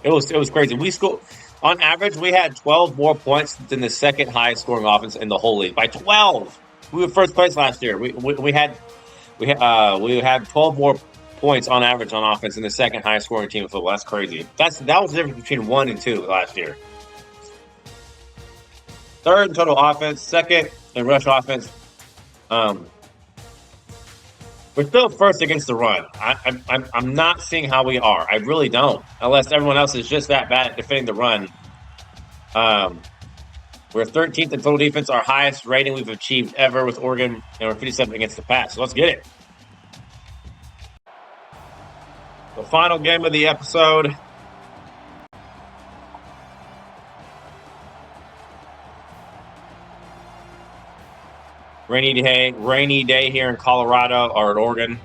It was crazy. We scored on average. We had 12 more points than the second highest scoring offense in the whole league by 12. We were first place last year. We had 12 more points on average on offense in the second highest scoring team in football. That's crazy. That was the difference between 1 and 2 last year. Third in total offense, second in rush offense. We're still first against the run. I'm not seeing how we are. I really don't, unless everyone else is just that bad at defending the run. We're 13th in total defense, our highest rating we've achieved ever with Oregon, and we're 57th against the pass. So let's get it. The final game of the episode. Rainy day here in Colorado or at Oregon.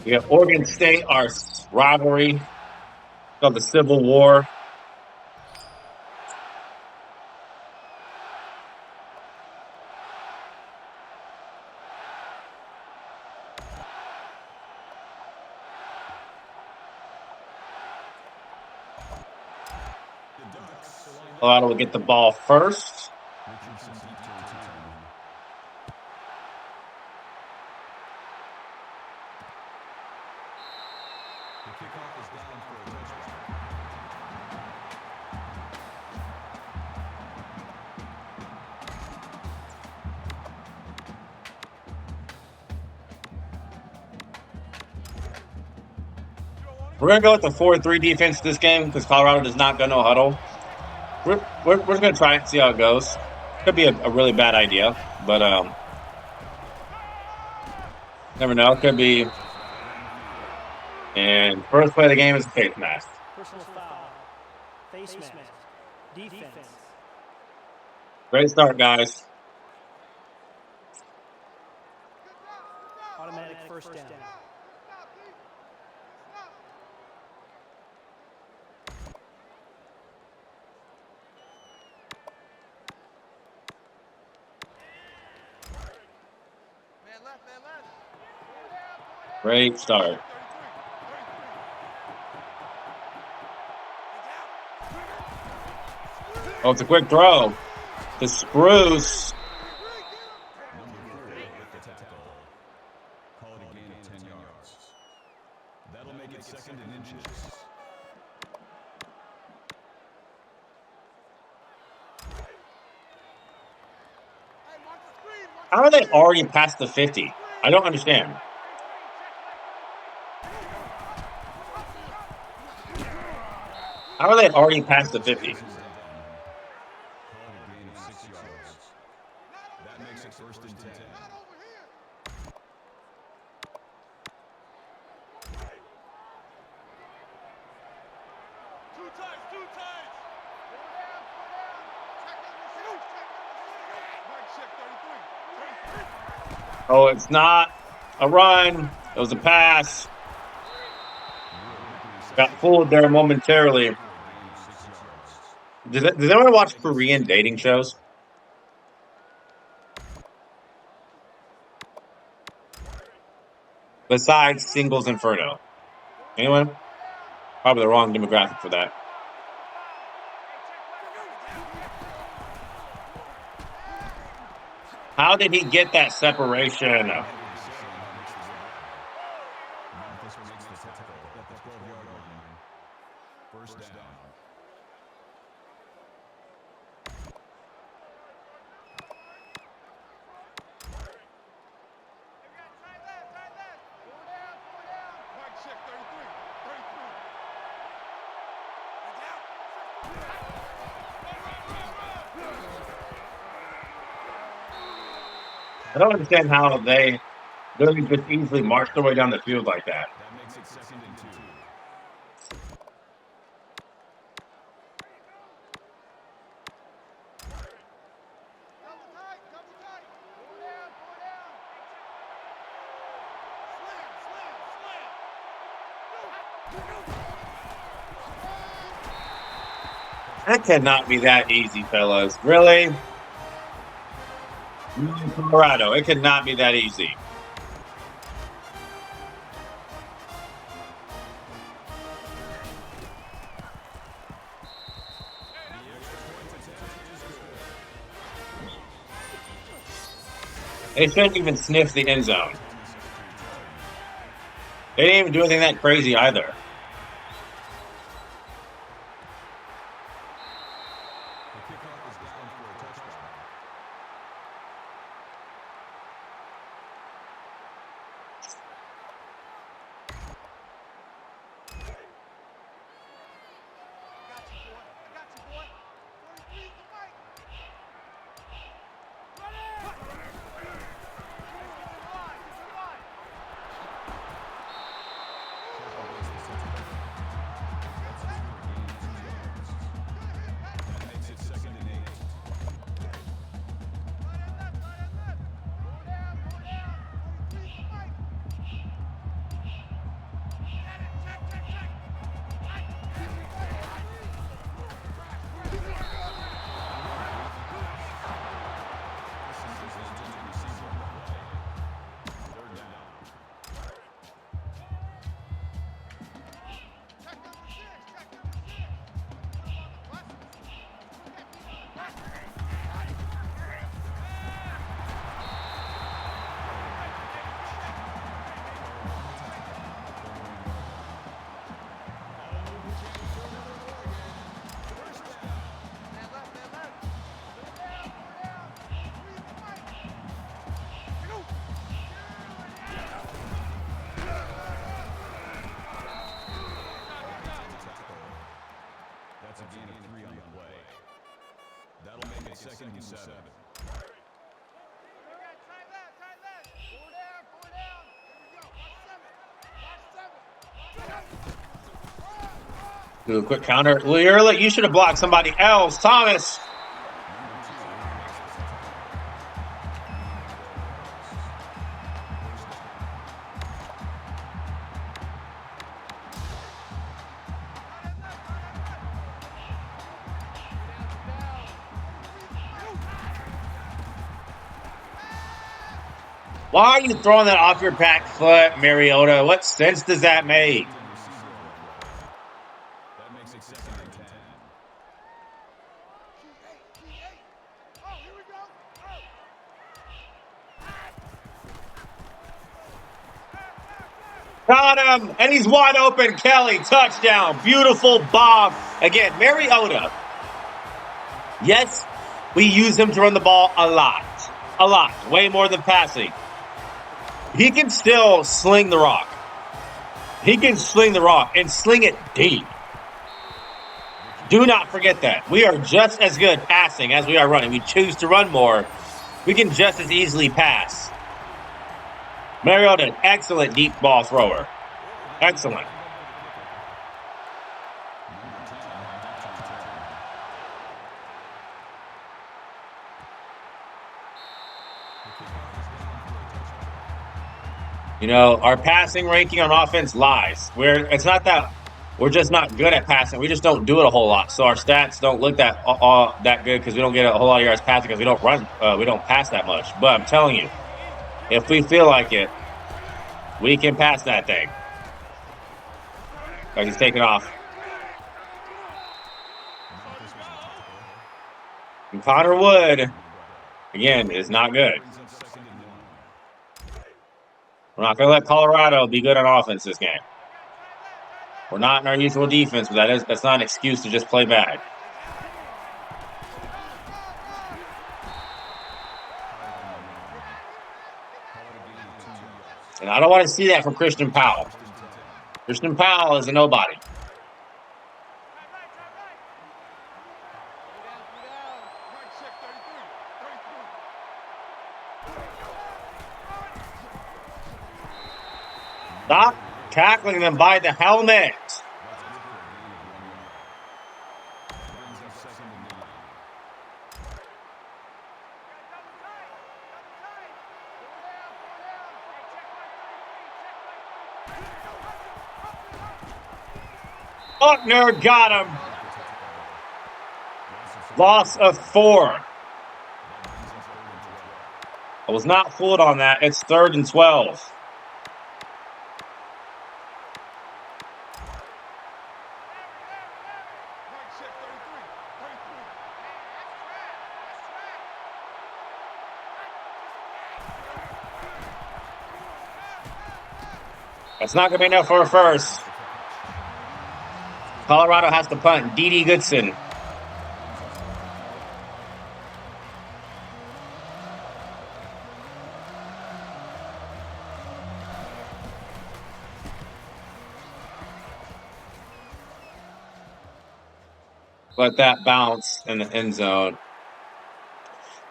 We have Oregon State, our rivalry of the Civil War. Colorado will get the ball first. Richardson deep to return. The kickoff is down for a touchdown. We're going to go with the 4-3 defense this game because Colorado does not go no huddle. We're just going to try it and see how it goes. Could be a really bad idea, but never know. Could be. And first play of the game is a face mask. Personal foul. Face mask. Defense. Great start, guys. Automatic first down. Man left, man left. Great start. Oh, it's a quick throw to Spruce. Number 4 with the tackle. Call it a gain of 10 yards. That'll make it second and inches. How are they already past the 50? I don't understand. How are they already past the 50? Call it a gain of 6 yards. That makes it first and 10. Two times. Mike check 33. Oh, it's not a run. It was a pass. Got fooled there momentarily. Does anyone watch Korean dating shows? Besides Singles Inferno. Anyone? Probably the wrong demographic for that. How did he get that separation? Memphis makes the tackle at the 12-yard line. First down. Mike check 33. I don't understand how they really just easily march their way down the field like that. That makes it second and 2. Double tight. Pull down. That cannot be that easy, fellas. Really? Colorado, it cannot be that easy. The extra point attempt They shouldn't even sniff the end zone. They didn't even do anything that crazy either. The kickoff is down for a touchdown. Got you, boy. I got you, boy. 43 is the mic. Run it! Line, line. That makes it 2nd and 8. Right and left, right and left. Go down, go down. 43 is the mic. Get it, check, check, check. Right. Check number 6, check number 6. What about the Man left, man left. Go down, go down. 43 is the mic. Go. That's a gain of 3 on the play. That'll make it 2nd and 7. Again, tight left, tight left. Go down, go down. Here we go. Watch 7. Watch 7. Do a quick counter. Well, you should have blocked somebody else. Thomas. Why are you throwing that off your back foot, Mariota? What sense does that make? That makes it 2nd and 10. G8. Oh, here we go. Got him, and he's wide open. Kelly, touchdown. Beautiful bomb. Again, Mariota. Yes, we use him to run the ball a lot. A lot. Way more than passing. He can still sling the rock. He can sling the rock and sling it deep. Do not forget that. We are just as good passing as we are running. We choose to run more. We can just as easily pass. Mariota, an excellent deep ball thrower. Excellent. You know, our passing ranking on offense lies. It's not that we're just not good at passing. We just don't do it a whole lot. So our stats don't look that good because we don't get a whole lot of yards passing because we don't run, we don't pass that much. But I'm telling you, if we feel like it, we can pass that thing. Like he's taking off. And Connor Wood, again, is not good. We're not going to let Colorado be good on offense this game. We're not in our usual defense, but that's not an excuse to just play bad. And I don't want to see that from Christian Powell. Christian Powell is a nobody. Stop tackling them by the helmet. Buckner got him. Loss of 4. I was not fooled on that. It's 3rd and 12. That's not going to be enough for a first. Colorado has to punt. D.D. Goodson. Let that bounce in the end zone.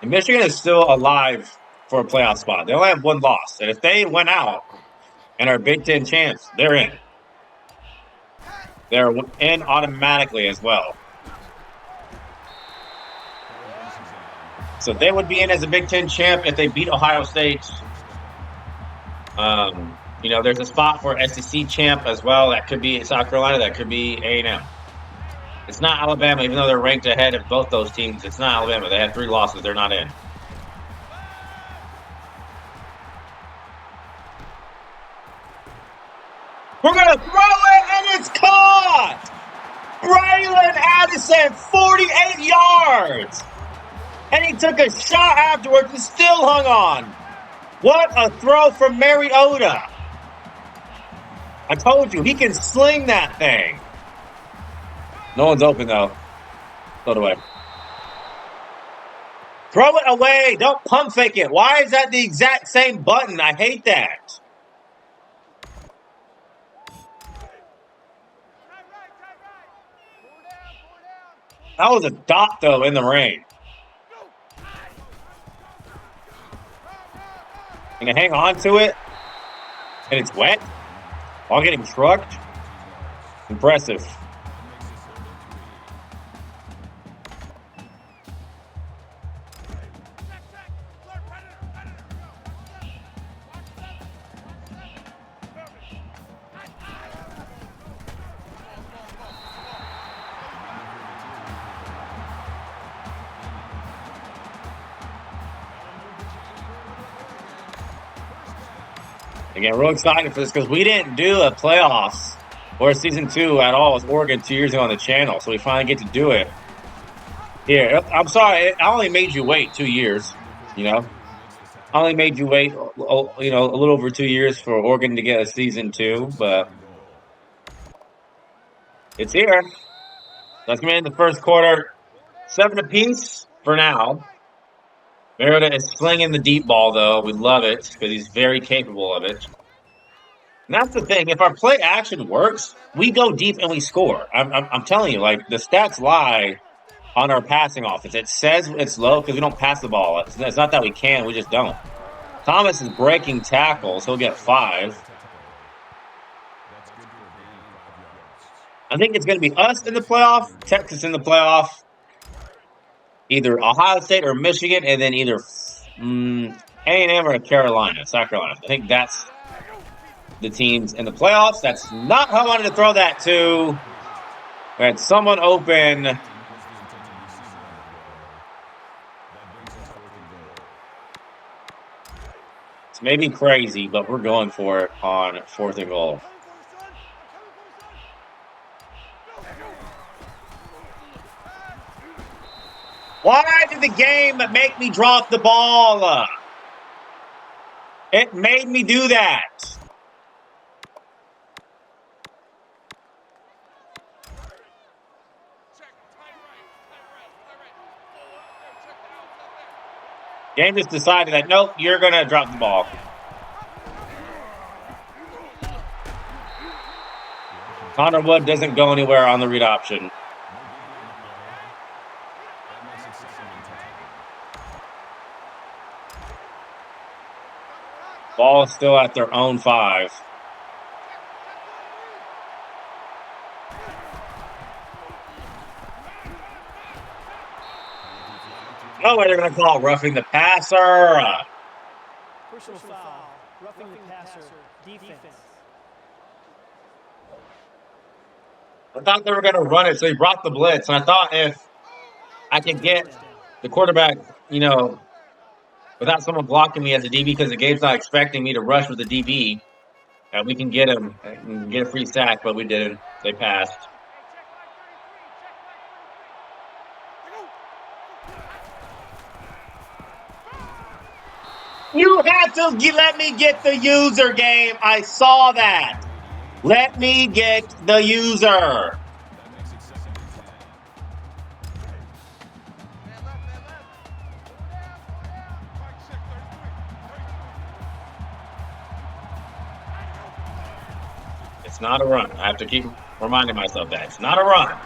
And Michigan is still alive for a playoff spot. They only have one loss. And if they win out and are Big Ten champs, they're in. They're in automatically as well. So they would be in as a Big Ten champ if they beat Ohio State. There's a spot for SEC champ as well. That could be South Carolina. That could be A&M. It's not Alabama, even though they're ranked ahead of both those teams. It's not Alabama. They had 3 losses. They're not in. We're going to throw it, and it's caught! Braylon Addison, 48 yards! And he took a shot afterwards and still hung on. What a throw from Mariota. I told you, he can sling that thing. No one's open, though. Throw it away. Throw it away. Don't pump fake it. Why is that the exact same button? I hate that. That was a dot, though, in the rain. And to hang on to it, and it's wet while getting trucked. Impressive. Again, real excited for this because we didn't do a playoffs or a season 2 at all with Oregon 2 years ago on the channel, so we finally get to do it. Here, I'm sorry, I only made you wait 2 years, I only made you wait, a little over 2 years for Oregon to get a season 2, but it's here. Let's come in the first quarter, 7 apiece for now. Mariota is slinging the deep ball, though. We love it because he's very capable of it. And that's the thing. If our play action works, we go deep and we score. I'm telling you, like, the stats lie on our passing offense. It says it's low because we don't pass the ball. It's not that we can. We just don't. Thomas is breaking tackles. He'll get 5. I think it's going to be us in the playoff, Texas in the playoff, either Ohio State or Michigan, and then either A&M or Carolina, South Carolina. I think that's the teams in the playoffs. That's not how I wanted to throw that to. We had someone open. It's maybe crazy, but we're going for it on 4th and goal. Why did the game make me drop the ball? It made me do that. Game just decided that, nope, you're going to drop the ball. Connor Wood doesn't go anywhere on the read option. Ball is still at their own 5. No way they're going to call roughing the passer. Personal foul, roughing the passer, defense. I thought they were going to run it, so he brought the blitz. And I thought if I could get the quarterback, without someone blocking me as a DB, because the game's not expecting me to rush with the DB, we can get him and get a free sack, but we didn't. They passed. You have to let me get the user game. I saw that. Let me get the user. That makes it second and 10. Man left, man left. Four down, four down. Mike check 33. It's not a run. I have to keep reminding myself that. It's not a run.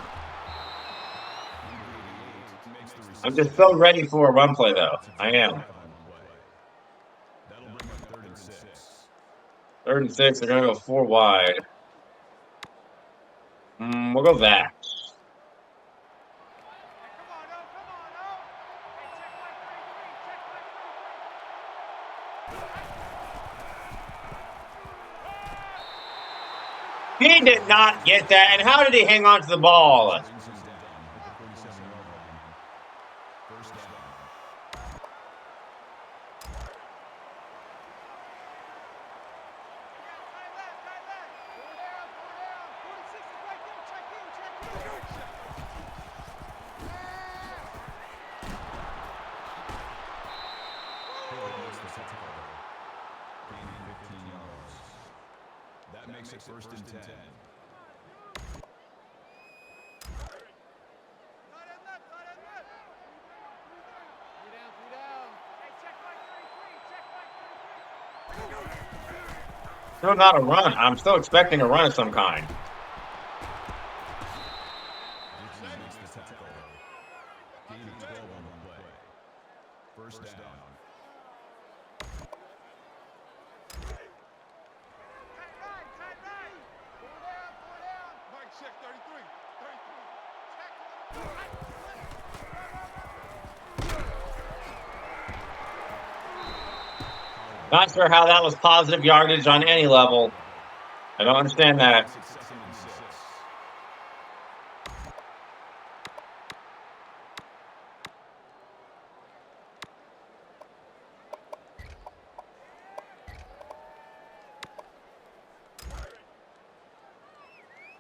Makes the I'm reception just so ready for a run play, though. I am. on the play. That'll bring up 3rd and 6. 3rd and 6. They're going to go 4 wide. We'll go that. Hey, come on, oh, come on, oh. Hey, check Mike 33, check Mike 33. He did not get that. And how did he hang on to the ball? Brings him down at the 47-yard line. First down. Tight left, tight left. Four down, four down. 46 is right there. Check in, check in. Hill makes the tackle. Gaining 15 yards. That makes it 1st and 10. Tight end left, tight end left. Three down, three down. Hey, check Mike 33, check Mike 33. Still not a run. I'm still expecting a run of some kind. Dixon makes the tackle. Gain of 12 on the play. First down. Tight right, tight right. Four down, four down. Mike check 33, 33. Not sure how that was positive yardage on any level. I don't understand that. Makes it 2nd and 6.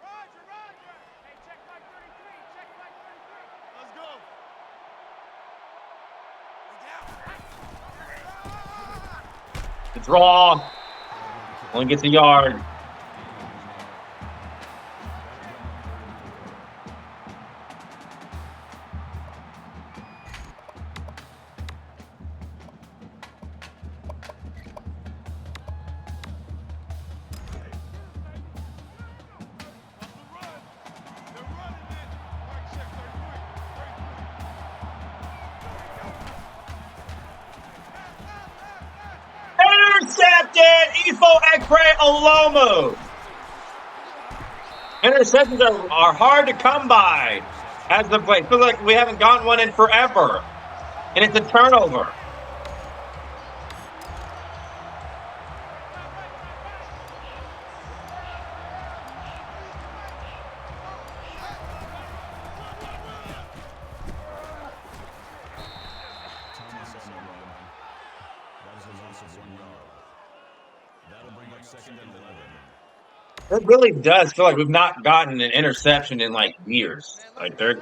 Roger, Roger. Hey, check Mike 33, check Mike 33. Let's go. The draw only gets a yard. Intercepted! Ifo Ekpe Olomu. Interceptions are hard to come by as the play. Feels like we haven't gotten one in forever. And it's a turnover. Thomas on the run. That is a loss of 1 yard. That'll bring up 2nd and 11. It really does feel like we've not gotten an interception in like years. Like they're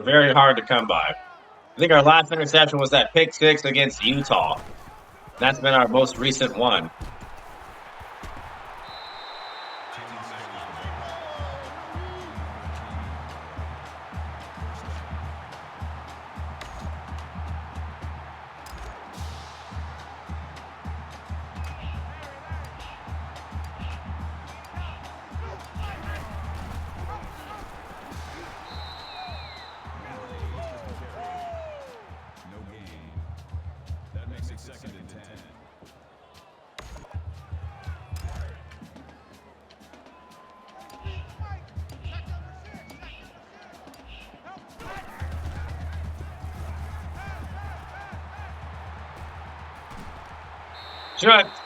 very hard to come by. I think our last interception was that pick 6 against Utah. That's been our most recent one. No gain. That makes it 2nd and 10. Mike, check number 6, check number 6. Help.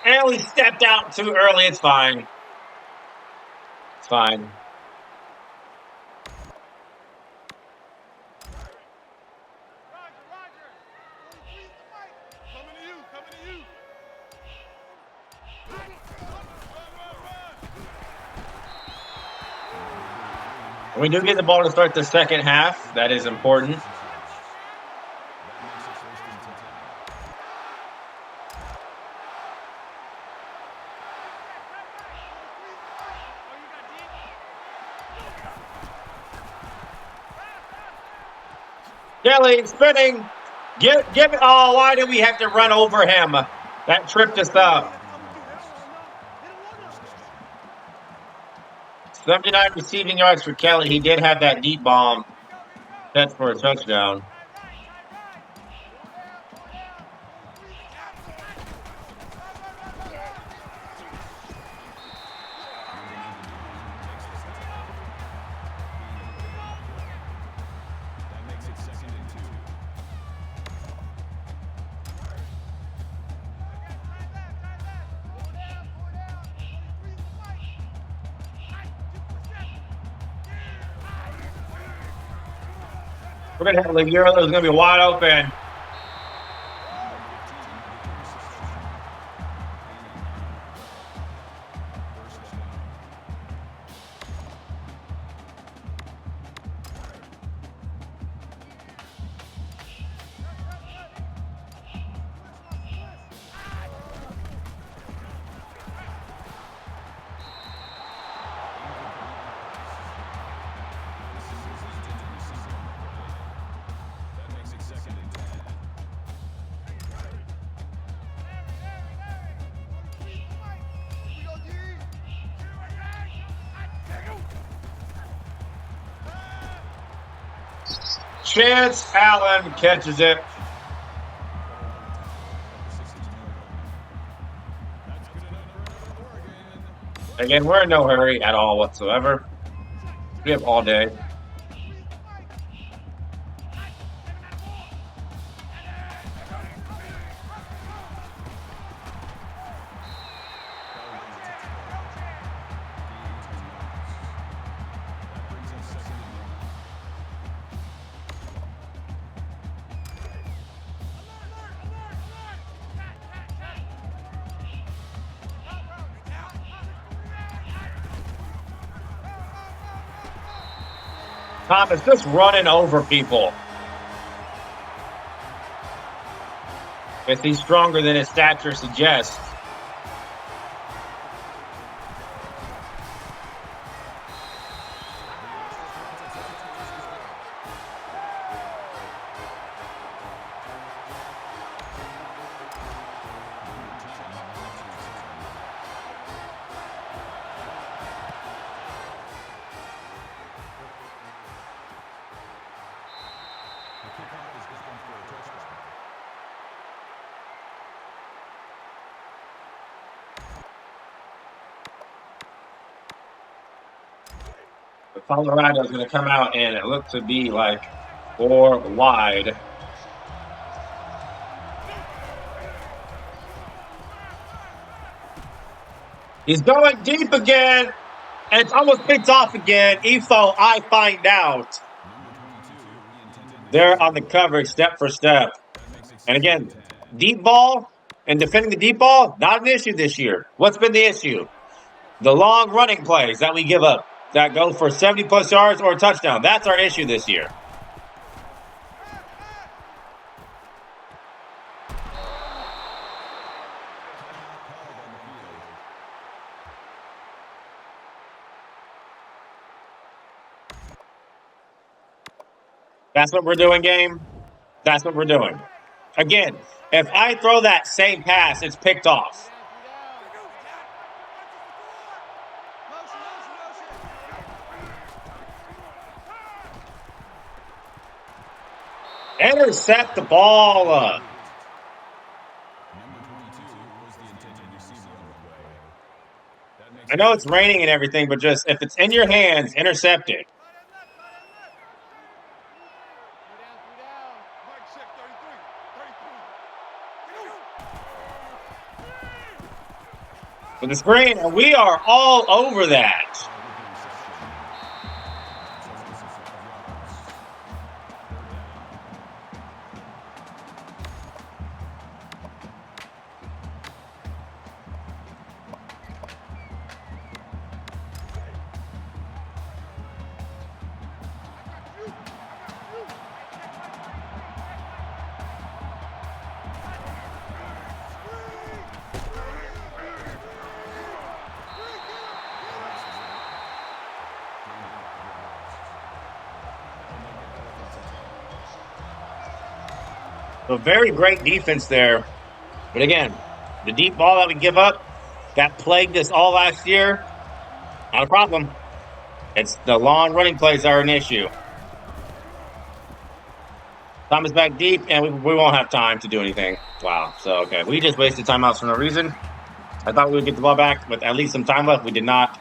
Ellie stepped out too early. It's fine. It's fine. Roger, Roger. 43's the Mike. Coming to you, coming to you. Run, run, run. We do get the ball to start the second half. That is important. That makes it 1st and 10. Kelly spinning. Give it. Oh, why did we have to run over him? That tripped us up. 79 receiving yards for Kelly. He did have that deep bomb. That's for a touchdown. That makes it 2nd and 2. We're going to have the Euro is going to be wide open. That makes it 2nd and 10. Chance Allen catches it. That's good enough for Oregon. Again, we're in no hurry at all whatsoever. We have all day. That brings us 2nd and 1. Thomas just running over people. Guess he's stronger than his stature suggests. The kickoff is good for a touchdown. Colorado is going to come out and it looks to be like 4 wide. He's going deep again, and it's almost picked off again. Efo, I find out. They're on the coverage step for step. And again, deep ball and defending the deep ball, not an issue this year. What's been the issue? The long running plays that we give up that go for 70-plus yards or a touchdown. That's our issue this year. That's what we're doing, game. That's what we're doing. Again, if I throw that same pass, it's picked off. Intercept the ball. Number 22 was the intended receiver on the play. That makes I know it's raining and everything, but just if it's in your hands, intercept it. Mike check 33. With the screen, and we are all over that. a very great defense there. But again, the deep ball that we give up that plagued us all last year, not a problem. It's the long running plays that are an issue. Thomas back deep, and we won't have time to do anything. Wow. So, okay. We just wasted timeouts for no reason. I thought we would get the ball back with at least some time left. We did not.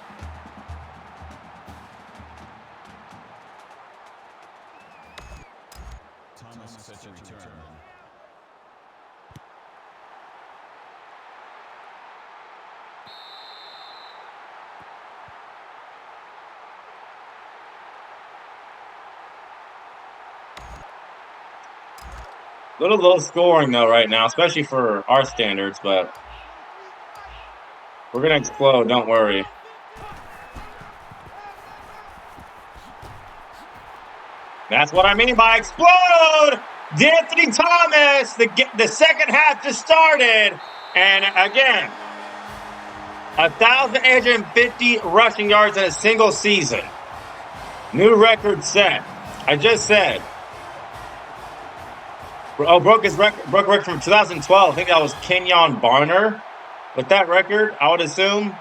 Thomas set to return. A little low scoring, though, right now, especially for our standards, but we're going to explode. Don't worry. That's what I mean by explode! D'Anthony Thomas! The second half just started. And again, 1,850 rushing yards in a single season. New record set. I just said. Oh, broke record from 2012. I think that was Kenyon Barner with that record, I would assume.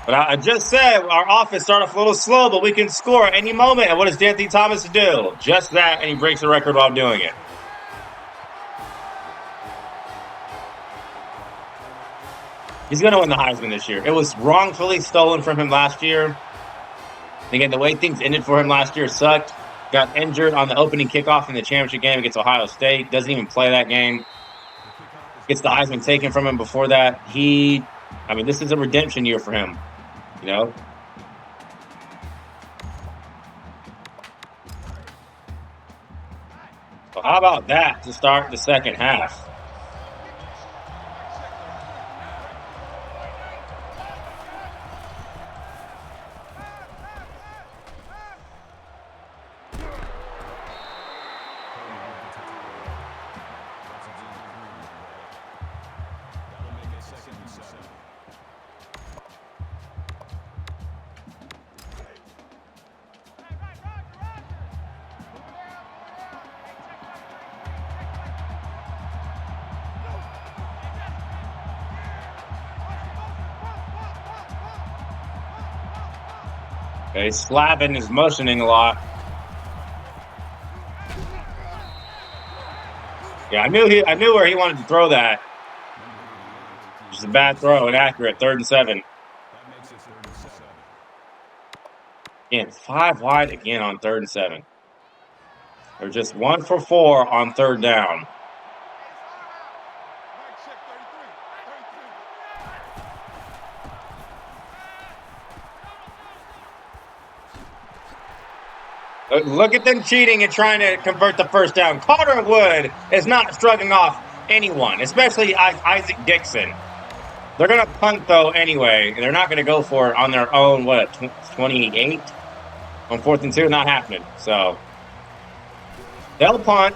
But I just said our offense started off a little slow, but we can score at any moment. And what does D'Anthony Thomas do? Just that, and he breaks the record while doing it. He's going to win the Heisman this year. It was wrongfully stolen from him last year. Again, the way things ended for him last year sucked. Got injured on the opening kickoff in the championship game against Ohio State. Doesn't even play that game. Gets the Heisman taken from him before that. This is a redemption year for him. You know? So how about that to start the second half? Okay, Slavin is motioning a lot. Yeah, I knew where he wanted to throw that. Just a bad throw, inaccurate. 3rd and 7. That makes it 3rd and 7. Again, 5 wide again on 3rd and 7. They're just 1 for 4 on 3rd down. Look at them cheating and trying to convert the first down. Carter Wood is not shrugging off anyone, especially Isaac Dixon. They're going to punt, though, anyway. They're not going to go for it on their own, 28? On 4th and 2, not happening. So, they'll punt.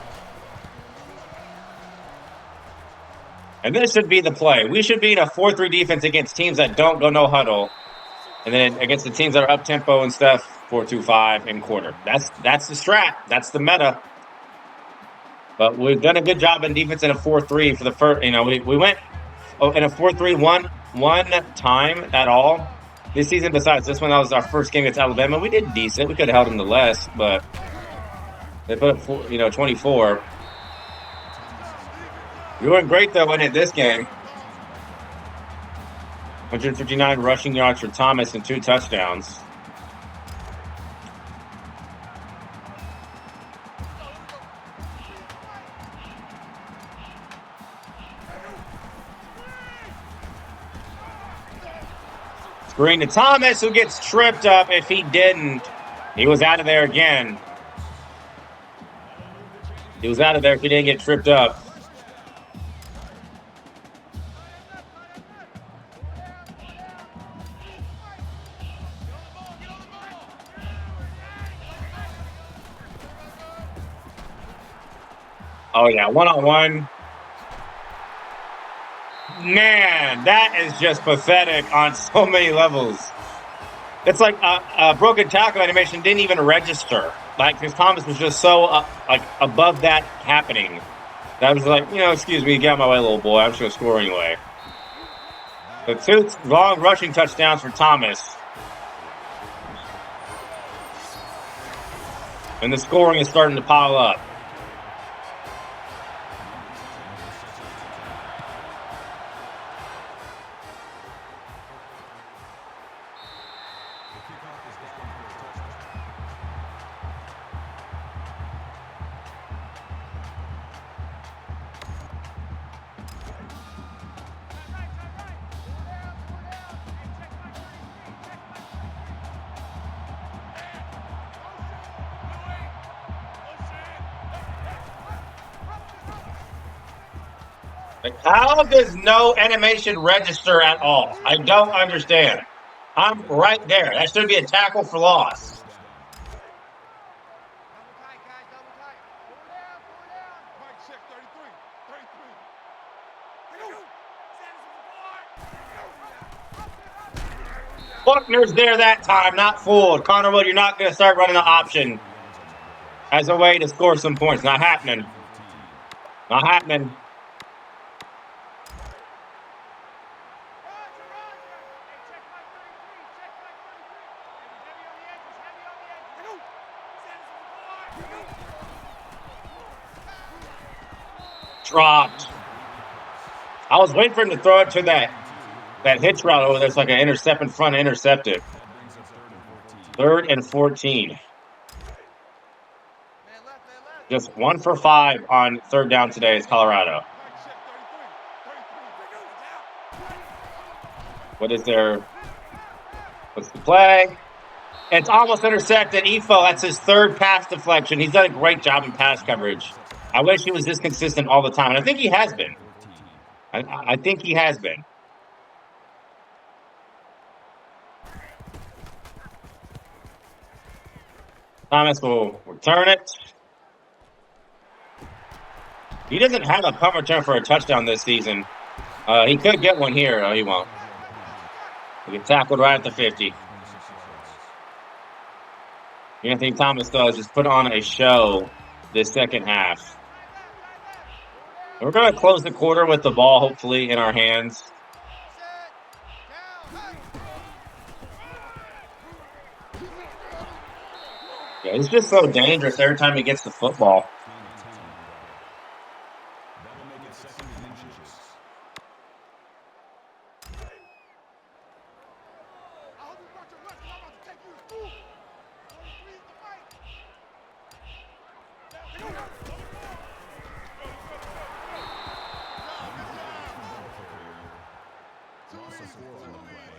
And this should be the play. We should be in a 4-3 defense against teams that don't go no huddle. And then against the teams that are up-tempo and stuff, 4-2-5 and quarter. That's the strat. That's the meta. But we've done a good job in defense in a 4-3 for the first. We went in a 4-3 one time at all this season. Besides this one, that was our first game against Alabama. We did decent. We could have held them to less, but they put up 24. We went great though in this game. 159 rushing yards for Thomas and 2 touchdowns. Screen to Thomas, who gets tripped up. If he didn't, he was out of there again. He was out of there if he didn't get tripped up. Oh, yeah, one-on-one. Man, that is just pathetic on so many levels. It's like a broken tackle animation didn't even register. Like, because Thomas was just so like above that happening. That was like, excuse me, get out of my way, little boy. I'm just gonna score anyway. The 2 long rushing touchdowns for Thomas, and the scoring is starting to pile up. Like, how does no animation register at all? I don't understand. I'm right there. That should be a tackle for loss. Double tight, guys, double tight. Four down, four down. Mike check 33. 33. Buckner's there that time, not fooled. Connor Wood, you're not going to start running the option as a way to score some points. Not happening. Not happening. Dropped. I was waiting for him to throw it to that hitch route over there. It's like an intercept in front, intercepted. 3rd and 14. Just 1 for 5 on 3rd down today is Colorado. What's the play? It's almost intercepted. Efo, that's his 3rd pass deflection. He's done a great job in pass coverage. I wish he was this consistent all the time. And I think he has been. I think he has been. Thomas will return it. He doesn't have a punt return for a touchdown this season. He could get one here. No, he won't. He'll get tackled right at the 50. Anthony Thomas does just put on a show this second half. We're going to close the quarter with the ball, hopefully, in our hands. Yeah, he's just so dangerous every time he gets the football. That'll make it 2nd and inches. I hope you brought your lunch, 'cause I'm about to take you to school. Only 3 is the fight. Loss of 4 on the play.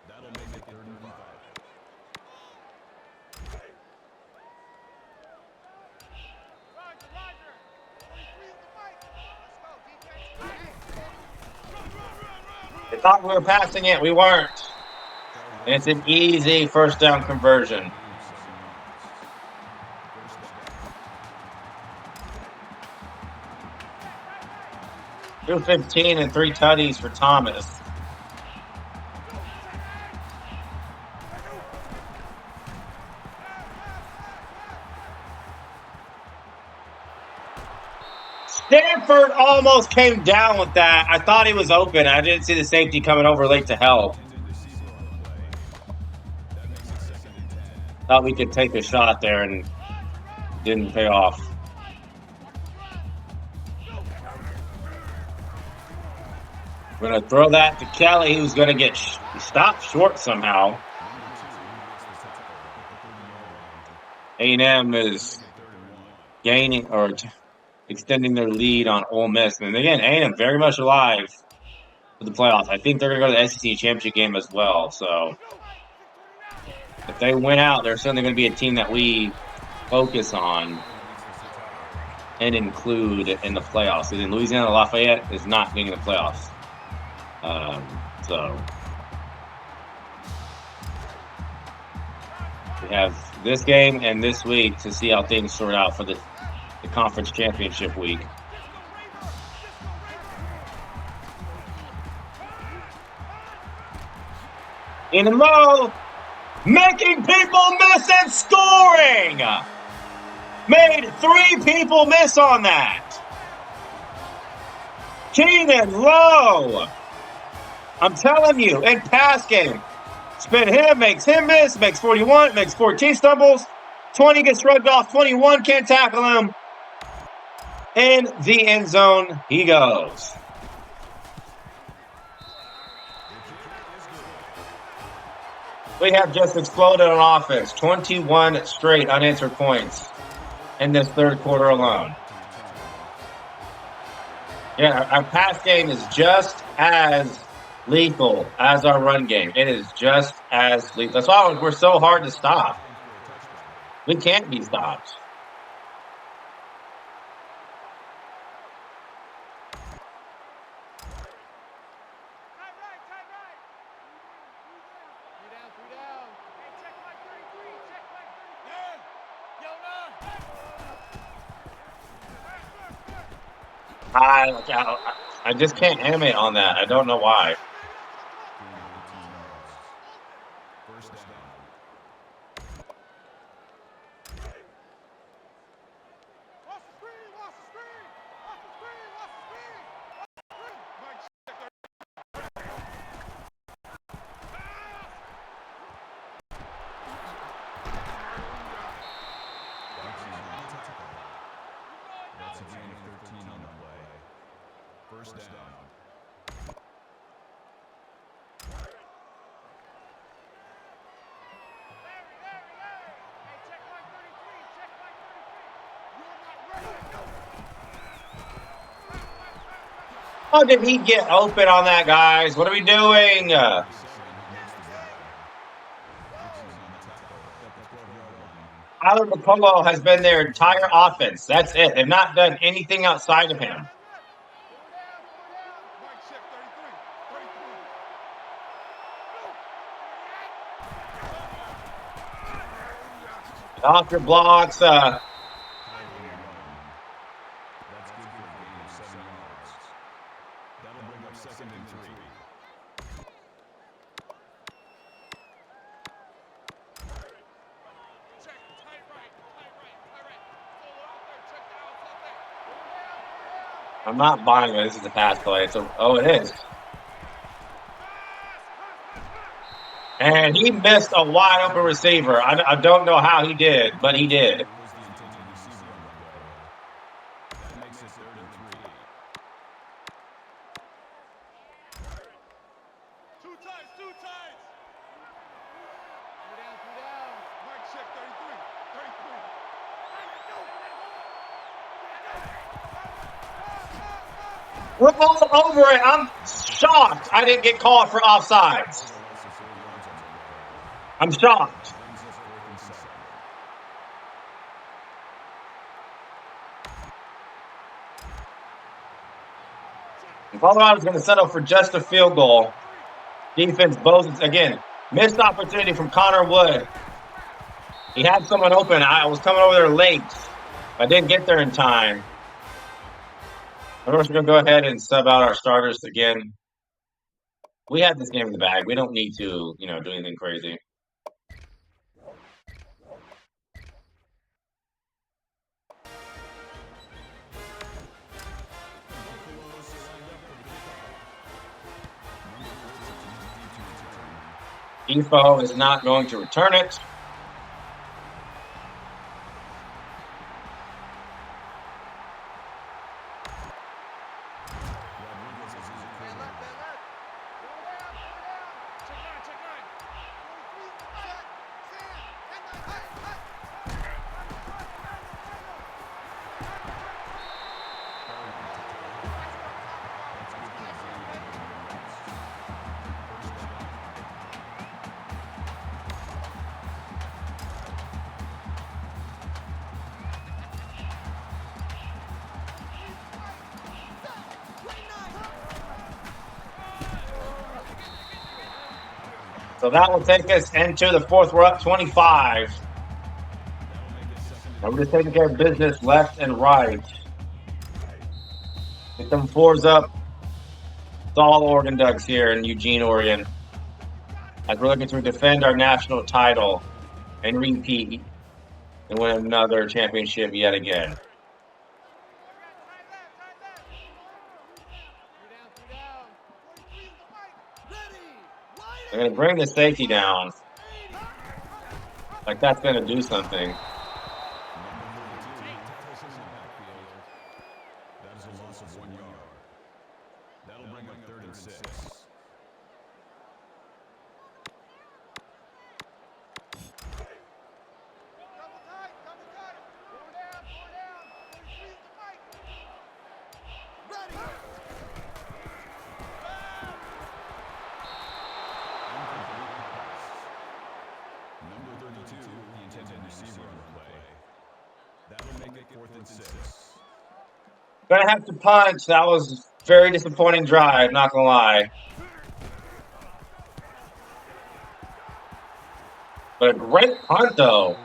That'll make it 3rd and 5. Roger. Only 3 is the fight. Let's go, defense. They thought we were passing it. We weren't. And it's an easy 1st down conversion. Two 15 and 3 tutties for Thomas. Stanford almost came down with that. I thought he was open. I didn't see the safety coming over late to help. Thought we could take a shot there and didn't pay off. We're going to throw that to Kelly, who's going to get stopped short somehow. A&M is gaining or extending their lead on Ole Miss. And again, A&M very much alive for the playoffs. I think they're going to go to the SEC championship game as well. So if they win out, they're certainly going to be a team that we focus on and include in the playoffs. And then Louisiana Lafayette is not getting the playoffs. So we have this game and this week to see how things sort out for the conference championship week. In the mo, Making people miss and scoring! Made 3 people miss on that. Keenan Lowe. I'm telling you, in pass game, spin him, makes him miss, makes 41, makes 14 stumbles, 20 gets shrugged off, 21 can't tackle him. In the end zone, he goes. We have just exploded on offense. 21 straight unanswered points in this third quarter alone. Yeah, our pass game is just as lethal as our run game. It is just as lethal. That's why we're so hard to stop. We can't be stopped. Tight right, tight right. 3 down, 3 down. Hey, check my 33, check my 33. Yeah. Yo, I just can't animate on that. I don't know why. First down. Watch the screen, watch the screen. Watch the screen, watch the screen. Mike, check that. That's a gain of 13 on the play. First down. Hey, check my 33, check my 33. You're not ready. How did he get open on that, guys? What are we doing? Tyler McCullough has been their entire offense. That's it. They've not done anything outside of him. Mike, check 33. 33. Off your blocks. That's good for a gain of 7 yards. That'll bring up 2nd and 3. Check, tight right, tight right, tight right. Full out there, check the outside there. I'm not buying it. This is a pass play. Oh, it is. And he missed a wide open receiver. I don't know how he did, but he did. Was the intended receiver on the play. That makes it 3rd and 3. Two times, two times. 3 down, 3 down. Mike, check 33. 33. We're all over it. I'm shocked I didn't get called for offsides. I'm shocked. Colorado's going to settle for just a field goal. Defense both, again, missed opportunity from Connor Wood. He had someone open. I was coming over there late. I didn't get there in time. Of course, we're going to go ahead and sub out our starters again. We had this game in the bag. We don't need to, do anything crazy. Info is not going to return it. Man left, man left. 4 down, 4 down. Check 9, check 9. 43, set, Sam, 10, 9, hey. So that will take us into the fourth. We're up 25. And we're just taking care of business left and right. Get them fours up. It's all Oregon Ducks here in Eugene, Oregon. as we're looking to defend our national title and repeat and win another championship yet again. Time left. 3 down. 43 is the mic. Ready. Wide They're going to bring the safety down. Like that's going to do something. That is a loss of 1 yard. That'll bring up 3rd and 6. Double tight. 4 down. 43 is the mic. Ready. Number 32, the intended receiver on the play. That'll make it 4th and 6. Gonna have to punch. That was a very disappointing drive, not gonna lie. But a great punt, though.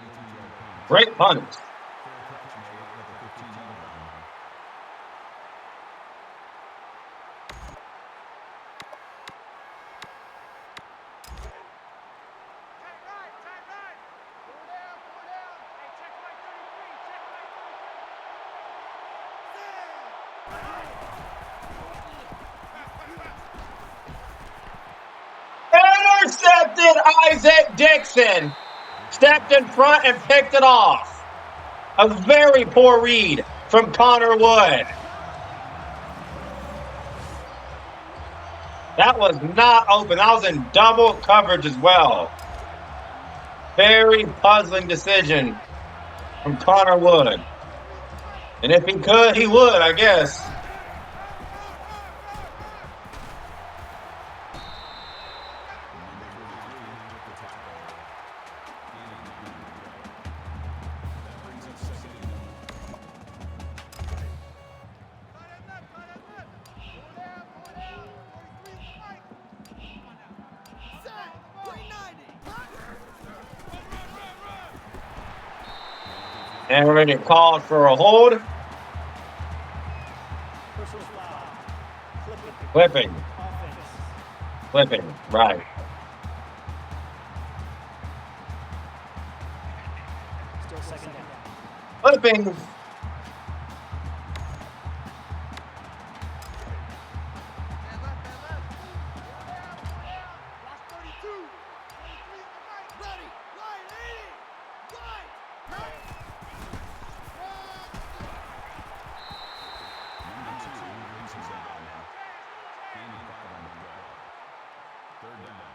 Great punt. Time right. 4 down. Hey, check my 33. Intercepted Isaac Dixon. Stepped in front and picked it off. A very poor read from Connor Wood. That was not open. That was in double coverage as well. Very puzzling decision from Connor Wood. And if he could, he would, I guess. And we're going to get called for a hold. Personal foul. Clipping. Offense. Clipping. Right. Still 2nd down. Clipping. Man left. 4 down. Watch 32. 33 is the mic. Ready. Right. 80. Right. Number 2 brings him down. Gaining 5 on the play. 3rd down.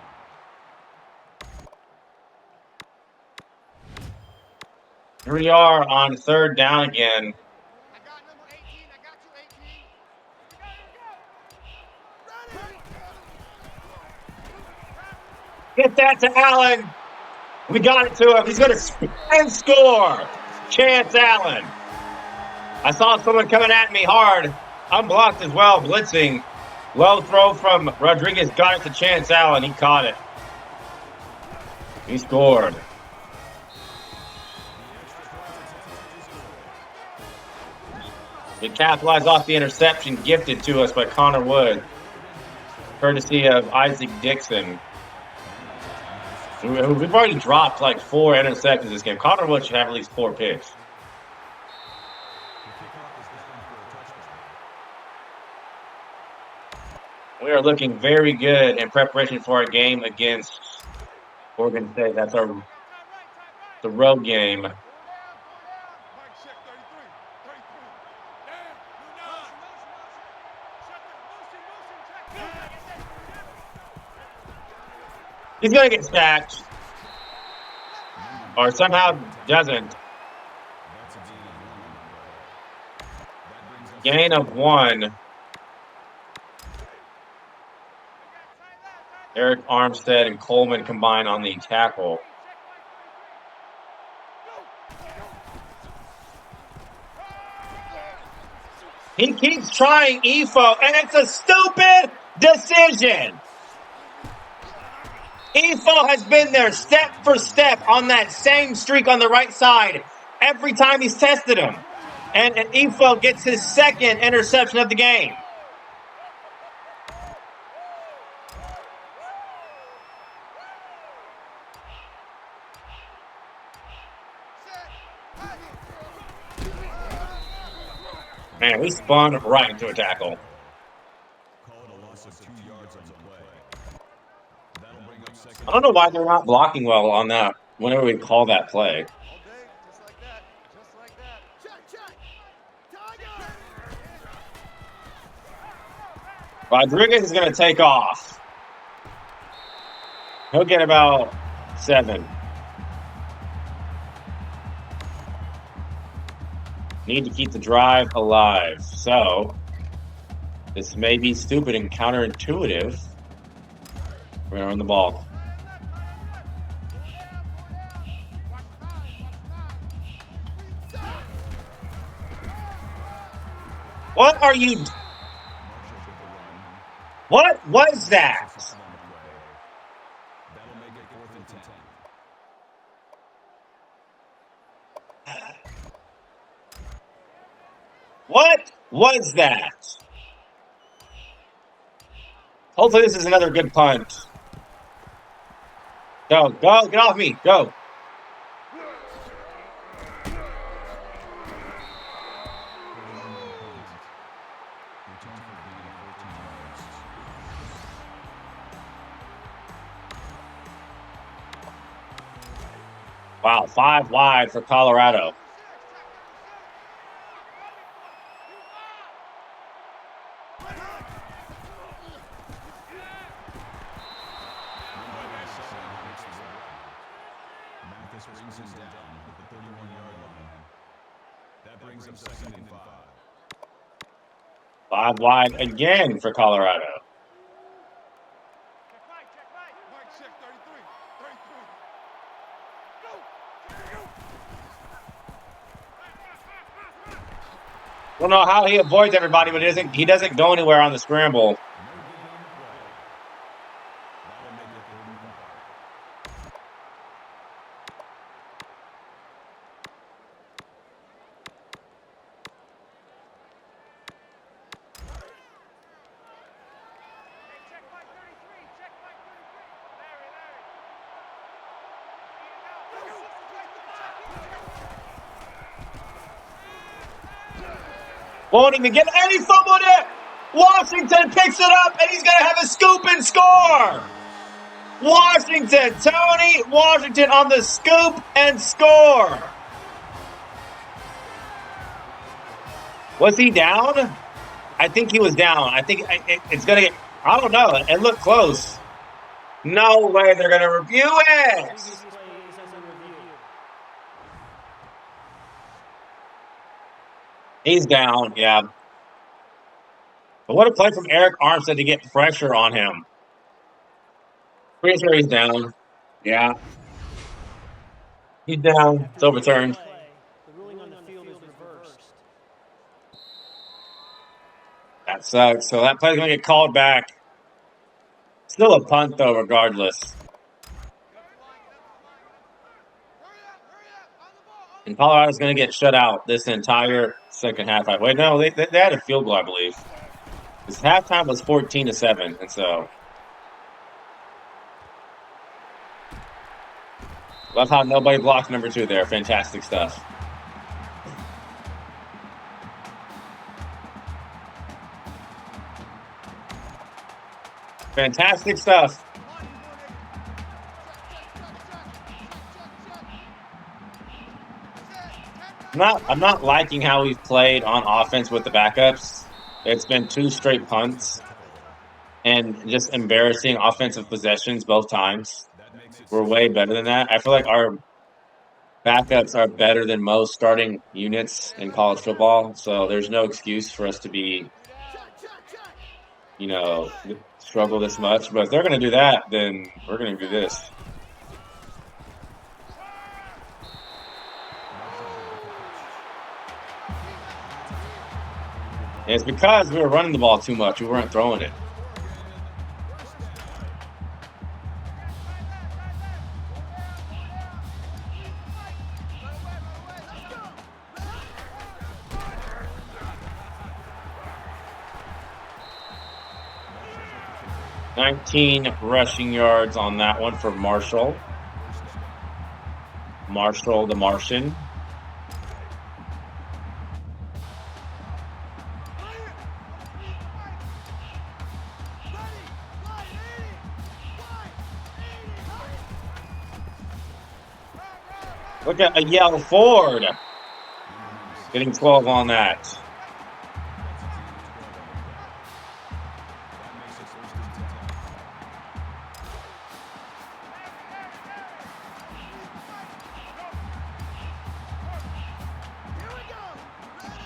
Here we are on 3rd down again. I got number 18. I got you 18. Ready. Get that to Allen. We got it to him. He's going to and score. Chance Allen. I saw someone coming at me hard. Unblocked as well, blitzing. Low throw from Rodriguez. Got it to Chance Allen. He caught it. He scored. We capitalized off the interception gifted to us by Connor Wood, courtesy of Isaac Dixon. We've already dropped like 4 interceptions this game. Connor Wood should have at least 4 picks. We are looking very good in preparation for our game against Oregon State. That's the road game. 4 down. Mike, check 33. 33. Damn. Motion. He's going to get sacked. Or somehow doesn't. Gain of 1. Eric Armstead and Coleman combined on the tackle. He keeps trying EFO, and it's a stupid decision. EFO has been there step for step on that same streak on the right side every time he's tested him. And EFO gets his 2nd interception of the game. Man, we spun right into a tackle. Call it a loss of 2 yards on the play. That'll bring up second. I don't know why they're not blocking well on that whenever we call that play. All day, just like that. Just like that. Check, check. Tiger! Rodriguez is going to take off. He'll get about 7. Need to keep the drive alive. So, this may be stupid and counterintuitive. We're going to run the ball. What are you... What was that? That'll make it 4th and 10. What was that? Hopefully this is another good punt. Go, go, get off me, go. Wow, 5 wide for Colorado. Mathis brings him down at the 31-yard line. That brings up 2nd and 5. 5 wide again for Colorado. Check Mike, check Mike. Mike, check 33. 33. Don't know how he avoids everybody, but he doesn't go anywhere on the scramble. That'll make it 3rd and 5. Hey, check Mike 33. Check Mike 33. Larry, Larry. Won't even get any fumbled it. Washington picks it up, and he's going to have a scoop and score. Washington, Tony Washington on the scoop and score. Was he down? I think he was down. I think it's going to get, I don't know. It looked close. No way they're going to review it. Previous play is under review. He's down, yeah. But what a play from Eric Armstead to get pressure on him. Pretty sure he's down. Yeah. He's down. It's overturned. The ruling on the field is reversed. That sucks. So that play's going to get called back. Still a punt, though, regardless. And Colorado's going to get shut out this entire second half. Wait, no, they had a field goal, I believe. This halftime was 14-7, and so love how nobody blocked number 2 there. Fantastic stuff. Fantastic stuff. I'm not liking how we've played on offense with the backups. It's been 2 straight punts and just embarrassing offensive possessions both times. We're way better than that. I feel like our backups are better than most starting units in college football, so there's no excuse for us to be, struggle this much. But if they're going to do that, then we're going to do this. And it's because we were running the ball too much. We weren't throwing it. $19 rushing yards on that one for Marshall. Marshall the Martian. Look at a yell Ford. Getting 12 on that. Here we go. Red 18.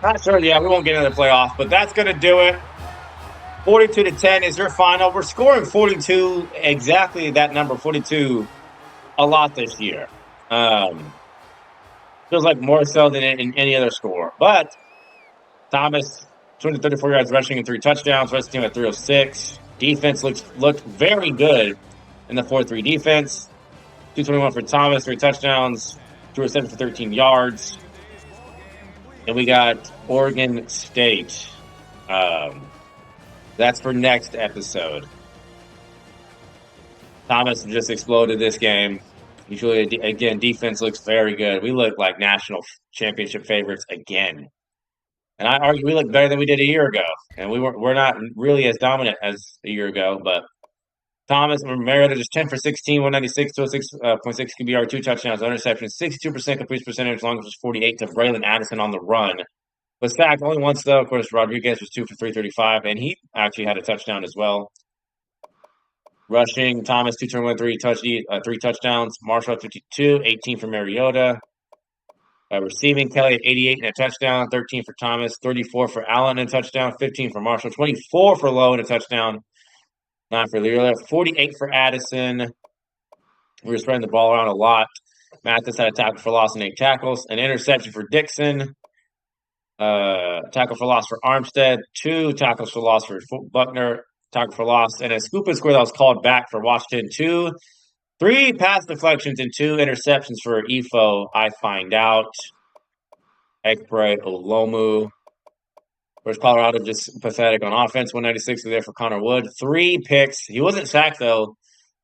Not sure. Yeah, we won't get into the playoff, but that's going to do it. 42-10 is your final. We're scoring 42, exactly that number, 42, a lot this year. Feels like more so than in any other score. But Thomas, 234 yards rushing and 3 touchdowns. Rest of the team at 306. Defense looked very good in the 4-3 defense. 221 for Thomas, 3 touchdowns, 207 for 13 yards. And we got Oregon State. That's for next episode. Thomas just exploded this game. Usually, again, defense looks very good. We look like national championship favorites again. And I argue we look better than we did a year ago. And we're not really as dominant as a year ago. But Thomas and Mariota just 10 for 16, 196, 206.6 QBR, 2 touchdowns, no interceptions, 62% completion percentage, long as was 48 to Braylon Addison on the run. Was sacked only once, though. Of course, Rodriguez was 2 for 335, and he actually had a touchdown as well. Rushing, Thomas, 221, 3 touchdowns. Marshall at 52, 18 for Mariota. Receiving, Kelly at 88 and a touchdown, 13 for Thomas, 34 for Allen and a touchdown, 15 for Marshall, 24 for Lowe and a touchdown, 9 for Lear, 48 for Addison. We were spreading the ball around a lot. Mathis had a tackle for loss and 8 tackles. An interception for Dixon. Tackle for loss for Armstead. 2 tackles for loss for Buckner. Tackle for loss. And a scoop and square that was called back for Washington. 3 pass deflections and 2 interceptions for Ifo. I find out. Ekpre Olomu. Whereas Colorado just pathetic on offense. 196 was there for Connor Wood. 3 picks. He wasn't sacked, though.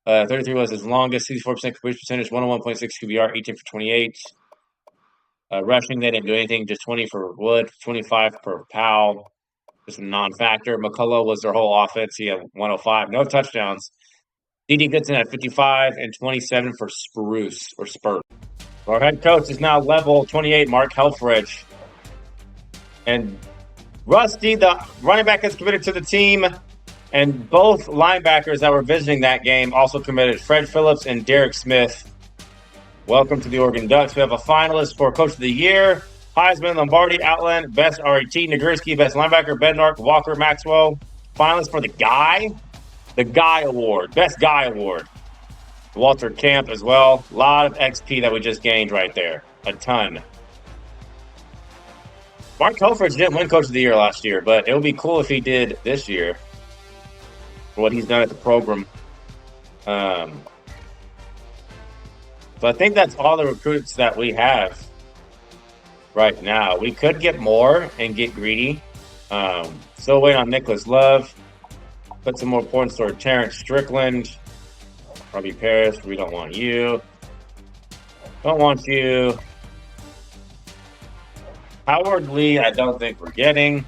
33 was his longest. 64% completion percentage. 101.6 QBR. 18 for 28. Rushing, they didn't do anything. Just 20 for Wood. 25 for Powell. Just a non-factor. McCullough was their whole offense. He had 105. No touchdowns. D.D. Goodson had 55 and 27 for Spurt. Our head coach is now level 28, Mark Helfrich. And Rusty, the running back, is committed to the team. And both linebackers that were visiting that game also committed, Fred Phillips and Derek Smith. Welcome to the Oregon Ducks. We have a finalist for Coach of the Year. Heisman, Lombardi, Outland, Best RET, Nagurski, Best Linebacker, Bednark, Walker, Maxwell. Finalist for the Guy Award, Best Guy Award. Walter Camp as well. A lot of XP that we just gained right there. A ton. Mark Helfrich didn't win Coach of the Year last year, but it would be cool if he did this year for what he's done at the program. So I think that's all the recruits that we have right now. We could get more and get greedy. Still waiting on Nicholas Love. Put some more points toward Terrence Strickland. Robbie Paris, we don't want you. Don't want you. Howard Lee, I don't think we're getting.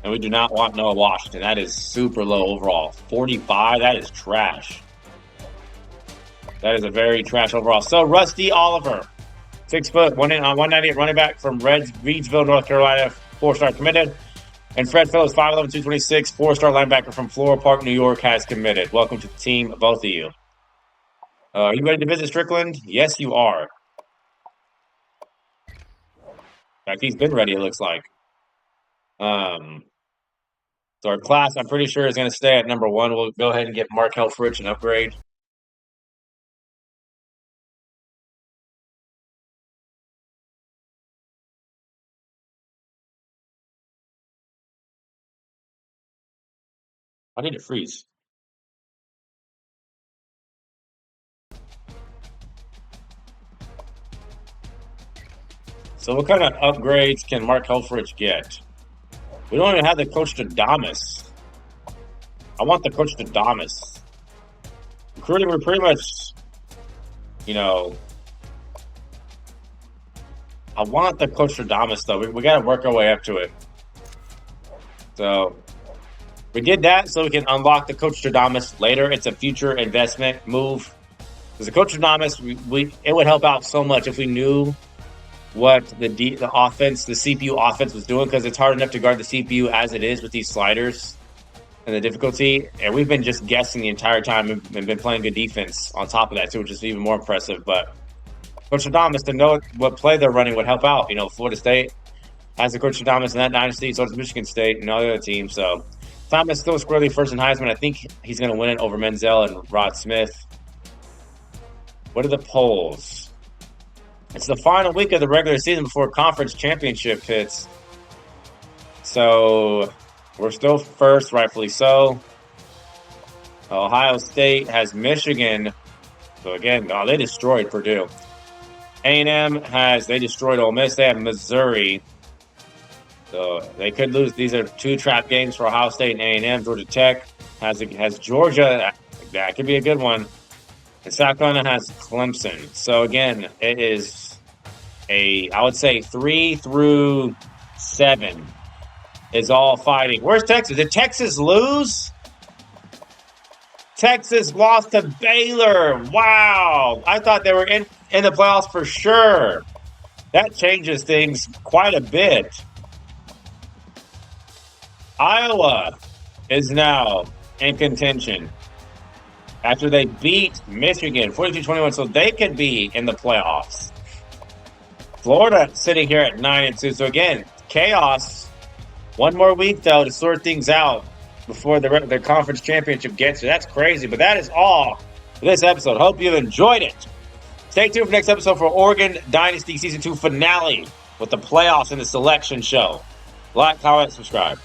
And we do not want Noah Washington. That is super low overall. 45, that is trash. That is a very trash overall. So, Rusty Oliver, 6 foot, 198 running back from Reidsville, North Carolina, 4-star committed. And Fred Phillips, 5'11", 226, 4-star linebacker from Floral Park, New York, has committed. Welcome to the team, both of you. Are you ready to visit Strickland? Yes, you are. In fact, he's been ready, it looks like. So our class, I'm pretty sure, is going to stay at number 1. We'll go ahead and get Mark Helfrich an upgrade. I need to freeze. So what kind of upgrades can Mark Helfrich get? We don't even have the Coach Damas. I want the Coach Damas. Recruiting, we're pretty much, you know, I want the Coach Damas, though. We got to work our way up to it. So we did that so we can unlock the Coach Damas later. It's a future investment move. Because the Coach Damas, it would help out so much if we knew what the offense, the CPU offense was doing, because it's hard enough to guard the CPU as it is with these sliders and the difficulty. And we've been just guessing the entire time and been playing good defense on top of that too, which is even more impressive. But Coach Adamas, to know what play they're running would help out. You know, Florida State has the Coach Adamas in that dynasty, so does Michigan State and all the other teams. So Thomas still squarely first in Heisman. I think he's going to win it over Menzel and Rod Smith. What are the polls? It's the final week of the regular season before conference championship hits. So we're still first, rightfully so. Ohio State has Michigan. So again, they destroyed Purdue. A&M they destroyed Ole Miss. They have Missouri. So they could lose. These are two trap games for Ohio State and A&M. Georgia Tech has Georgia. That could be a good one. And South Carolina has Clemson. So again, it is I would say 3 through 7 is all fighting. Where's Texas? Did Texas lose? Texas lost to Baylor. Wow. I thought they were in the playoffs for sure. That changes things quite a bit. Iowa is now in contention after they beat Michigan 42-21, so they could be in the playoffs. Florida sitting here at 9-2. So again, chaos. One more week though to sort things out before the conference championship gets here. That's crazy, but that is all for this episode. Hope you enjoyed it. Stay tuned for next episode for Oregon Dynasty Season 2 finale with the playoffs and the selection show. Like, comment, subscribe.